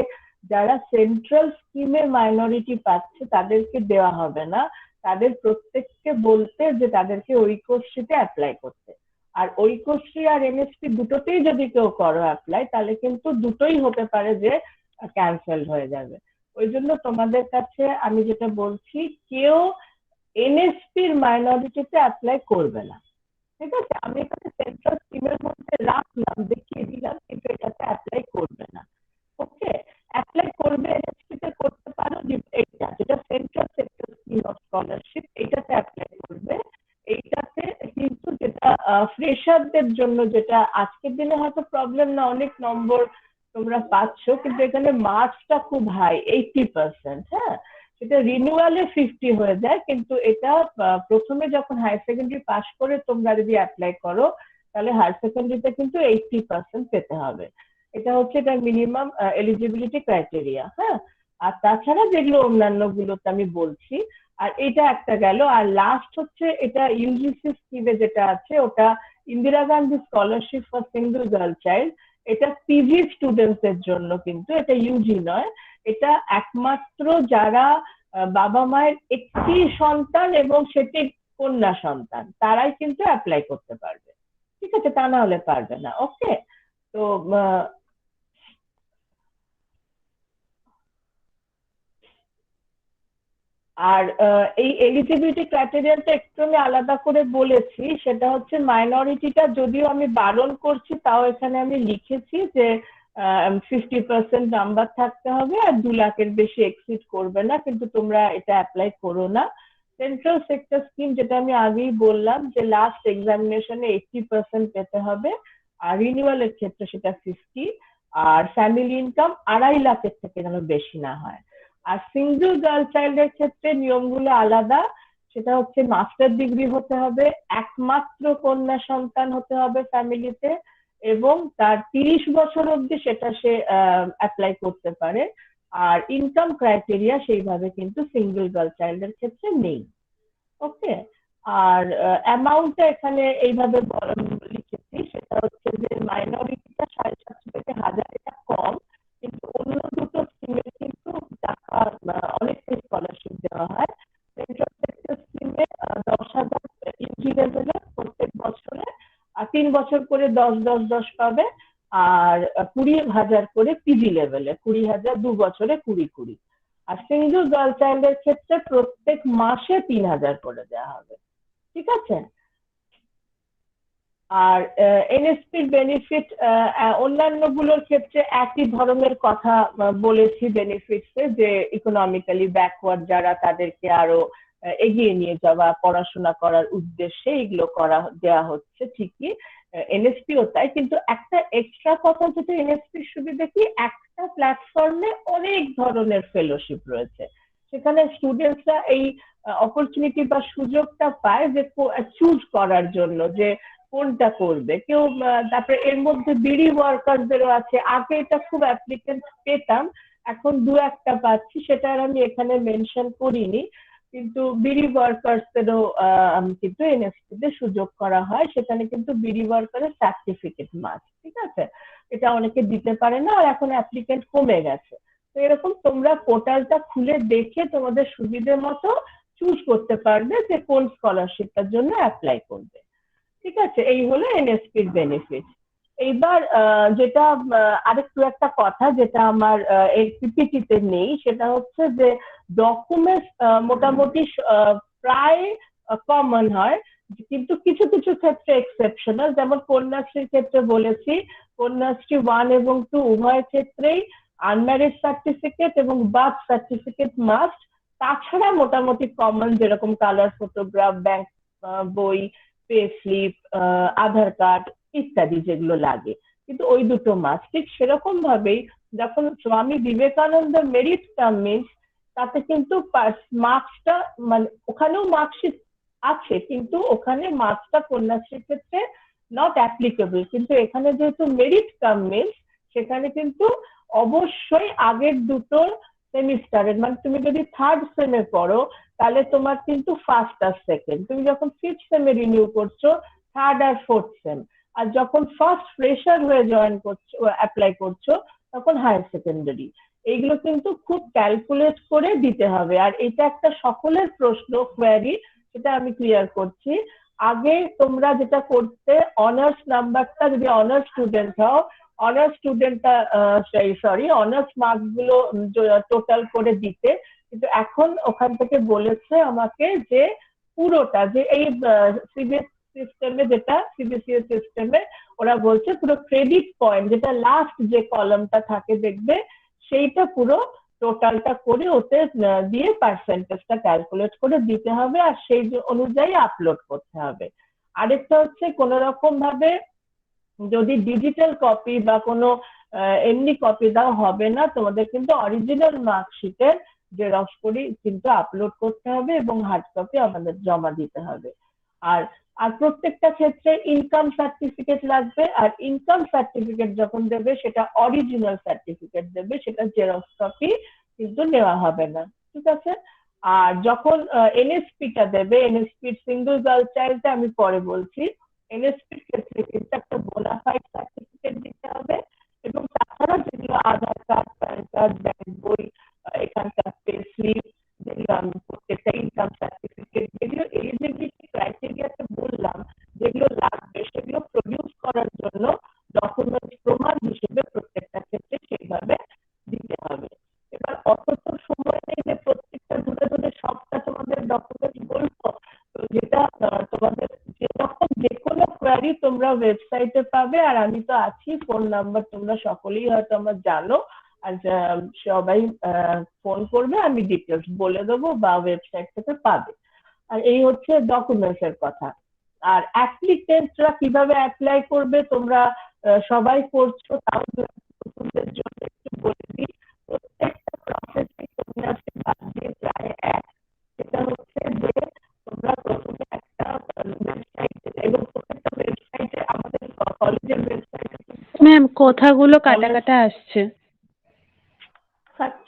যারা সেন্ট্রাল স্কিমে মাইনরিটি পাচ্ছে তাদেরকে দেওয়া হবে না, তাদের প্রত্যেককে বলতে যে তাদেরকে ঐক্যশ্রীতে অ্যাপ্লাই করতে। আর ঐক্যশ্রী আর এনএসপি দুটোতেই যদি কেউ করো অ্যাপ্লাই, তাহলে কিন্তু দুটোই হতে পারে যে ক্যান্সেল হয়ে যাবে। ওই জন্য তোমাদের কাছে আমি যেটা বলছি, কেউ এনএসপির মাইনরিটিতে অ্যাপ্লাই করবে না, ঠিক আছে? আমি এখানে সেন্ট্রাল স্কিমের মধ্যে রাখলাম, দেখিয়ে দিলাম, কিন্তু এটাতে অ্যাপ্লাই করবে না। ওকে, অ্যাপ্লাই করবে এনএসপিতে করতে পারো, এইটা যেটা central sector scheme of scholarship, এইটাতে অ্যাপ্লাই করবে। এইটাতে কিন্তু যেটা ফ্রেশারদের জন্য, যেটা আজকের দিনে হয়তো প্রবলেম না, অনেক নম্বর তোমরা পাচ্ছ, কিন্তু এখানে মার্কসটা খুব হাই, 80%, হ্যাঁ সেটা রিনিউয়ালে 50 হয়ে যায়, কিন্তু এটা প্রথমে যখন হায়ার সেকেন্ডারি পাস করে তোমরা যদি অ্যাপ্লাই করো, তাহলে হায়ার সেকেন্ডারিতে কিন্তু 80% পেতে হবে। এটা হচ্ছে এটা মিনিমাম এলিজিবিলিটি ক্রাইটেরিয়া। হ্যাঁ, আর তাছাড়া যেগুলো অন্যান্য গুলোতে আমি বলছি, আর এটা একটা গেল। আর লাস্ট হচ্ছে এটা ইউজিসি স্কিমে যেটা আছে, ওটা Indira Gandhi scholarship for single girl child. এটা পিজি স্টুডেন্টস এর জন্য, কিন্তু এটা ইউজি নয়। এটা একমাত্র যারা বাবা মায়ের একটি সন্তান এবং সেটি কন্যা সন্তান, তারাই কিন্তু অ্যাপ্লাই করতে পারবে। ঠিক আছে, তা না হলে পারবে না। ওকে, তো আর এই এলিজিবিলিটি ক্রাইটেরিয়াটা একটু আমি আলাদা করে বলেছি। সেটা হচ্ছে মাইনরিটিটা যদিও আমি বারণ করছি, তাও এখানে আমি লিখেছি যে 50% নাম্বার থাকতে হবে আর 2 লাখের বেশি এক্সিড করবে না, কিন্তু তোমরা এটা অ্যাপ্লাই করো না। সেন্ট্রাল সেক্টর স্কিম, যেটা আমি আগেই বললাম যে লাস্ট এক্সামিনেশনে 80% পেতে হবে, আর রিনিউয়ালের ক্ষেত্রে সেটা 50, আর ফ্যামিলি ইনকাম 2.5 লাখের থেকে যেন বেশি না হয়। আর সিঙ্গল গার্ল চাইল্ডের ক্ষেত্রে নিয়মগুলো আলাদা। সেটা হচ্ছে মাস্টার ডিগ্রি হতে হবে, একমাত্র কন্যা সন্তান হতে হবে ফ্যামিলিতে, এবং তার 30 বছর অবধি সেটা সে অ্যাপ্লাই করতে পারে। আর ইনকাম ক্রাইটেরিয়া সেইভাবে কিন্তু সিঙ্গল গার্ল চাইল্ডের ক্ষেত্রে নেই। ওকে, আর অ্যামাউন্টটা এখানে এইভাবে লিখেছি, সেটা হচ্ছে যে মাইনরিটিটা 750 থেকে 1000 টাকা কম, কিন্তু অন্য দুটো স্কিমে কিন্তু টাকা অনেক স্কলারশিপ দেওয়া হয়। সেন্ট্রাল সেক্টর স্কিমে 10,000 ইউজি লেভেলে প্রত্যেক বছরে, আর 3 বছর করে 10-10-10 পাবে, আর 20,000 করে পিজি লেভেলে, 20,000 2 বছরে 20-20। আর সিঙ্গল গার্ল চাইল্ডের ক্ষেত্রে প্রত্যেক মাসে 3,000 করে দেওয়া হবে। ঠিক আছে, আর এনএসপির বেনিফিট অন্যান্য গুলোর ক্ষেত্রে একই ধরনের কথা বলেছি বেনিফিটসে, যে ইকোনমিক্যালি ব্যাকওয়ার্ড যারা, তাদেরকে আরো এগিয়ে নিয়ে যাওয়া পড়াশোনা করার উদ্দেশ্যে এগুলো করা দেওয়া হচ্ছে ঠিকই, এনএসপিও তাই। কিন্তু একটা এক্সট্রা কথা যেটা এনএসপির সুবিধা কি, একটা প্ল্যাটফর্মে অনেক ধরনের ফেলোশিপ রয়েছে, সেখানে স্টুডেন্টসরা এই অপরচুনিটি বা সুযোগটা পায় যে চুজ করার জন্য যে কোনটা করবে কেউ। তারপরে এর মধ্যে বিডি ওয়ার্কারদেরও আছে। আগে এটা খুব অ্যাপ্লিকেন্ট পেতাম, এখন 2-1টা পাচ্ছি, সেটা আর আমি এখানে মেনশন করিনি। কিন্তু বিডি ওয়ার্কারদেরও কিন্তু এনএসপিতে সুযোগ করা হয়, সেখানে কিন্তু বিডি ওয়ার্কারের সার্টিফিকেট মাস্ট। ঠিক আছে, এটা অনেকে দিতে পারে না, আর এখন অ্যাপ্লিকেন্ট কমে গেছে। তো এরকম তোমরা পোর্টালটা খুলে দেখে তোমাদের সুবিধে মতো চুজ করতে পারবে যে কোন স্কলারশিপটার জন্য অ্যাপ্লাই করবে। ঠিক আছে, এই হলো এনএসপির বেনিফিট। এইবার যেটা আরেকটু একটা কথা যেটা আমার এই পিপিটিতে নেই, সেটা হচ্ছে যে ডকুমেন্টস মোটামুটি প্রায় কমন হয়, কিন্তু কিছু কিছু ক্ষেত্রে এক্সেপশনাল। যেমন কন্যাশ্রীর ক্ষেত্রে বলেছি, কন্যাশ্রী 1 এবং 2 উভয় ক্ষেত্রেই আনম্যারিড সার্টিফিকেট এবং বার্থ সার্টিফিকেট মাস্ট। তাছাড়া মোটামুটি কমন, যেরকম কালার ফটোগ্রাফ, ব্যাংক বই, পে স্লিপ, আধার কার্ড ইত্যাদি যেগুলো লাগে, কিন্তু ওই দুটো মাস্ট। ঠিক সেরকম ভাবেই যখন স্বামী বিবেকানন্দ মেরিট কাম মিন্স, তাতে কিন্তু মার্কসটা, মানে ওখানেও মার্কশিট আছে, কিন্তু ওখানে মার্কসটা কন্যাশ্রীর ক্ষেত্রে নট অ্যাপ্লিকেবল। কিন্তু এখানে যেহেতু মেরিট কাম মিন্স, সেখানে কিন্তু অবশ্যই আগের দুটোর সেমিস্টারের, মানে তুমি যদি 3rd সেমে পড়ো তাহলে তোমার কিন্তু 1st আর 2nd, তুমি যখন 5th সেমে রিনিউ করছো 3rd আর 4th সেম, আর যখন ফার্স্ট ফ্রেশার হয়ে জয়েন করছো, অ্যাপ্লাই করছো, তখন হায়ার সেকেন্ডারি। এইগুলো কিন্তু খুব ক্যালকুলেট করে দিতে হবে। আর এটা একটা সকলের প্রশ্ন, কোয়ারি, সেটা আমি ক্লিয়ার করছি। আগে তোমরা যেটা করতে, অনার্স নাম্বারটা, যদি অনার্স স্টুডেন্ট হও, অনার্স স্টুডেন্টটা অনার্স মার্কস গুলো টোটাল করে দিতে, কিন্তু এখন ওখান থেকে বলেছে আমাকে যে পুরোটা, যে এই সিবিএস সিস্টেমে, যেটা সিবিসিএস সিস্টেমে ওরা বলছে পুরো ক্রেডিট পয়েন্ট, যেটা লাস্ট যে কলামটা থাকে দেখবে, সেইটা পুরো টোটালটা করে ওতে দিয়ে পার্সেন্টেজটা ক্যালকুলেট করে দিতে হবে, আর সেই অনুযায়ী আপলোড করতে হবে। আরেকটা হচ্ছে কোন রকম ভাবে যদি ডিজিটাল কপি বা কোনো এমনি কপি দাও হবে না, তোমাদের কিন্তু অরিজিনাল মার্কশিটের জেরক্স করে কিন্তু আপলোড করতে হবে এবং হার্ড কপি আমাদের জমা দিতে হবে। আর আর প্রত্যেকটা ক্ষেত্রে ইনকাম সার্টিফিকেট লাগবে, আর ইনকাম সার্টিফিকেট যখন দেবে সেটা অরিজিনাল সার্টিফিকেট দেবে, সেটা জেরক্স কপি কিন্তু নেওয়া হবে না, ঠিক আছে? আর যখন এনএসপিটা দেবে, এনএসপি সিঙ্গেল গার্ল চাইল্ডটা আমি পরে বলছি, এনএসপির ক্ষেত্রে কিন্তু একটা বোনাফাইড সার্টিফিকেট দিতে হবে, এবং তাছাড়া যেগুলো আধার কার্ড, প্যান কার্ড, ব্যাংক বই, এখানকার পে স্লিপ, যেগুলো আমি প্রত্যেকটা ইনকাম সার্টিফিকেট, যেগুলো এলিজিবিলিটি ক্রাইটেরিয়াতে বললাম যেগুলো লাগবে, সেগুলো প্রডিউস করার জন্য ডকুমেন্ট প্রমাণ হিসেবে প্রত্যেকটা ক্ষেত্রে সেইভাবে দিতে হবে। এবার অত তো সময় নেই যে প্রত্যেকটা ধরে ধরে সবটা তোমাদের ডকুমেন্ট বলবো, তো যেটা তোমাদের যেরকম যে কোনো কোয়ারি তোমরা ওয়েবসাইটে পাবে, আর আমি তো আছি, ফোন নাম্বার তোমরা সকলেই হয়তো আমার জানো, আর সবাই ফোন করবে, আমি ডিটেলস বলে দেবো বা ওয়েবসাইট থেকে পাবে। আর এই হচ্ছে ডকুমেন্টস এর কথা। আর অ্যাপ্লিকেন্টরা কিভাবে অ্যাপ্লাই করবে তোমরা সবাই করছো, তাও নতুনদের জন্য একটু বলে দিই। প্রত্যেকটা প্রসেসে কন্যাশ্রী বাদ দিয়ে প্রায় এক। সেটা হচ্ছে যে তোমরা প্রথমে একটা ওয়েবসাইট, এবং প্রত্যেকটা ওয়েবসাইটে আমাদের কলেজের ওয়েবসাইটে ম্যাম কথাগুলো কাটা কাটা আসছে।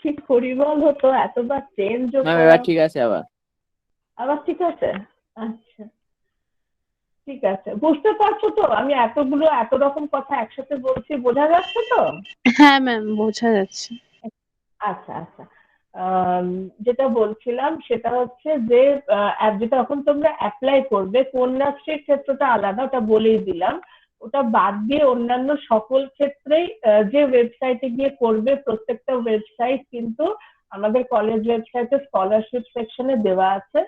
ঠিক হরিবল হতো, এতবার চেঞ্জ ম্যাম এবার ঠিক আছে আবার। আবার ঠিক আছে? আচ্ছা ঠিক আছে, বুঝতে পারছো তো? আমি এত রকম কথা একসাথে বলছি, বোঝা যাচ্ছে তো? হ্যাঁ ম্যাম বোঝা যাচ্ছে। আচ্ছা আচ্ছা, যেটা বলছিলাম সেটা হচ্ছে যে যেটা এখন তোমরা অ্যাপ্লাই করবে, কন্যাশ্রীর ক্ষেত্রটা আলাদা, ওটা বলেই দিলাম। ওটা বাদ দিয়ে অন্যান্য সকল ক্ষেত্রেই যে ওয়েবসাইটে গিয়ে করবে, প্রত্যেকটা ওয়েবসাইট কিন্তু আমাদের কলেজ ওয়েবসাইটে স্কলারশিপ সেকশনে দেওয়া আছে,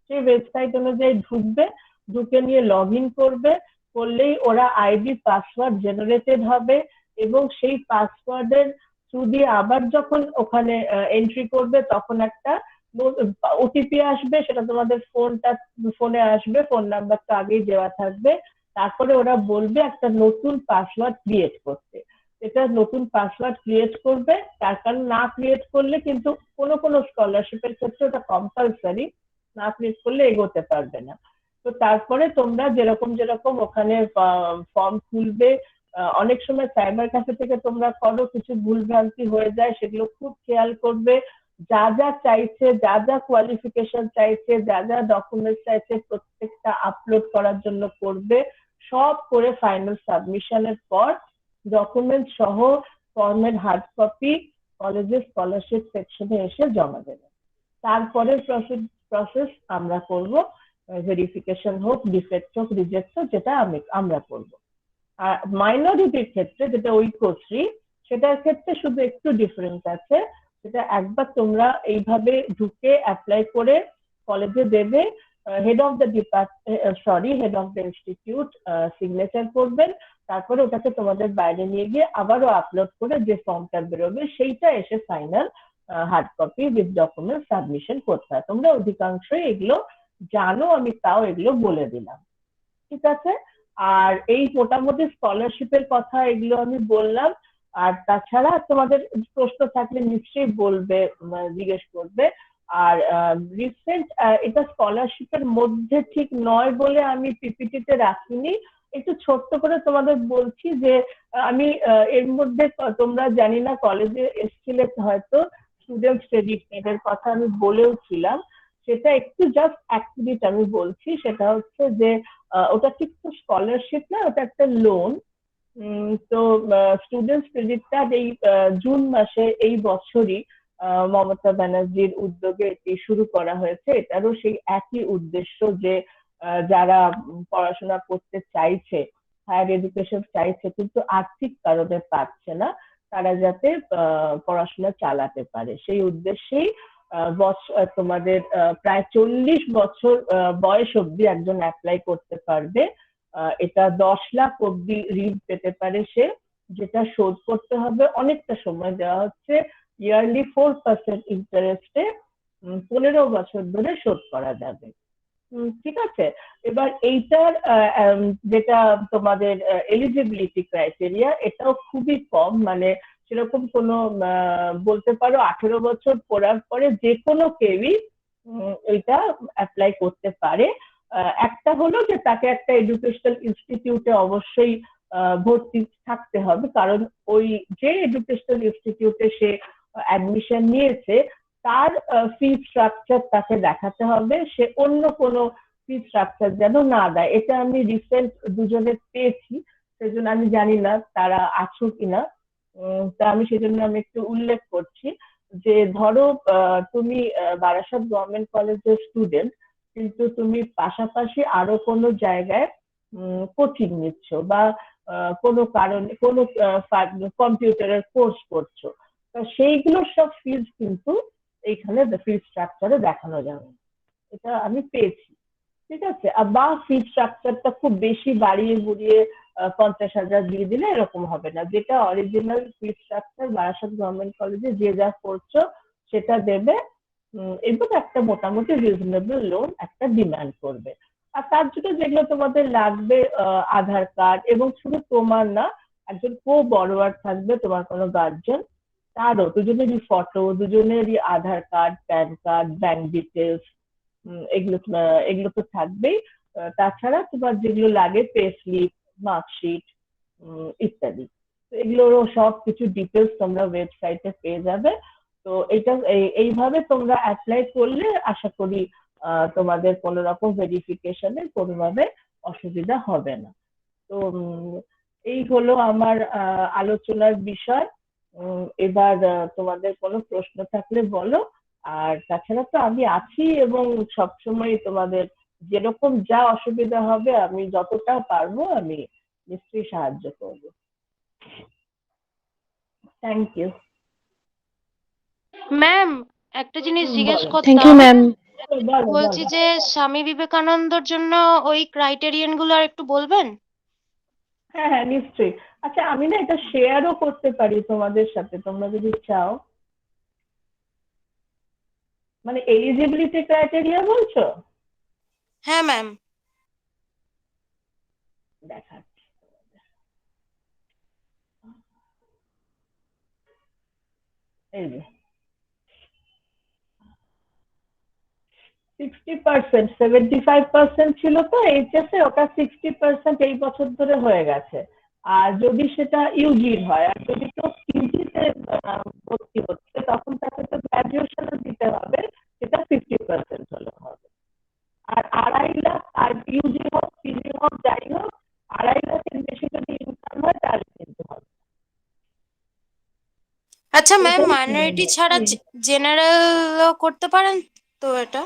সেই ওয়েবসাইট অনুযায়ী ঢুকবে, ঢুকে নিয়ে লগ ইন করবে, করলেই ওরা আইডি পাসওয়ার্ড জেনারেটেড হবে, এবং সেই পাসওয়ার্ডের থ্রু দিয়ে আবার যখন ওখানে এন্ট্রি করবে তখন একটা ওটিপি আসবে, সেটা তোমাদের ফোনে আসবে, ফোন নাম্বারটা আগেই দেওয়া থাকবে, তারপরে ওরা বলবে একটা নতুন পাসওয়ার্ড ক্রিয়েট করতে। এটা নতুন পাসওয়ার্ড ক্রিয়েট করবে, তার কারণ না ক্রিয়েট করলে কিন্তু কোনো স্কলারশিপের ক্ষেত্রে ওটা কম্পালসারি, না ক্রিয়েট করলে এগোতে পারবে না। তো তারপরে তোমরা যেরকম ওখানে ফর্ম খুলবে, অনেক সময় সাইবার ক্যাফে থেকে তোমরা করো, কিছু ভুলভ্রান্তি হয়ে যায়, সেগুলো খুব খেয়াল করবে। যা যা চাইছে, যা যা কোয়ালিফিকেশন চাইছে, যা যা ডকুমেন্ট চাইছে, প্রত্যেকটা আপলোড করার জন্য করবে। সব করে ফাইনাল সাবমিশনের পর ডকুমেন্ট সহ ফর্মের হার্ড কপি কলেজের স্কলারশিপ সেকশনে এসে জমা দেবে। তারপরে প্রসেস আমরা করব, ভেরিফিকেশন হোক, ডিফেক্ট হোক, রিজেক্ট হোক, যেটা আমরা করব। আর মাইনরিটির ক্ষেত্রে যেটা ঐক্যশ্রী, সেটার ক্ষেত্রে শুধু একটু ডিফারেন্স আছে, সেটা একবার তোমরা এইভাবে ঢুকে অ্যাপ্লাই করে কলেজে দেবে, head of the institute signature করবেন, তারপরে ওটাকে তোমাদের বাইরে নিয়ে গিয়ে আবারও আপলোড করে যে ফর্মটা বেরোবে সেইটা এসে final hard copy with document submission করতে হয়। তোমরা অধিকাংশই এগুলো জানো, আমি তাও এগুলো বলে দিলাম, ঠিক আছে? আর এই মোটামুটি স্কলারশিপের কথা এগুলো আমি বললাম। আর তাছাড়া তোমাদের প্রশ্ন থাকলে নিশ্চয়ই বলবে, জিজ্ঞেস করবে। আর রিসেন্ট এটা স্কলারশিপের মধ্যে ঠিক নয় বলে আমি পিপিটিতে রাখিনি, একটু ছোট্ট করে তোমাদের বলছি যে আমি এর মধ্যে, তোমরা জানি না কলেজে এসেছিলে হয়তো, স্টুডেন্ট ক্রেডিট কার্ডের কথা আমি বলেও ছিলাম, সেটা একটু জাস্ট এক মিনিট আমি বলছি। সেটা হচ্ছে যে ওটা ঠিক স্কলারশিপ না, ওটা একটা লোন। তো স্টুডেন্টস ক্রেডিট কার্ড এই জুন মাসে এই বছরই মমতা ব্যানার্জির উদ্যোগে এটি শুরু করা হয়েছে। এটারও সেই একই উদ্দেশ্য যে যারা পড়াশোনা করতে চাইছে, হায়ার এডুকেশন চাইছে কিন্তু আর্থিক কারণে পাচ্ছে না, তারা যাতে পড়াশোনা চালাতে পারে, সেই উদ্দেশ্যেই তোমাদের প্রায় 40 বছর বয়স অব্দি একজন অ্যাপ্লাই করতে পারবে। এটা 10 লাখ অব্দি ঋণ পেতে পারে সে, যেটা শোধ করতে হবে, অনেকটা সময় দেওয়া হচ্ছে, ইয়ারলি 4% ইন্টারেস্টে 15 বছর ধরে শোধ করা যাবে, ঠিক আছে? এবার এইটার যেটা তোমাদের এলিজিবিলিটি ক্রাইটেরিয়া, এটাও খুবই কম, মানে সেরকম কোনো বলতে পারো 18 বছর পড়ার পরে যে কোনো কেউই এটা অ্যাপ্লাই করতে পারে। একটা হলো যে তাকে একটা এডুকেশনাল ইনস্টিটিউটে অবশ্যই ভর্তি থাকতে হবে, কারণ ওই যে এডুকেশনাল ইনস্টিটিউটে সে অ্যাডমিশন নিয়েছে তার ফি স্ট্রাকচার তাকে দেখাতে হবে, সে অন্য কোনো ফি স্ট্রাকচার যেন না দেয়। এটা আমি রিসেন্ট দুজনে পেয়েছি, সেজন্য আমি জানি না তারা আছো কিনা, তা আমি সেজন্য আমি একটু উল্লেখ করছি যে ধরো তুমি বারাসাত গভর্নমেন্ট কলেজের স্টুডেন্ট, কিন্তু তুমি পাশাপাশি আরো কোনো জায়গায় কোচিং নিচ্ছ বা কোনো কারণে কোনো কম্পিউটারের কোর্স করছো, তো সেইগুলোর সব ফিজ কিন্তু এইখানে ফি স্ট্রাকচারে দেখানো যাবে। এটা আমি পেয়েছি, ঠিক আছে। বা ফি স্ট্রাকচারটা খুব বেশি বাড়িয়ে বুড়িয়ে 50,000 দিয়ে দিলে এরকম হবে না, যেটা original fee structure Barasat government কলেজে যে যা করছো সেটা দেবে, এবং একটা মোটামুটি রিজনেবল লোন একটা ডিমান্ড করবে। আর তার জন্য যেগুলো তোমাদের লাগবে আধার কার্ড, এবং শুধু তোমার না, একজন কো বড়োয়ার থাকবে, তোমার কোনো গার্জেন, তারও দুজনেরই ফটো, দুজনেরই Aadhaar card, PAN card, bank details, এগুলো এগুলো তো থাকবেই। তাছাড়া তোমার যেগুলো লাগে পে স্লিপ, মার্কশিট ইত্যাদি, এগুলোরও সব কিছু ডিটেলস তোমরা ওয়েবসাইটে পেয়ে যাবে। তো এটা এইভাবে তোমরা অ্যাপ্লাই করলে আশা করি তোমাদের কোনো রকম ভেরিফিকেশনে কোনোভাবে অসুবিধা হবে না। তো এই হলো আমার আলোচনার বিষয়। এবার তোমাদের কোনো প্রশ্ন থাকলে বলো। আর তাছাড়া তো আমি আছি, এবং সবসময় তোমাদের যেরকম যা অসুবিধা হবে আমি যতটা পারবো আমি নিশ্চয়ই সাহায্য করবো। Thank you. ম্যাম, একটা জিনিস জিজ্ঞেস বলো। থ্যাংক ইউ করতাম। ম্যাম। বলো বলছি বলো। যে স্বামী বিবেকানন্দর জন্য ওই ক্রাইটেরিয়ান গুলো আর একটু বলবেন? হ্যাঁ হ্যাঁ নিশ্চয়ই। আচ্ছা আমি না এটা শেয়ারও করতে পারি তোমাদের সাথে, তোমরা যদি চাও। মানে এলিজিবিলিটি ক্রাইটেরিয়া বলছো? হ্যাঁ ম্যাম। দেখাচ্ছি। এই যে 60%, 75% ছিল তো এইচএস এ, ওটা 60% এই বছর ধরে হয়ে গেছে। আর যদি সেটা ইউজির হয়, আর যদি কেউ পিজিতে ভর্তি হচ্ছে তখন তাকে তো গ্রাজুয়েশনে দিতে হবে, সেটা 50% হলে হবে। আর 2.5 লাখ, আর ইউজি হোক পিজি হোক যাই হোক, 2.5 লাখের বেশি যদি ইনকাম হয় তাহলে কিন্তু হবে। আচ্ছা ম্যাম, এটাই মাইনরিটি ছাড়া জেনারেলও করতে পারেন তো এটা?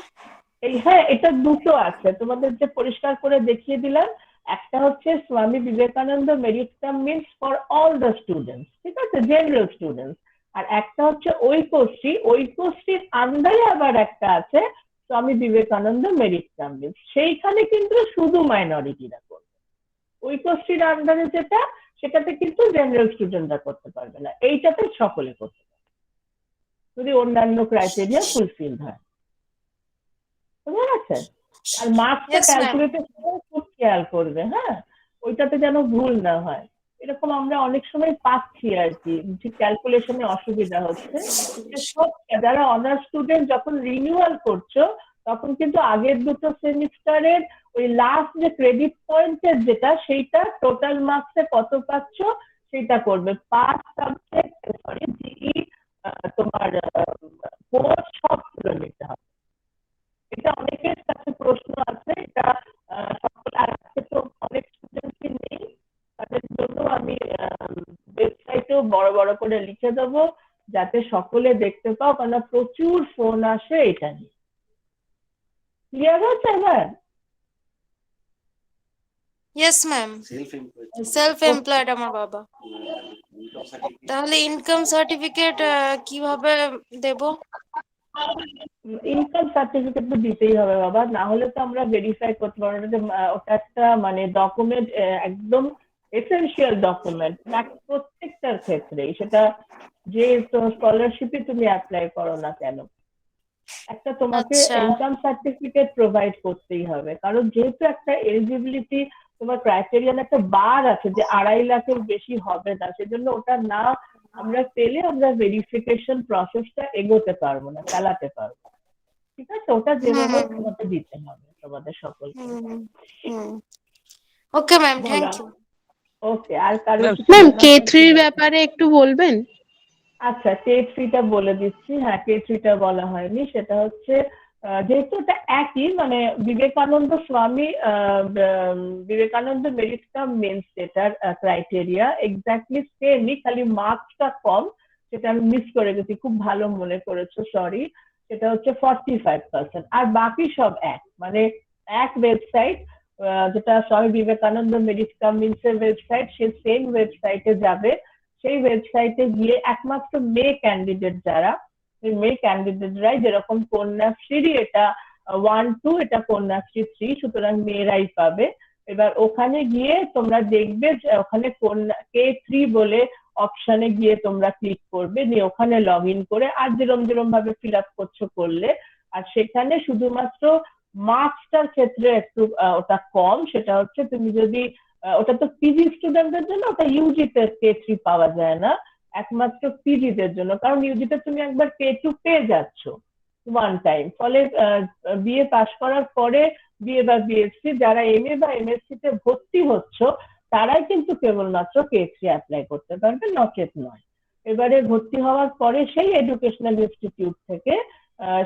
হ্যাঁ, এটা দুটো আছে, তোমাদের যে পরিষ্কার করে দেখিয়ে দিলাম। একটা হচ্ছে স্বামী Vivekananda merit come means for all the students, ঠিক আছে, জেনারেল স্টুডেন্টস। আর একটা হচ্ছে ঐক্যশ্রীর আন্ডারে আবার একটা আছে স্বামী বিবেকানন্দ মেরিট কাম মিন্স, সেইখানে কিন্তু শুধু মাইনরিটিরা করবে। ঐক্যশ্রীর আন্ডারে যেটা, সেটাতে কিন্তু জেনারেল স্টুডেন্টরা করতে পারবে না, এইটাতে সকলে করতে পারবে যদি অন্যান্য ক্রাইটেরিয়া ফুলফিল হয়। বুঝতে পারছেন? আর মার্কসটা Yes, ma'am. ক্যালকুলেটর খুব খেয়াল করবে, হ্যাঁ, ওইটাতে যেন ভুল না হয়। এরকম আমরা অনেক সময় পাচ্ছি আর কি, যে ক্যালকুলেশনে অসুবিধা হচ্ছে। সব যারা অনার্স স্টুডেন্ট যখন রিনিউয়াল করছো তখন কিন্তু আগের দুটো সেমিস্টারের ওই লাস্ট যে ক্রেডিট পয়েন্টের যেটা, সেইটা টোটাল মার্কসে কত পাচ্ছ সেটা করবে। পাস সাবজেক্ট, সরি জিই, তোমার কোর্স সবগুলো নিতে হবে। এটা অনেকের কাছে প্রশ্ন আছে, এটা সকল আজকে তো অনেক স্টুডেন্টই নেই, তাদের জন্য আমি ওয়েবসাইটেও বড় বড় করে লিখে দেবো যাতে সকলে দেখতে পাও, কারণ প্রচুর ফোন আসে এটা নিয়ে। ক্লিয়ার হচ্ছে এবার? Yes ma'am. সেলফ এমপ্লয়েড আমার বাবা। তাহলে ইনকাম সার্টিফিকেট কিভাবে দেব? ইনকাম সার্টিফিকেট তো দিতেই হবে বাবা, না হলে তো আমরা ভেরিফাই করতে পারবো না যে ওটা একটা মানে ডকুমেন্ট, একদম এসেনশিয়াল ডকুমেন্ট প্রত্যেকটার ক্ষেত্রে, সেটা যে স্কলারশিপে তুমি অ্যাপ্লাই করো না কেন, একটা তোমাকে আচ্ছা। ইনকাম সার্টিফিকেট প্রোভাইড করতেই হবে। কারণ যেহেতু একটা এলিজিবিলিটি তোমার ক্রাইটেরিয়ান একটা বার আছে যে 2.5 লাখের বেশি হবে না, সেজন্য ওটা না আমরা পেলে আমরা ভেরিফিকেশন প্রসেসটা এগোতে পারবো না, চালাতে পারবো। ঠিক আছে, ওটা যেভাবে তোমাদের দিতে হবে তোমাদের সকলকে। Okay ma'am, thank you. Okay, আর কারো Ma'am, কিছু ম্যাম জানার K3 থাকলে এর বলো। ব্যাপারে একটু বলবেন? আচ্ছা, K3টা বলে দিচ্ছি। হ্যাঁ, K3টা বলা হয়নি, সেটা হচ্ছে যেহেতু এটা একই, মানে বিবেকানন্দ স্বামী বিবেকানন্দ মেরিট কাম মেন্স এটার ক্রাইটেরিয়া এক্স্যাক্টলি সেমই, খালি মার্কসটা কম, সেটা আমি মিস করে গেছি, খুব ভালো মনে করেছো, সরি। সেটা হচ্ছে 45%, আর বাকি সব এক, মানে এক ওয়েবসাইট, যেটা স্বামী বিবেকানন্দ মেরিট কাম মিন্স এর ওয়েবসাইট, সে সেম ওয়েবসাইটে যাবে। সেই ওয়েবসাইটে গিয়ে একমাত্র মেয়ে ক্যান্ডিডেট যারা, সেই মেয়ে ক্যান্ডিডেটরাই, যেরকম কন্যাশ্রী এটা 1-2, এটা কন্যাশ্রী 3, সুতরাং মেয়েরাই পাবে। এবার ওখানে গিয়ে তোমরা দেখবে যে ওখানে K3 বলে অপশনে গিয়ে তোমরা ক্লিক করবে, নিয়ে ওখানে লগ ইন করে আর যেরকম ভাবে ফিল আপ করছো করলে, আর সেখানে শুধুমাত্র মার্কসটার ক্ষেত্রে একটু ওটা কম, সেটা হচ্ছে তুমি যদি ওটা তো পিজি স্টুডেন্টদের জন্য, ওটা ইউজিতে K3 পাওয়া যায় না, একমাত্র পিজিদের জন্য, কারণ ইউজিতে তুমি একবার K2 পেয়ে যাচ্ছ ওয়ান টাইম। ফলে বিএ পাশ করার পরে বিএ বা বিএসসি যারা এমএ বা এমএসসি তে ভর্তি হচ্ছ, তারাই কিন্তু কেবলমাত্র K3 অ্যাপ্লাই করতে পারবে, নচেত নয়। এবারে ভর্তি হওয়ার পরে সেই এডুকেশনাল ইনস্টিটিউট থেকে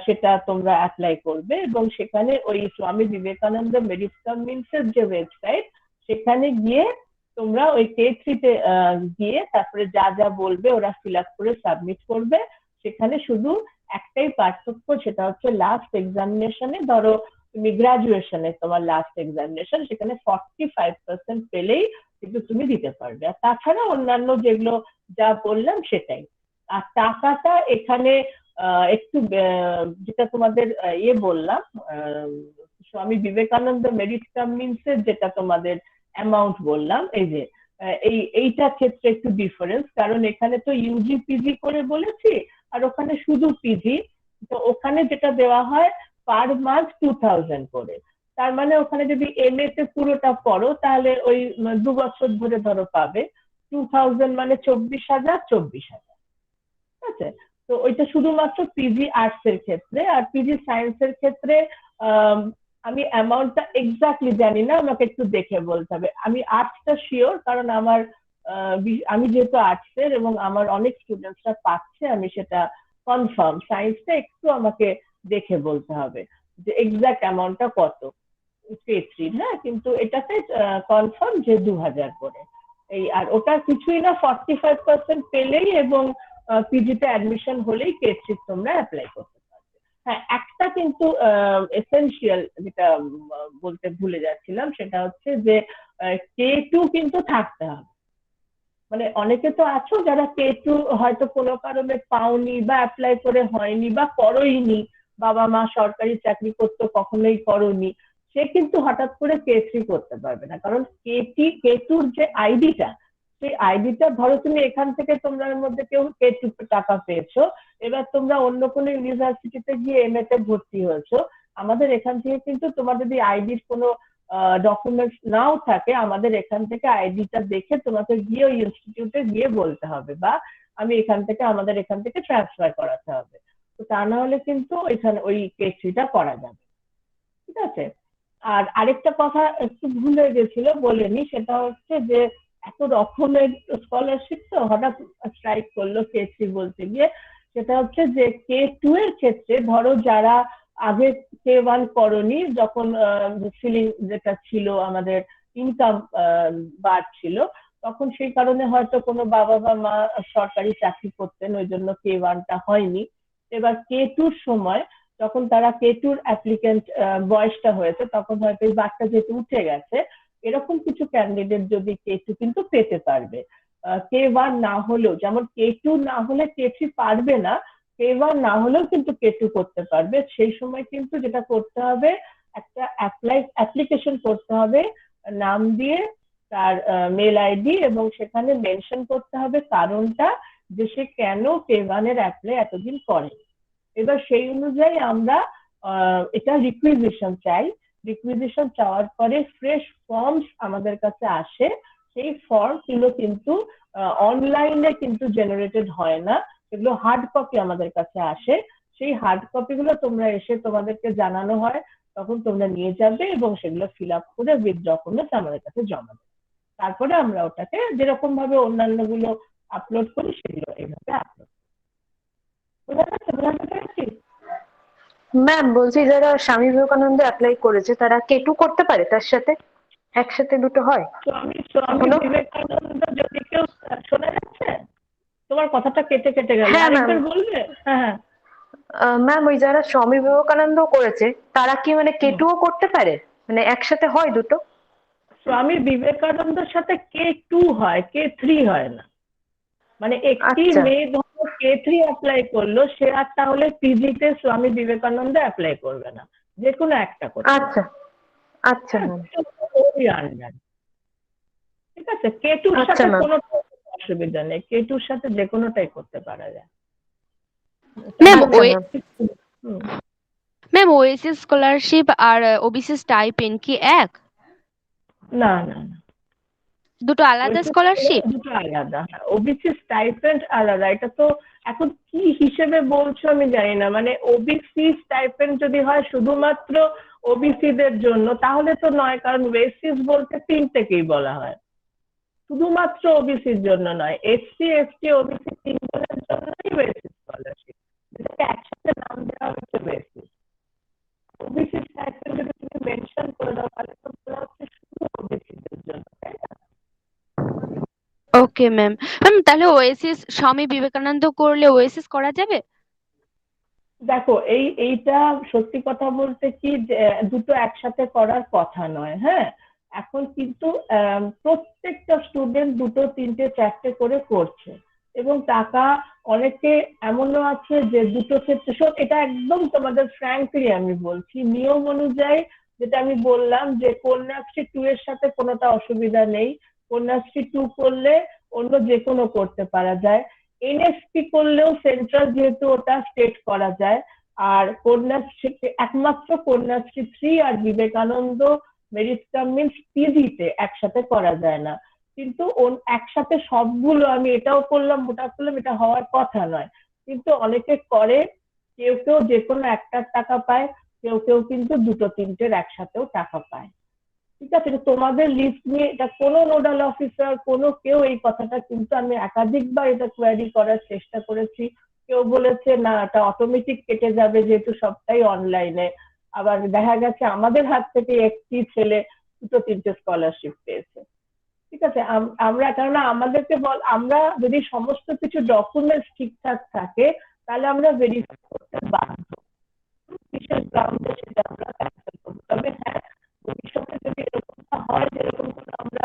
সেটা তোমরা অ্যাপ্লাই করবে, এবং সেখানে ওই স্বামী বিবেকানন্দ মেরিট কাম মিন্স এর যে ওয়েবসাইট, সেখানে গিয়ে তোমরা ওই K3-তে গিয়ে তারপরে যা যা বলবে ওরা ফিল আপ করে সাবমিট করবে। সেখানে শুধু একটাই পার্থক্য, সেটা হচ্ছে লাস্ট এক্সামিনেশনে, ধরো তুমি গ্রাজুয়েশনে তোমার লাস্ট এক্সামিনেশন, সেখানে 45% পেলেই কিন্তু তুমি দিতে পারবে, আর তাছাড়া অন্যান্য যেগুলো যা বললাম সেটাই। আর টাকাটা এখানে একটু যেটা তোমাদের ইয়ে বললাম, স্বামী বিবেকানন্দ মেরিট কাম মিন্স এর যেটা তোমাদের অ্যামাউন্ট বললাম, এই যে এইটার ক্ষেত্রে একটু ডিফারেন্স, কারণ এখানে তো ইউজি পিজি করে বলেছি, আর ওখানে শুধু পিজি। তো ওখানে যেটা দেওয়া হয় পার মান্থ 2000 করে, তার মানে ওখানে যদি এমএ তে পুরোটা পড়ো তাহলে ওই 2 বছর ধরে ধরো পাবে 2000, মানে 24,000। ঠিক আছে, তো ওইটা শুধুমাত্র পিজি আর্টস এর ক্ষেত্রে। আর পিজি সায়েন্স এর ক্ষেত্রে আমি অ্যামাউন্টটা এক্স্যাক্টলি জানি না, আমাকে একটু দেখে বলতে হবে। আমি আর্টসটা শিওর, কারণ আমার আমি যেহেতু আর্টসের এবং আমার অনেক স্টুডেন্টসরা পাচ্ছে, আমি সেটা কনফার্ম। সায়েন্সটা একটু আমাকে দেখে বলতে হবে যে এক্স্যাক্ট অ্যামাউন্টটা কত K3, হ্যাঁ, কিন্তু এটাতে কনফার্ম যে 2000 করে। এই আর ওটা কিছুই না, 45% পেলেই এবং পিজিতে অ্যাডমিশন হলেই K3 তোমরা অ্যাপ্লাই করতে পারবে। হ্যাঁ, একটা কিন্তু এসেনশিয়াল যেটা বলতে ভুলে যাচ্ছিলাম, সেটা হচ্ছে যে K2 কিন্তু থাকতে হবে। মানে অনেকে তো আছো যারা K2 হয়তো কোনো কারণে পাওনি, বা অ্যাপ্লাই করে হয়নি, বা করোইনি, বাবা মা সরকারি চাকরি করতো কখনোই করোনি, সে কিন্তু হঠাৎ করে K3 করতে পারবে না, কারণ K2-র যে আইডিটা, সেই আইডিটা, ধরো তুমি এখান থেকে তোমার মধ্যে কেউ K2 টাকা পেয়েছো, এবার তোমরা অন্য কোনো ইউনিভার্সিটিতে গিয়ে এমএ তে ভর্তি হয়েছো, আমাদের এখান থেকে কিন্তু তোমার যদি আইডির কোনো ডকুমেন্টস নাও থাকে, আমাদের এখান থেকে আইডিটা দেখে তোমাকে গিয়ে ওই ইনস্টিটিউটে গিয়ে বলতে হবে, বা আমি আমাদের এখান থেকে ট্রান্সফার করাতে হবে। তো তা না হলে কিন্তু এখানে ওই K3টা করা যাবে। ঠিক আছে, আর আরেকটা কথা একটু ভুল হয়ে গেছিল, বলেনি, সেটা হচ্ছে যে এত রকমের স্কলারশিপ তো হঠাৎ স্ট্রাইক করলো K3 বলতে গিয়ে, সেটা হচ্ছে যে K2 এর ক্ষেত্রে ধরো যারা আগে K1 করনি, যখন সিলিং যেটা ছিল আমাদের ইনকাম বার ছিল, তখন সেই কারণে হয়তো কোনো বাবা বা মা সরকারি চাকরি করতেন, ওই জন্য K1টা হয়নি। এবার K2-র সময় যখন তারা K2-র অ্যাপ্লিকেন্ট বয়সটা হয়েছে, তখন হয়তো এই বারটা যেহেতু উঠে গেছে, এরকম কিছু ক্যান্ডিডেট যদি K2 কিন্তু পেতে পারবে। K1 না হলেও, যেমন K2 না হলে K3 পারবে না, K1 না হলেও কিন্তু K2 করতে পারবে। সেই সময় কিন্তু যেটা করতে হবে, একটা অ্যাপ্লিকেশন করতে হবে, নাম দিয়ে তার মেল আইডি, এবং সেখানে মেনশন করতে হবে কারণটা, যে সে কেন K1 এর অ্যাপ্লাই এতদিন করে। এবার সেই অনুযায়ী আমরা এটা রিকুইজিশন চাই। রিকুইজিশন চাওয়ার পরে ফ্রেশ ফর্মস আমাদের কাছে আসে, সেই ফর্ম গুলো কিন্তু অনলাইনে কিন্তু জেনারেটেড হয় না, সেগুলো হার্ড কপি আমাদের কাছে আসে। সেই হার্ড কপি গুলো তোমরা এসে তোমাদেরকে জানানো হয়, তখন তোমরা নিয়ে যাবে এবং সেগুলো ফিল আপ করে উইথ ডকুমেন্টস আমাদের কাছে জমা দেবে। তারপরে আমরা ওটাকে যেরকম ভাবে অন্যান্য গুলো আপলোড করি সেগুলো এইভাবে আপলোড। বোঝাতে পেরেছি? ম্যাম বলছি যারা স্বামী বিবেকানন্দ অ্যাপ্লাই করেছে তারা কেটু করতে পারে তার সাথে, একসাথে দুটো হয়? স্বামী বিবেকানন্দ যদি কেউ, শোনা যাচ্ছে? তোমার কথাটা কেটে কেটে গেল, হ্যাঁ ম্যাম। আরেকবার বলবে? হ্যাঁ হ্যাঁ। ম্যাম ওই যারা স্বামী বিবেকানন্দ করেছে তারা কি মানে কেটুও করতে পারে, মানে একসাথে হয় দুটো? স্বামী বিবেকানন্দের সাথে K2 হয়, K3 হয় না। মানে একটি আচ্ছা মেয়ে ধরো K3 অ্যাপ্লাই করলো, সে আর তাহলে পিজিতে স্বামী বিবেকানন্দ অ্যাপ্লাই করবে না, যে কোনো একটা করবে। আচ্ছা আচ্ছা ম্যাম। ঠিক আছে, K2-র আচ্ছা সাথে ম্যাম। কোনো অসুবিধা নেই, K2-র সাথে যে কোনোটাই করতে পারা যায়। ম্যাম আচ্ছা ম্যাম। ম্যাম ওএসএস স্কলারশিপ আর ওবিসি স্টাইপেন্ড কি এক? না না না, দুটো আলাদা স্কলারশিপ? দুটো আলাদা। ওবিসি স্টাইপেন্ড আলাদা। এটা তো এখন কি হিসেবে বলছো আমি জানি না, মানে ওবিসি স্টাইপেন্ড যদি হয় শুধুমাত্র ওবিসি দের জন্য তাহলে তো নয়, কারণ ওয়েসিস বলতে তিনটেকেই বলা হয়, শুধুমাত্র ওবিসির জন্য নয়। এসসি এসটি ওবিসি তিনজনের জন্যই ওয়েসিস স্কলারশিপ, যেটাকে একসাথে নাম দেওয়া হচ্ছে ওয়েসিস। ওবিসি স্টাইপেন্ড যদি তুমি মেনশন করে দাও তাহলে তো বলা হচ্ছে শুধু ওবিসি দের জন্য, তাই না? Okay ma'am. ম্যাম তাহলে ওএসএস স্বামী বিবেকানন্দ করলে ওএসএস করা যাবে? দেখো এইটা সত্যি কথা বলতে কি যে, দুটো একসাথে করার কথা নয়। হ্যাঁ, এখন কিন্তু প্রত্যেকটা স্টুডেন্ট দুটো তিনটে চারটে করে করছে, এবং টাকা অনেকে এমনও আছে যে দুটো ক্ষেত্রে এটা একদম তোমাদের ফ্র্যাঙ্কলি আমি বলছি, নিয়ম অনুযায়ী যেটা আমি বললাম যে কন্যাশ্রী 2 এর সাথে কোনোটা অসুবিধা নেই, কন্যাশ্রী 2 করলে অন্য যে কোনো করতে পারা যায়। এনএসপি করলেও সেন্ট্রাল যেহেতু ওটা স্টেট করা যায়, আর কন্যাশ্রী একমাত্র কন্যাশ্রী 3 আর বিবেকানন্দ মেরিট কাম মিন্স পিজিতে একসাথে করা যায় না। কিন্তু একসাথে সবগুলো আমি এটাও করলাম ওটা করলাম এটা হওয়ার কথা নয়, কিন্তু অনেকে করে, কেউ কেউ যে কোনো একটার টাকা পায়, কেউ কেউ কিন্তু দুটো তিনটের একসাথেও টাকা পায়। ঠিক আছে, এটা তোমাদের লিস্ট নিয়ে, এটা কোনো নোডাল অফিসার কোনো কেউ এই কথাটা, কিন্তু আমি একাধিকবার এটা কোয়ারি করার চেষ্টা করেছি, কেউ বলেছে না এটা অটোমেটিক কেটে যাবে যেহেতু সবটাই অনলাইনে। আবার দেখা গেছে আমাদের হাত থেকে একটি ছেলে দুটো তিনটে স্কলারশিপ পেয়েছে। ঠিক আছে, আমরা কেননা আমাদেরকে আমরা যদি সমস্ত কিছু ডকুমেন্টস ঠিকঠাক থাকে তাহলে আমরা ভেরিফাই করতে বাধ্য, বিশেষ গ্রাউন্ডে সেটা আমরা ক্যান্সেল করবো। তবে হ্যাঁ, ভবিষ্যতে যদি এরকমটা হয় যেরকম করে আমরা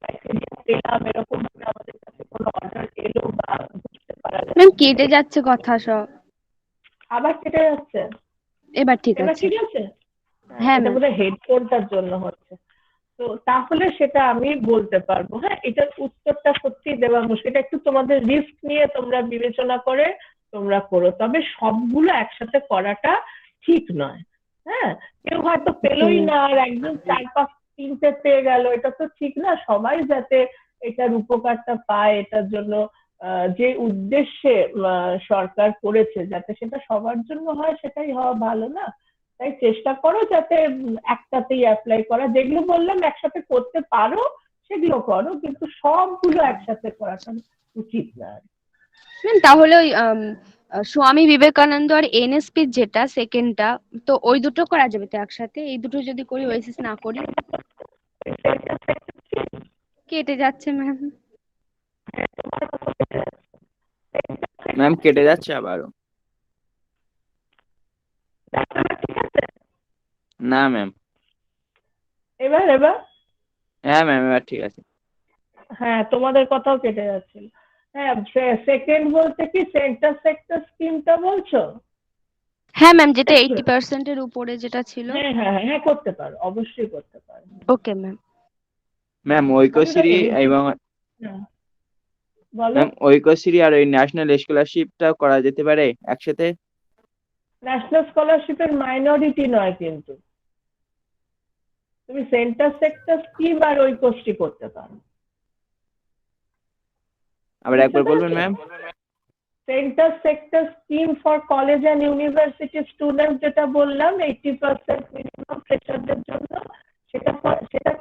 ক্রাইটেরিয়া পেলাম, এরকম ভাবে আমাদের কাছে কোনো অর্ডার এলো বা বুঝতে পারা ম্যাম যাচ্ছে কেটে যাচ্ছে কথা সব। আবার কেটে যাচ্ছে, এবার ঠিক এবার আছে। ঠিক আছে? হ্যাঁ এটা ম্যাম। বোধহয় হেডফোনটার জন্য হচ্ছে। তো তাহলে সেটা আমি বলতে পারবো। হ্যাঁ, এটার উত্তরটা সত্যি দেওয়া মুশকিল, এটা একটু তোমাদের রিস্ক নিয়ে তোমরা বিবেচনা করে তোমরা করো, তবে সবগুলো একসাথে করাটা ঠিক নয়। হ্যাঁ, কেউ হয়তো পেলোই না আর একদম 4-5-3টে পেয়ে গেল, এটা তো ঠিক না। সবাই যাতে এটার উপকারটা পায়, এটার জন্য যে উদ্দেশ্যে সরকার করেছে যাতে সেটা সবার জন্য হয়, সেটাই হওয়া ভালো না? তাই চেষ্টা করো যাতে একটাতেই অ্যাপ্লাই করা, যেগুলো বললাম একসাথে করতে পারো সেগুলো করো, কিন্তু সবগুলো একসাথে করাটা উচিত না। ম্যাম তাহলে ওই স্বামী বিবেকানন্দ আর এনএসপি যেটা সেকেন্ডটা, তো ওই দুটো করা যাবে তো একসাথে? এই দুটো যদি করি ওএসএস না করি? কেটে যাচ্ছে ম্যাম। ম্যাম কেটে যাচ্ছে আবারও। না ম্যাম। এবার হ্যাঁ ম্যাম এবার ঠিক আছে। হ্যাঁ, তোমাদের কথাও কেটে যাচ্ছিল। হ্যাঁ, সেকেন্ড বলতে কি সেন্টার সেক্টর স্কিমটা বলছো? হ্যাঁ ম্যাম, যেটা 80% এর উপরে যেটা ছিল। হ্যাঁ হ্যাঁ হ্যাঁ, করতে পারো, অবশ্যই করতে পারো। Okay ma'am. ম্যাম ঐক্যশ্রী এবং বলো। ম্যাম ঐক্যশ্রী আর ওই ন্যাশনাল স্কলারশিপটাও করা যেতে পারে একসাথে? ন্যাশনাল স্কলারশিপের মাইনরিটি নয়, কিন্তু তুমি সেন্টার সেক্টর স্কিম আর ঐক্যশ্রী করতে পারো। আবার একবার বলবেন ma'am? Centre sector scheme for college and university student যেটা বললাম 80% মিনিমাম ফ্রেশারদের জন্য, সেটা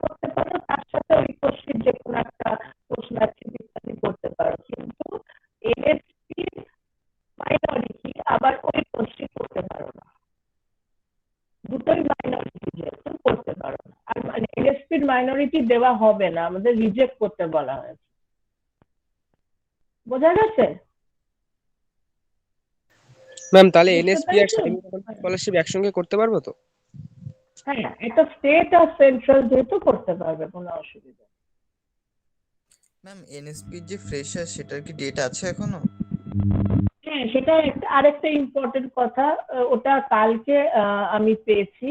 করতে পারো। তার সাথে ওই কোর্সের যে কোনো একটা কোর্স ম্যাচিং ইত্যাদি করতে পারো, কিন্তু এনএসপি মাইনরিটি আবার ওই কোর্সটি করতে পারো না। দুটোই মাইনরিটি যেহেতু করতে পারো না, আর মানে এনএসপির মাইনরিটি দেওয়া হবে না, আমাদের রিজেক্ট করতে বলা হয়েছে। বোঝা গেছে? ম্যাম তাহলে বুঝতে এনএসপি আর পেরেছো? স্কলারশিপ একসঙ্গে করতে পারবো তো? হ্যাঁ, এটা স্টেট আর সেন্ট্রাল যেহেতু করতে পারবে, কোনো অসুবিধা নেই। ম্যাম এনএসপির যে ফ্রেশার সেটার কি ডেট আছে এখনো? হ্যাঁ, সেটা আরেকটা ইম্পর্টেন্ট কথা, ওটা কালকে আমি পেয়েছি।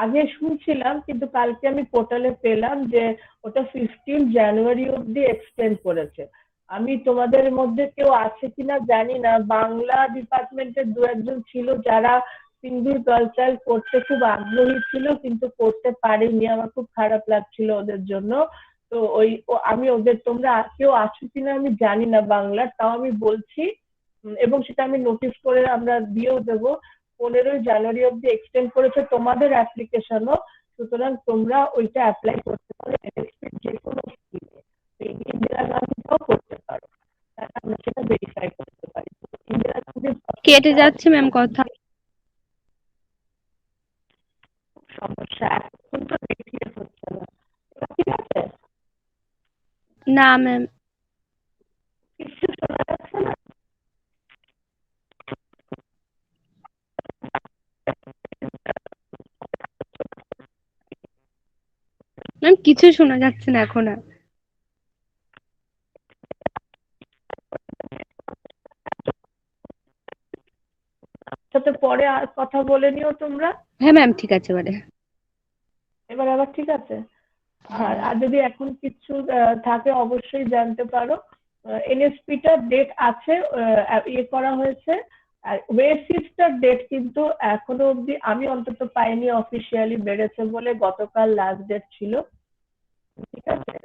আগে শুনছিলাম, কিন্তু কালকে আমি পোর্টালে পেলাম যে ওটা 15 জানুয়ারি অব্দি এক্সটেন্ড করেছে। আমি তোমাদের মধ্যে কেউ আছে কিনা জানি না, বাংলা ডিপার্টমেন্টের দু একজন ছিল যারা সিঙ্গল কালচার করতে খুব আগ্রহী ছিল, কিন্তু করতে পারেনি। আমার খুব খারাপ লাগছিল ওদের জন্য। তো আমি ওদের, তোমরা কেউ আছো কিনা আমি জানি না বাংলার, তাও আমি বলছি, এবং সেটা আমি নোটিস করে আমরা দিয়েও দেবো। 15 জানুয়ারি অব্দি এক্সটেন্ড করেছে তোমাদের অ্যাপ্লিকেশনও, সুতরাং তোমরা ওইটা অ্যাপ্লাই করতে পারো এনএসপির যে কোনো স্কিমে। ইন্দিরা গান্ধীটাও করতে পারো, তাহলে আমরা সেটা ভেরিফাই করতে পারি। ইন্দিরা গান্ধীর কেটে যাচ্ছে ম্যাম কথা। সমস্যা এখন তো দেখলে হচ্ছে না। এবার ঠিক আছে? না ম্যাম। কিছু শোনা যাচ্ছে না? ম্যাম কিছু শোনা যাচ্ছে না এখন আর। সাথে পরে আর কথা বলে নিও তোমরা। হ্যাঁ ম্যাম ঠিক আছে এবারে। এবার আবার ঠিক আছে? আর যদি এখন কিছু থাকে অবশ্যই জানতে পারো। এনএসপিটার ডেট আছে, ইয়ে করা হয়েছে। আর ওয়েসিসটার ডেট কিন্তু এখনো অবধি আমি অন্তত পাইনি, অফিসিয়ালি বেড়েছে বলে। গতকাল লাস্ট ডেট ছিল, ঠিক আছে?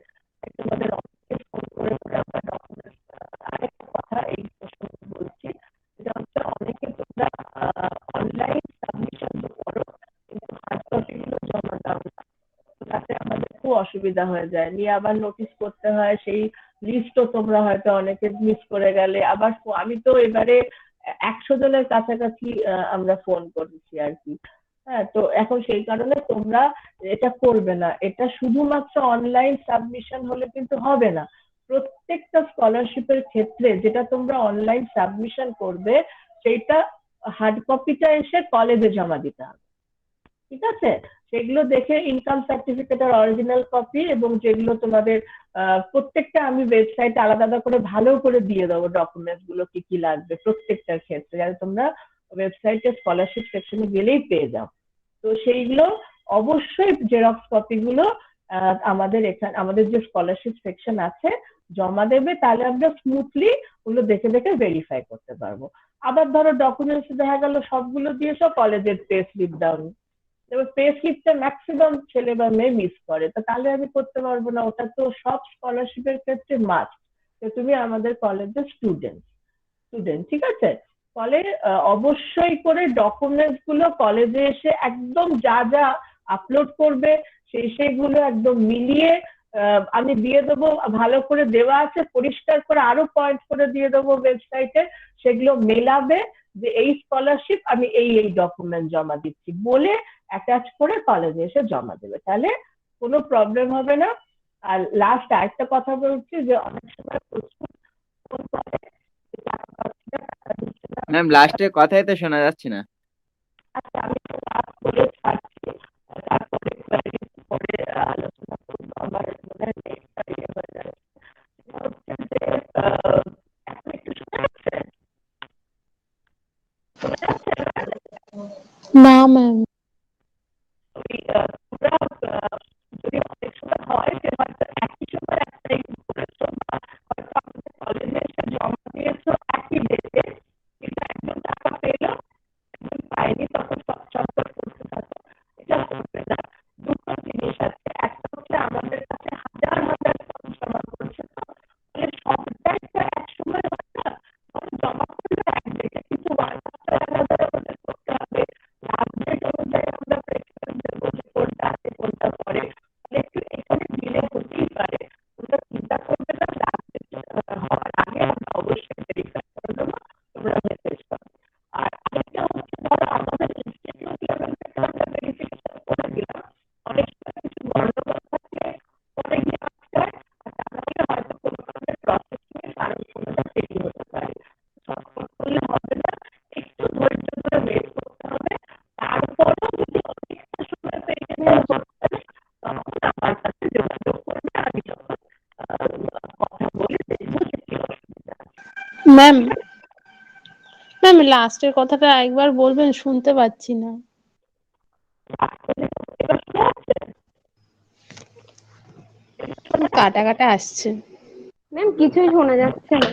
তোমাদের অফিসে ফোন করে আমরা ডকুমেন্টস, আরেকটা কথা এই প্রসঙ্গে বলছি, সেটা হচ্ছে অনেকে তোমরা অনলাইন সাবমিশন করো কিন্তু হার্ড কপিগুলো জমা দাও না, তাতে আমাদের খুব অসুবিধা হয়ে যায়, নিয়ে আবার নোটিস করতে হয়। সেই লিস্টও তোমরা হয়তো অনেকে মিস করে গেলে। আবার আমি তো এবারে 100 জনের কাছাকাছি আমরা ফোন করেছি আর কি। হ্যাঁ, তো এখন সেই কারণে তোমরা এটা করবে না। এটা শুধুমাত্র অনলাইন সাবমিশন হলে কিন্তু হবে না। প্রত্যেকটা স্কলারশিপের ক্ষেত্রে যেটা তোমরা অনলাইন সাবমিশন করবে, সেইটা হার্ড কপিটা এসে কলেজে জমা দিতে হবে, ঠিক আছে? সেগুলো দেখে ইনকাম সার্টিফিকেট আর অরিজিনাল কপি, এবং যেগুলো তোমাদের প্রত্যেকটা আমি ওয়েবসাইটে আলাদা আলাদা করে ভালো করে দিয়ে দেবো ডকুমেন্টস গুলো কি কি লাগবে প্রত্যেকটার ক্ষেত্রে, যাতে তোমরা ওয়েবসাইটে স্কলারশিপ সেকশনে গেলেই পেয়ে যাও। তো সেইগুলো অবশ্যই জেরক্স কপি গুলো আমাদের এখানে, আমাদের যে স্কলারশিপ সেকশন আছে, জমা দেবে। তাহলে আমরা স্মুথলি ওগুলো দেখে দেখে ভেরিফাই করতে পারবো। আবার ধরো ডকুমেন্টস দেখা গেল সবগুলো দিয়েছো, কলেজের পে স্লিপ দাওনি, এবার পে স্লিপটা ম্যাক্সিমাম ছেলে বা মেয়ে মিস করে, তো তাহলে আমি করতে পারবো না। ওটা তো সব স্কলারশিপের ক্ষেত্রে মাস্ট যে তুমি আমাদের কলেজের স্টুডেন্ট, ঠিক আছে? ফলে অবশ্যই করে ডকুমেন্টস গুলো কলেজে এসে একদম যা যা আপলোড করবে সেইগুলো একদম মিলিয়ে আমি দিয়ে দেবো। ভালো করে দেওয়া আছে, পরিষ্কার করে আরো পয়েন্ট করে দিয়ে দেবো ওয়েবসাইটে, সেগুলো মেলাবে যে এই স্কলারশিপ আমি এই ডকুমেন্ট জমা দিচ্ছি বলে অ্যাটাচ করে কলেজে এসে জমা দেবে, তাহলে কোনো প্রবলেম হবে না। আর লাস্ট আরেকটা কথা বলছি, যে অনেক সময় প্রচুর ফোন করে টাকা পাচ্ছি না, টাকা দিচ্ছে না। ম্যাম লাস্টের কথাই তো শোনা যাচ্ছে না। আচ্ছা, আমি তো লাস্ট করে ছাড়ছি, তারপরে পরে আলোচনা করবো। আমার মনে হয় নেটটা ইয়ে হয়ে যাচ্ছে। সেটা হচ্ছে যে এখন একটু শোনা যাচ্ছে? শোনা যাচ্ছে? না ম্যাম। যদি অনেক সময় হয় যে হয়তো একই সময় অ্যাপ্লাই করেছো, বা হয়তো আমাদের কলেজে এসে জমা দিয়েছো একই ডেটে, কিন্তু একজন টাকা পেলো একজন পায়নি, তখন চটচট করতে থাকো। এটা করবে না। দুটো জিনিস আছে, একটা হচ্ছে আমাদের কাছে হাজার হাজার ফর্ম জমা করছে, তো ফলে সবটাই তো এক সময় হয় না, জমা করলে ম্যাম ম্যাম লাস্টের কথাটা একবার বলবেন, শুনতে পাচ্ছি না। কাটা কাটা আসছে। ম্যাম কিছুই শোনা যাচ্ছে না।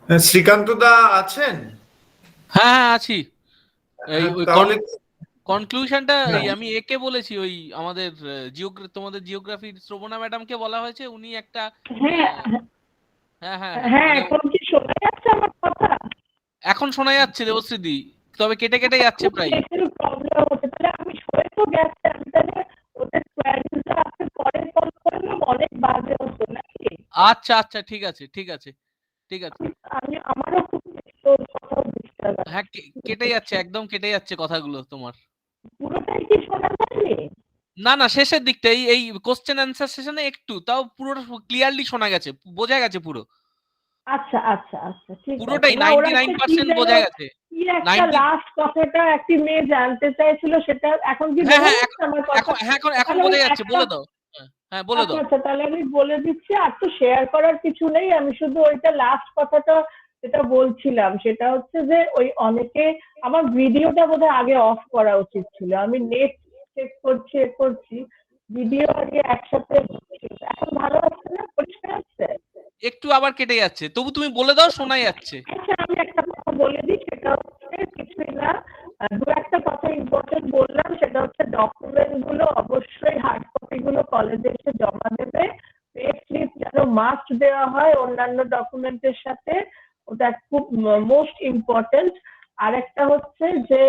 শ্রীকান্ত দা আছেন? হ্যাঁ হ্যাঁ আছি। এই হ্যাঁ, ওই তাহলে কনক্লুশনটা হ্যাঁ। আমি একে বলেছি, ওই আমাদের তোমাদের জিওগ্রাফির শ্রবণা ম্যাডামকে বলা হয়েছে, উনি একটা হ্যাঁ হ্যাঁ হ্যাঁ হ্যাঁ হ্যাঁ, মানে এখন কি শোনা যাচ্ছে আমার কথা? এখন শোনা যাচ্ছে দেবশ্রীদি, তবে কেটে কেটে যাচ্ছে প্রায়। একটু প্রবলেম হচ্ছে, তাহলে আমি শুনে তো গেছি, আমি তাহলে ওদের কোয়ারিটা আপনি পরে কল করলাম, অনেক বাজে হতো নাকি? আচ্ছা আচ্ছা, ঠিক আছে ঠিক আছে ঠিক আছে। আমি আমারও খুব তোর কথা বুঝতে পারছি। হ্যাঁ কেটে যাচ্ছে, একদম কেটে যাচ্ছে কথাগুলো তোমার। পুরোটাই কি শোনা যায়নি? না না, শেষের দিকটা এই কোশ্চেন অ্যান্সার সেশনে একটু, তাও পুরোটা ক্লিয়ারলি শোনা গেছে, বোঝা গেছে পুরো, আচ্ছা আচ্ছা আচ্ছা, ঠিক আছে। পুরোটাই না ওরা একটা কি 99% যেন, বোঝা গেছে। কি একটা 90 লাস্ট কথাটা একটি মেয়ে জানতে চাইছিল, সেটা এখন কি হ্যাঁ বোঝা হ্যাঁ যাচ্ছে আমার কথা? এখন তাহলে বোঝা আমি যাচ্ছে, একটা, বলে দাও। হ্যাঁ হ্যাঁ বলে আচ্ছা দাও। আচ্ছা, তাহলে আমি বলে দিচ্ছি। আর তো শেয়ার করার কিছু নেই, আমি শুধু ওইটা লাস্ট কথাটা যেটা বলছিলাম সেটা হচ্ছে যে ওই অনেকে, আমার ভিডিওটা বোধহয় আগে অফ করা উচিত ছিল, আমি নেট চেক করছি করছি, ভিডিও আগে একসাথে ছিল। এখন ভালো হচ্ছে না, পরিষ্কার হচ্ছে? একটু আবার কেটে যাচ্ছে, তবু তুমি বলে দাও, শোনা যাচ্ছে। আচ্ছা, আমি একটা কথা বলে দিই, সেটা হচ্ছে কিছুই না, দু একটা কথা ইম্পর্টেন্ট বললাম, সেটা হচ্ছে ডকুমেন্ট গুলো অবশ্যই হার্ড কপি গুলো কলেজে এসে জমা দেবে। পে স্লিপ যেন মাস্ট দেওয়া হয় অন্যান্য ডকুমেন্টের সাথে, ওটা খুব মোস্ট ইম্পর্টেন্ট। আর একটা হচ্ছে যে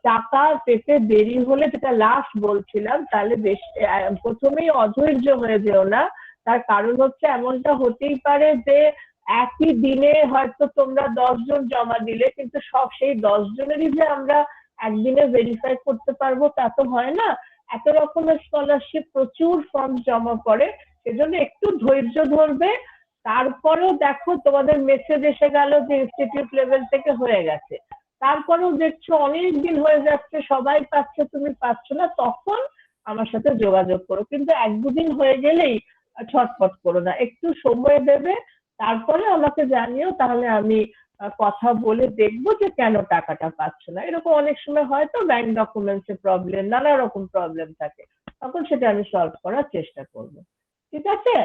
টাকা পেতে দেরি হলে, যেটা লাস্ট বলছিলাম, তাহলে বেশি প্রথমেই অধৈর্য হয়ে যেও না। তার কারণ হচ্ছে এমনটা হতেই পারে যে একই দিনে হয়তো তোমরা 10 জন জমা দিলে, কিন্তু সব সেই 10 জনেরই যে আমরা একদিনে ভেরিফাই করতে পারবো তা তো হয় না। এত রকমের স্কলারশিপ, প্রচুর ফর্ম জমা পড়ে, সেজন্য একটু ধৈর্য ধরবে। তারপরেও দেখো তোমাদের মেসেজ এসে গেল যে ইনস্টিটিউট লেভেল থেকে হয়ে গেছে, তারপরেও দেখছো অনেক দিন হয়ে যাচ্ছে, সবাই পাচ্ছে, তুমি পাচ্ছ না, তখন আমার সাথে যোগাযোগ করো। কিন্তু 1-2 দিন হয়ে গেলেই ছটফট করো না, একটু সময় দেবে, তারপরে আমাকে জানিও, তাহলে আমি কথা বলে দেখবো যে কেন টাকাটা পাচ্ছ না। এরকম অনেক সময় হয়তো ব্যাংক ডকুমেন্টস এর প্রবলেম, নানা রকম প্রবলেম থাকে, তখন সেটা আমি সলভ করার চেষ্টা করব। ঠিক আছে?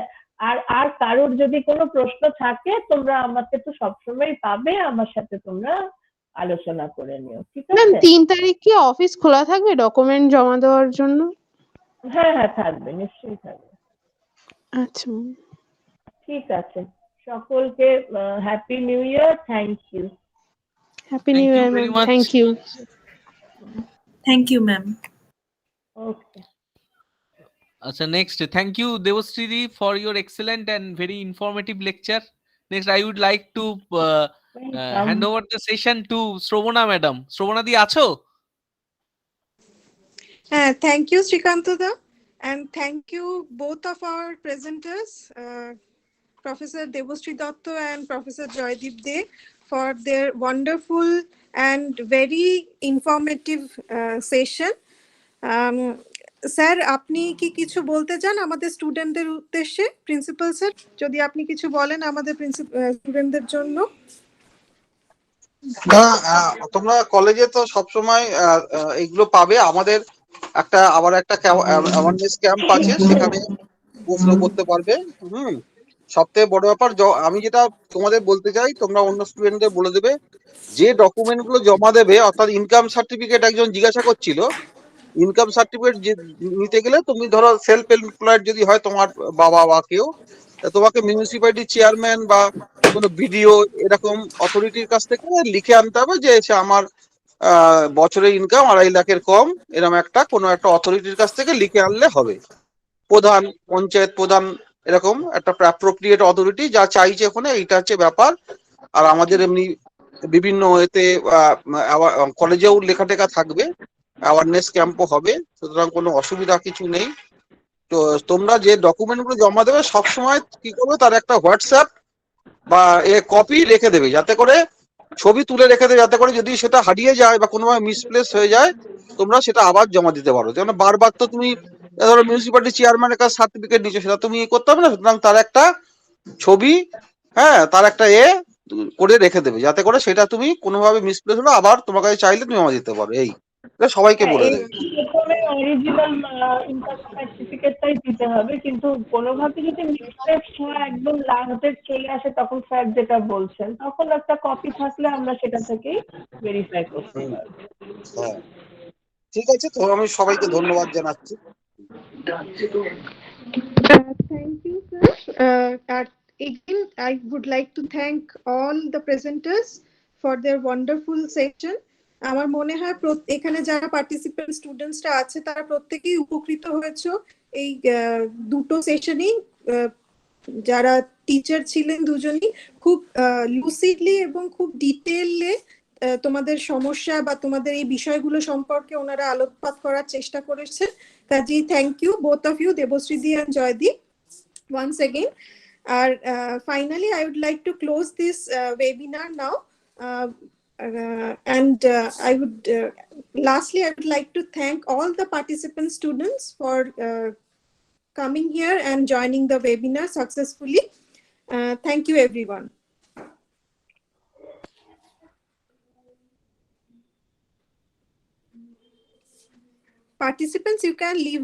আর আর কারোর যদি কোনো প্রশ্ন থাকে, তোমরা আমাকে তো সবসময় পাবে, আমার সাথে তোমরা আলোচনা করে নিও। ঠিক ম্যাম আছে? 3 তারিখ কি অফিস খোলা থাকবে ডকুমেন্ট জমা দেওয়ার জন্য? হ্যাঁ হ্যাঁ, থাকবে, নিশ্চয়ই থাকবে। আচ্ছা ম্যাম। ঠিক আছে, সকলকে happy new year, thank you. Happy Thank new you year very ma'am, much. Thank you. Thank you, ma'am. Okay. So next, thank you Devasree for your excellent and very informative lecture. Next, I would like to hand over the session to Shravana madam. Shravana di acho? Thank you, Shrikantada, and thank you both of our presenters, Professor Devasree Datta and Professor Joydeep De, for their wonderful and very informative session. Sir, আপনি কি কিছু বলতে চান আমাদের স্টুডেন্টদের উদ্দেশ্যে? Principal sir, যদি আপনি কিছু বলেন আমাদের স্টুডেন্টদের জন্য। না, তোমরা কলেজে তো সবসময় এগুলো পাবে। আমাদের আবার একটা অ্যাওয়ারনেস ক্যাম্প আছে, সেখানে প্রশ্ন করতে পারবে। সবথেকে বড় ব্যাপার, আমি যেটা তোমাদের বলতে চাই, তোমরা অন্য স্টুডেন্টদের বলে দেবে যে ডকুমেন্ট গুলো জমা দেবে, অর্থাৎ ইনকাম সার্টিফিকেট একজন জিজ্ঞাসা করছিল। ইনকাম সার্টিফিকেট নিতে গেলে তুমি ধরো সেলফ এমপ্লয়েড যদি হয় তোমার বাবা বা কেউ, তোমাকে মিউনিসিপ্যালিটি চেয়ারম্যান বা কোনো বিডিও এরকম অথরিটির কাছ থেকে লিখে আনতে হবে যে আমার বছরের ইনকাম 2.5 লাখের কম, এরকম কোনো একটা অথরিটির কাছ থেকে লিখে আনলে হবে। প্রধান, পঞ্চায়েত প্রধান, এরকম একটা অ্যাপ্রোপ্রিয়েট অথরিটি যা চাইছে ওখানে, এইটা হচ্ছে ব্যাপার। আর আমাদের এমনি বিভিন্ন এতে কলেজেও লেখা টেখা থাকবে, অ্যাওয়ারনেস ক্যাম্পও হবে, সুতরাং কোনো অসুবিধা কিছু নেই। তো তোমরা যে ডকুমেন্ট গুলো জমা দেবে সবসময় কি করবে, তার একটা হোয়াটসঅ্যাপ বা কপি রেখে দেবে, যাতে করে ছবি তুলে রেখে দেবে, যাতে করে যদি সেটা হারিয়ে যায় বা কোনোভাবে মিসপ্লেস হয়ে যায়, তোমরা সেটা আবার জমা দিতে পারো। যেমন বারবার তো তুমি ধরো মিউনিসিপ্যালিটি চেয়ারম্যানের কাছে সার্টিফিকেট নিচ্ছ, সেটা তুমি করতে হবে না। সুতরাং তার একটা ছবি, তার একটা করে রেখে দেবে, যাতে করে সেটা তুমি কোনোভাবে মিসপ্লেস হলে আবার তোমার কাছে চাইলে তুমি জমা দিতে পারো। এই সবাইকে বলে দেবে। প্রথমে অরিজিনাল ইনকাম সার্টিফিকেটটাই দিতে হবে, কিন্তু কোনোভাবে যদি মিসটেক হয়, একদম লাস্টে চলে আসে, তখন স্যার যেটা বলছেন, তখন একটা কপি থাকলে আমরা সেটা থেকেই ভেরিফাই করতে পারবো। হ্যাঁ, ঠিক আছে। তো আমি সবাইকে ধন্যবাদ জানাচ্ছি। Thank you, sir. Again, I would like to thank all the presenters for their wonderful session. আমার মনে হয় এখানে যারা পার্টিসিপেন্ট স্টুডেন্টসরা আছে তারা প্রত্যেকেই উপকৃত হয়েছে এই দুটো সেশনই। যারা টিচার ছিলেন দুজনই খুব লুসিডলি এবং খুব ডিটেইলে তোমাদের সমস্যা বা তোমাদের এই বিষয়গুলো সম্পর্কে ওনারা আলোকপাত করার চেষ্টা করেছেন। কাজেই thank you both of you, Debashree and Joydeep, once again. Finally, I would like to close this webinar now. Lastly, I would like to thank all the participant students for coming here and joining the webinar successfully. Thank you, everyone. Participants, you can leave